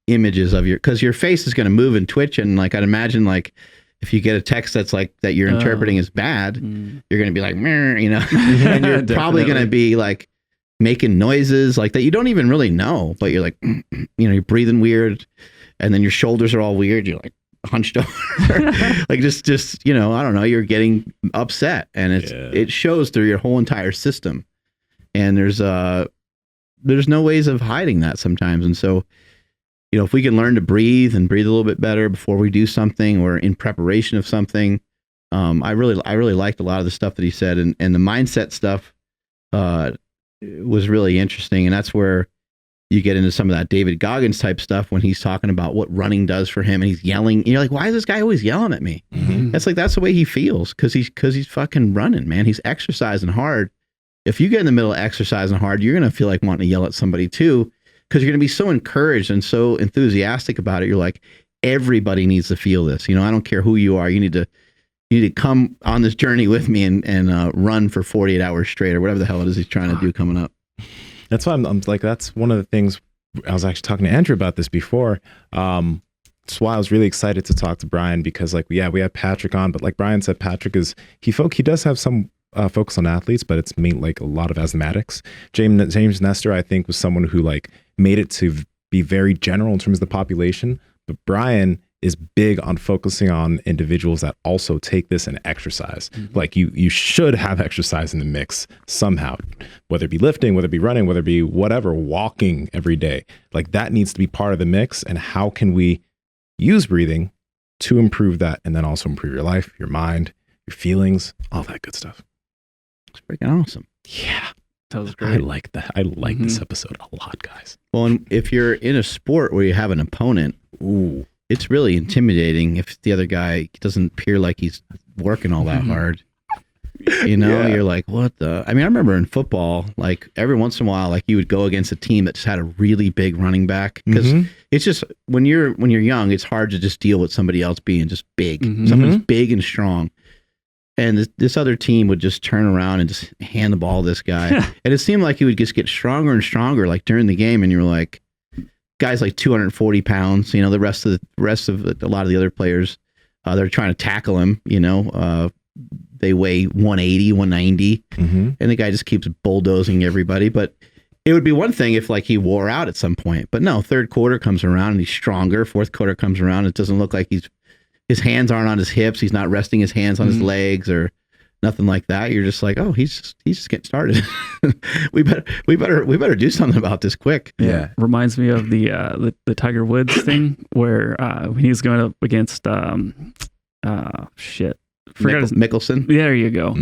images of because your face is going to move and twitch. And I'd imagine if you get a text that's that you're interpreting as bad, you're going to be and you're probably going to be making noises that you don't even really know, but you're you're breathing weird. And then your shoulders are all weird. You're hunched over, just I don't know, you're getting upset, and it shows through your whole entire system, and there's no ways of hiding that sometimes. And so if we can learn to breathe a little bit better before we do something or in preparation of something, I really liked a lot of the stuff that he said, and the mindset stuff was really interesting. And that's where you get into some of that David Goggins type stuff when he's talking about what running does for him, and he's yelling. You're why is this guy always yelling at me? That's that's the way he feels because he's fucking running, man. He's exercising hard. If you get in the middle of exercising hard, you're gonna feel like wanting to yell at somebody too, because you're gonna be so encouraged and so enthusiastic about it. You're everybody needs to feel this. I don't care who you are. You need to come on this journey with me and run for 48 hours straight or whatever the hell it is he's trying to do coming up. That's why I'm that's one of the things. I was actually talking to Andrew about this before. That's why I was really excited to talk to Brian, because we had Patrick on, but like Brian said, Patrick he does have some focus on athletes, but it's mainly a lot of asthmatics. James Nestor, I think, was someone who made it to be very general in terms of the population, but Brian is big on focusing on individuals that also take this and exercise. You should have exercise in the mix somehow, whether it be lifting, whether it be running, whether it be whatever, walking every day. That needs to be part of the mix. And how can we use breathing to improve that, and then also improve your life, your mind, your feelings, all that good stuff. It's freaking awesome. Yeah. That was I great. like that. I like this episode a lot, guys. Well, and if you're in a sport where you have an opponent, it's really intimidating if the other guy doesn't appear like he's working all that hard. You know, you're like, what the? I mean, I remember in football, like every once in a while, like you would go against a team that just had a really big running back because it's just when you're young, it's hard to just deal with somebody else being just big. Somebody's big and strong, and this other team would just turn around and just hand the ball to this guy, and it seemed like he would just get stronger and stronger, like during the game, and you're like, guys like 240 pounds, you know, the rest of a lot of the other players, they're trying to tackle him, you know. They weigh 180, 190, and the guy just keeps bulldozing everybody. But it would be one thing if like he wore out at some point. But no, third quarter comes around and he's stronger. Fourth quarter comes around. It doesn't look like his hands aren't on his hips. He's not resting his hands on his legs or nothing like that. You're just like, oh, he's just getting started. we better do something about this quick. Yeah, reminds me of the Tiger Woods thing where when he was going up against Mickelson. There you go.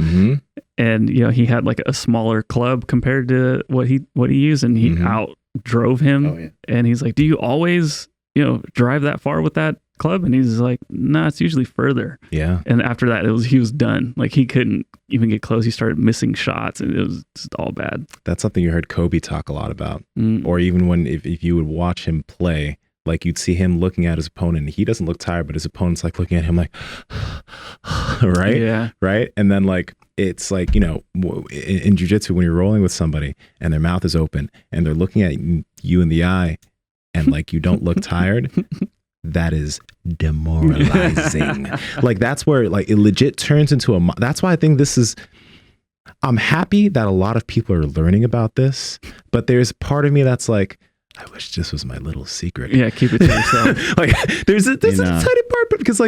And you know, he had like a smaller club compared to what he used, and he out drove him. Oh, yeah. And he's like, "Do you always, you know, drive that far with that club?" And he's like, "Nah, it's usually further." Yeah. And after that, he was done. Like he couldn't even get close. He started missing shots, and it was just all bad. That's something you heard Kobe talk a lot about, or even when if you would watch him play. Like you'd see him looking at his opponent. He doesn't look tired, but his opponent's like looking at him like, right? Yeah. Right. And then like, it's like, you know, in jiu-jitsu, when you're rolling with somebody and their mouth is open and they're looking at you in the eye and like, you don't look tired, that is demoralizing. Like that's where like it legit turns into that's why I think I'm happy that a lot of people are learning about this, but there's part of me that's like, I wish this was my little secret. Yeah, keep it to yourself. Like there's a tiny part, but because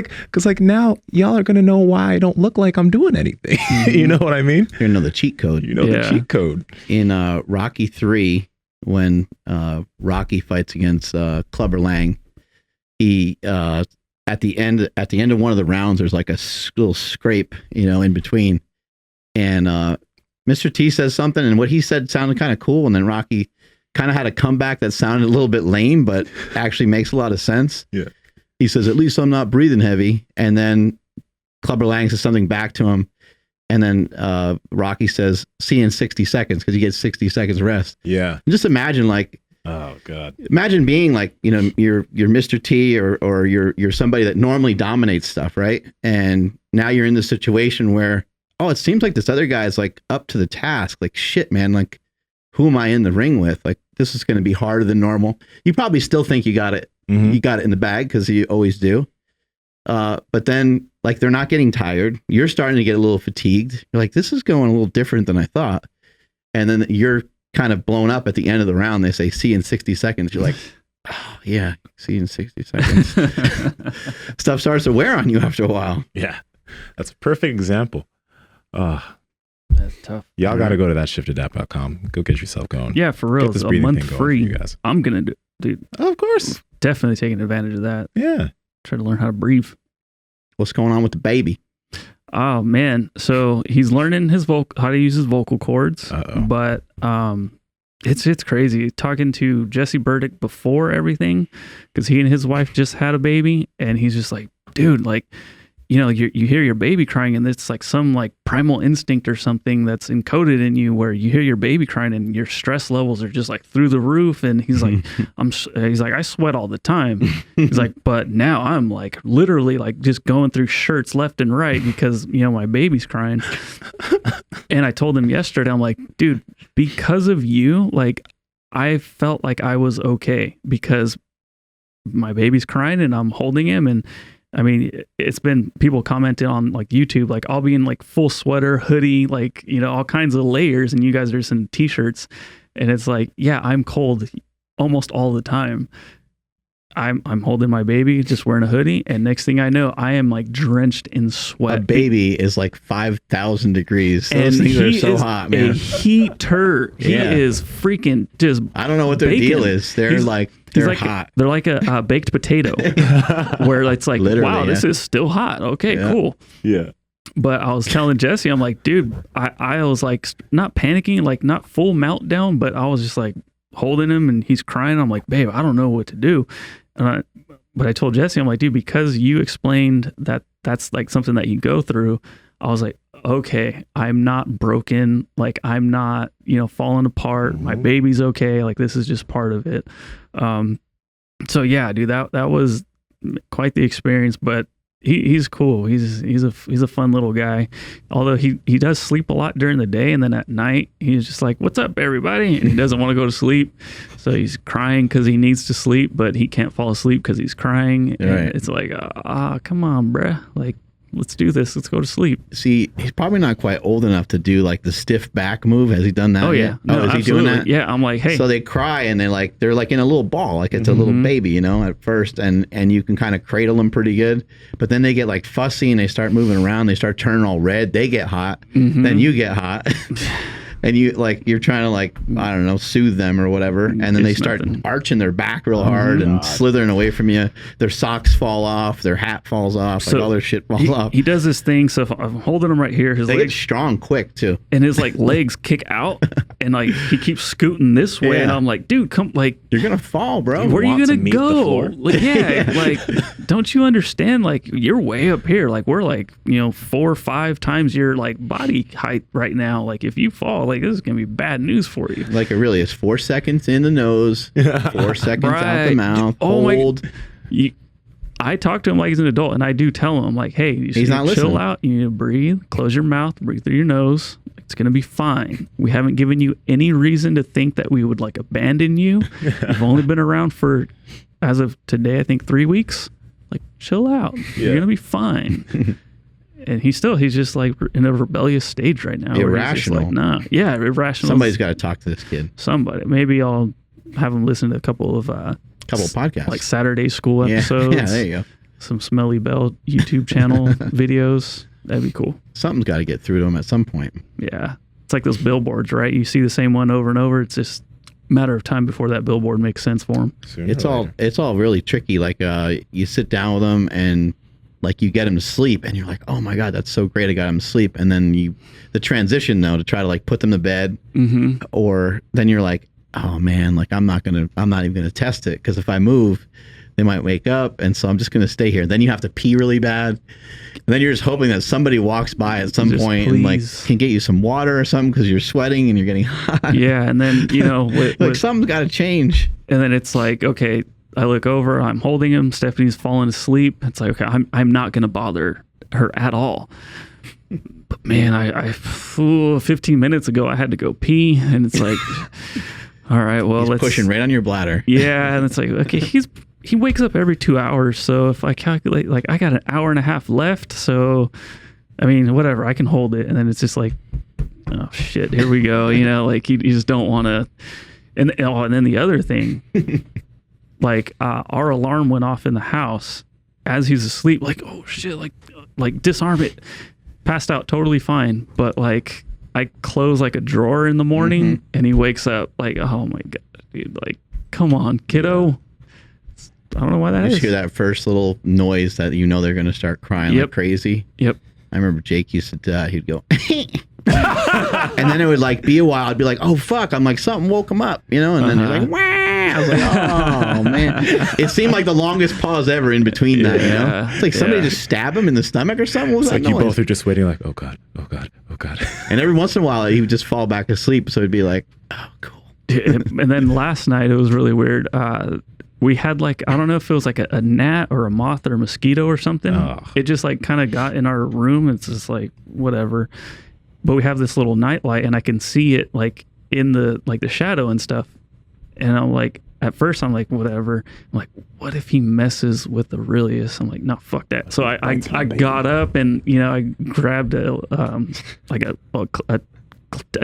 now y'all are gonna know why I don't look like I'm doing anything. You know what I mean? You know the cheat code. You know the cheat code. In Rocky 3, when Rocky fights against Clubber Lang, he at the end of one of the rounds, there's like a little scrape, you know, in between, and Mr. T says something, and what he said sounded kind of cool, and then Rocky kind of had a comeback that sounded a little bit lame, but actually makes a lot of sense. Yeah. He says, "At least I'm not breathing heavy." And then Clubber Lang says something back to him. And then Rocky says, "See you in 60 seconds," because he gets 60 seconds rest. Yeah. And just imagine like, oh God. Imagine being like, you know, you're Mr. T or you're somebody that normally dominates stuff, right? And now you're in this situation where, oh, it seems like this other guy is like up to the task. Like, shit, man, like, who am I in the ring with? Like, this is going to be harder than normal. You probably still think you got it. You got it in the bag because you always do. But then, like, they're not getting tired. You're starting to get a little fatigued. You're like, this is going a little different than I thought. And then you're kind of blown up at the end of the round. They say, "See you in 60 seconds." You're like, oh, yeah, see you in 60 seconds. Stuff starts to wear on you after a while. Yeah. That's a perfect example. That's tough. Y'all got to go to thatshiftadapt.com. Go get yourself going. Yeah, for real. Get this It's a breathing month thing going free. for you guys. I'm going to do, dude. Oh, of course. Definitely taking advantage of that. Yeah. Try to learn how to breathe. What's going on with the baby? Oh man. So he's learning how to use his vocal cords, but, it's crazy talking to Jesse Burdick before everything, because he and his wife just had a baby, and he's just like, dude, like, you know, you hear your baby crying, and it's like some like primal instinct or something that's encoded in you, where you hear your baby crying and your stress levels are just like through the roof. And he's like, I sweat all the time. He's like, but now I'm like literally like just going through shirts left and right because, you know, my baby's crying. And I told him yesterday, I'm like, dude, because of you, like I felt like I was okay because my baby's crying and I'm holding him. And I mean, it's been people commenting on like YouTube, like I'll be in like full sweater, hoodie, like, you know, all kinds of layers, and you guys are just in t-shirts. And it's like, yeah, I'm cold almost all the time. I'm holding my baby, just wearing a hoodie, and next thing I know, I am like drenched in sweat. A baby is like 5,000 degrees. Those things are so hot, man. A heater. He is freaking just. I don't know what their deal is. They're they're hot. They're like a baked potato, where it's like, Literally, wow, this is still hot. Okay, cool. Yeah. But I was telling Jesse, I'm like, dude, I was like not panicking, like not full meltdown, but I was just like holding him and he's crying. I'm like, babe, I don't know what to do. But I told Jesse, I'm like, dude, because you explained that that's like something that you go through, I was like, okay, I'm not broken. Like I'm not, falling apart. My baby's okay. Like this is just part of it. So yeah, dude, that was quite the experience, but he's cool. He's a fun little guy. Although he does sleep a lot during the day, and then at night he's just like, "What's up, everybody?" And he doesn't want to go to sleep, so he's crying because he needs to sleep, but he can't fall asleep because he's crying. And Right. it's like, come on, bruh. Like, let's do this. Let's go to sleep. See, he's probably not quite old enough to do like the stiff back move. Has he done that? Oh yeah, yet? Oh, is he doing that? Yeah, I'm like, hey. So they cry and they're like in a little ball, like it's a little baby, at first, and you can kind of cradle them pretty good, but then they get like fussy and they start moving around, they start turning all red, they get hot, then you get hot. And you're trying to like, I don't know, soothe them or whatever. And then they start arching their back real hard and slithering away from you. Their socks fall off, their hat falls off, So like all their shit falls off. He does this thing. So if I'm holding him right here, his They legs get strong quick too. and his like legs kick out, and like he keeps scooting this way, and Yeah. I'm like, dude, come, like, You're gonna fall, bro. where are you want to gonna meet the go? floor? Like, yeah, like, don't you understand? Like, you're way up here. Like, we're like, 4 or 5 times your like body height right now. Like, if you fall, like, this is gonna be bad news for you. Like it really is. 4 seconds in the nose, 4 seconds out the Right. mouth. Oh my- Hold. I talk to him like he's an adult, and I do tell him, I'm like, hey, you He's should not chill listening. out. You need to breathe, close your mouth, breathe through your nose. It's going to be fine. We haven't given you any reason to think that we would like abandon you. You've only been around for, as of today, I think 3 weeks. Like, chill out. You're going to be fine. And he's just like in a rebellious stage right now. where he's just Irrational. like, nah. Yeah, irrational. Somebody's got to talk to this kid. Somebody. Maybe I'll have him listen to a couple of Couple of podcasts. like Saturday school yeah, episodes. yeah, there you go. Some Smelly Bell YouTube channel videos. That'd be cool. Something's got to get through to him at some point. Yeah. It's like those billboards, right? You see the same one over and over. It's just a matter of time before that billboard makes sense for them. Sooner It's or all later. really tricky. Like you sit down with them and like you get him to sleep and you're like, oh my God, that's so great. I got him to sleep. And then the transition though, to try to like put them to bed, or then you're like, oh man, like I'm not even gonna test it, because if I move, they might wake up, and so I'm just gonna stay here. Then you have to pee really bad, and then you're just hoping that somebody walks by at some Just point and like please. can get you some water or something, because you're sweating and you're getting hot. Yeah. And then, Like something's got to change. and then it's like, okay, I look over, I'm holding him. Stephanie's falling asleep. It's like, okay, I'm not going to bother her at all. But man, 15 minutes ago, I had to go pee, and it's like, all right, well, He's let's pushing right on your bladder. Yeah, and it's like, okay, he wakes up every 2 hours, so if I calculate, like, I got an hour and a half left, so I mean, whatever, I can hold it. And then it's just like, oh shit, here we go. Like you just don't want to. And then the other thing, like our alarm went off in the house as he's asleep. Like, oh shit, like disarm it. Passed out totally fine, but like I close like a drawer in the morning, and he wakes up like, oh my God, dude, like, come on, kiddo. I don't know why that You is. just hear that first little noise that you know they're going to start crying like crazy. Yep. I remember Jake used to do that. He'd go, and then it would like be a while. I'd be like, oh fuck. I'm like, something woke him up, and then they're like, wah. I was like, oh man. It seemed like the longest pause ever in between that, Yeah, It's like somebody just stabbed him in the stomach or something. What was It's that like you noise? both are just waiting, like, oh God, oh God, oh God. And every once in a while, he would just fall back asleep. So it'd be like, oh, cool. And then last night it was really weird. We had like, I don't know if it was like a gnat or a moth or a mosquito or something. Oh. It just like kind of got in our room. It's just like whatever. But we have this little nightlight, and I can see it like in the shadow and stuff. And I'm like, at first I'm like, whatever. I'm like, what if he messes with Aurelius? I'm like, no, fuck that. So I got up and I grabbed a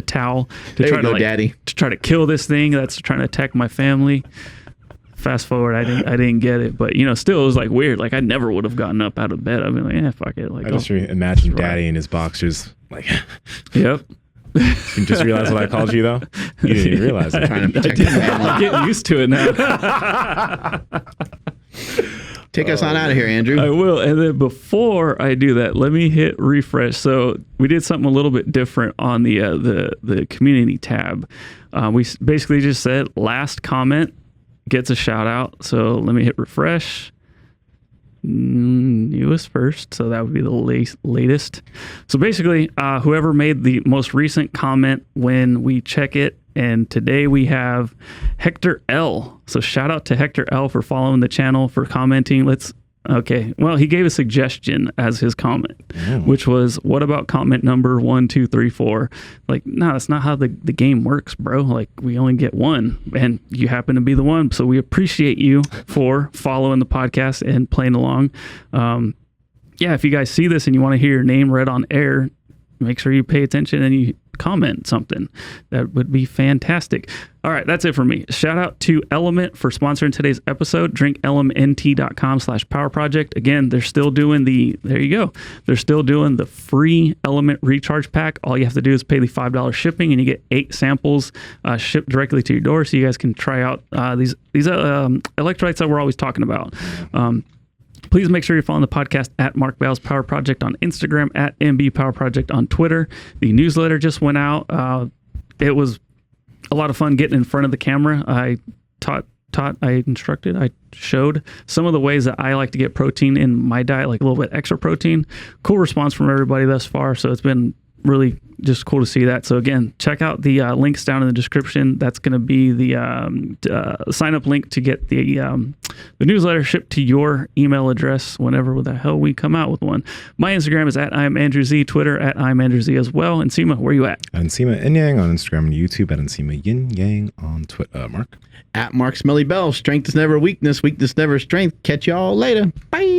towel to There try you go, to Daddy. to try to kill this thing that's trying to attack my family. Fast forward, I didn't get it, but still it was like weird. Like I never would have gotten up out of bed. I'd be like, yeah, fuck it. Like, I just imagine Daddy in his boxers, like, yep. you just realized what I called you though. You didn't even realize it. Trying to protect the family. I'm getting used to it now. Take us on out of here, Andrew. I will. And then before I do that, let me hit refresh. So we did something a little bit different on the community tab. We basically just said last comment gets a shout out. So let me hit refresh. Newest first, so that would be the latest. So basically, whoever made the most recent comment when we check it, and today we have Hector L. So shout out to Hector L for following the channel, for commenting. Okay, well, he gave a suggestion as his comment, which was, what about comment number 1, 2, 3, 4? Like, no, that's not how the game works, bro. Like, we only get one, and you happen to be the one. So we appreciate you for following the podcast and playing along. Yeah, if you guys see this and you want to hear your name read on air, make sure you pay attention and you comment something. That would be fantastic. All right, that's it for me. Shout out to Element for sponsoring today's episode. drinkelementnt.com/power project. Again, they're still doing they're still doing the free Element recharge pack. All you have to do is pay the $5 shipping, and you get 8 samples shipped directly to your door, so you guys can try out these electrolytes that we're always talking about. Please make sure you're following the podcast at Mark Bell's Power Project on Instagram, at MB Power Project on Twitter. The newsletter just went out. It was a lot of fun getting in front of the camera. I I instructed, I showed some of the ways that I like to get protein in my diet, like a little bit extra protein. Cool response from everybody thus far. So it's been really just cool to see that. So again, check out the links down in the description. That's going to be the sign up link to get the newsletter shipped to your email address whenever the hell we come out with one. My Instagram is at I'm Andrew Z, Twitter at I'm Andrew Z as well. And Nsima, where are you at? Nsima Yin Yang on Instagram and YouTube, at Nsima Yin Yang on Twitter. Mark? At Mark Smelly Bell. Strength is never weakness. Weakness never strength. Catch y'all later. Bye.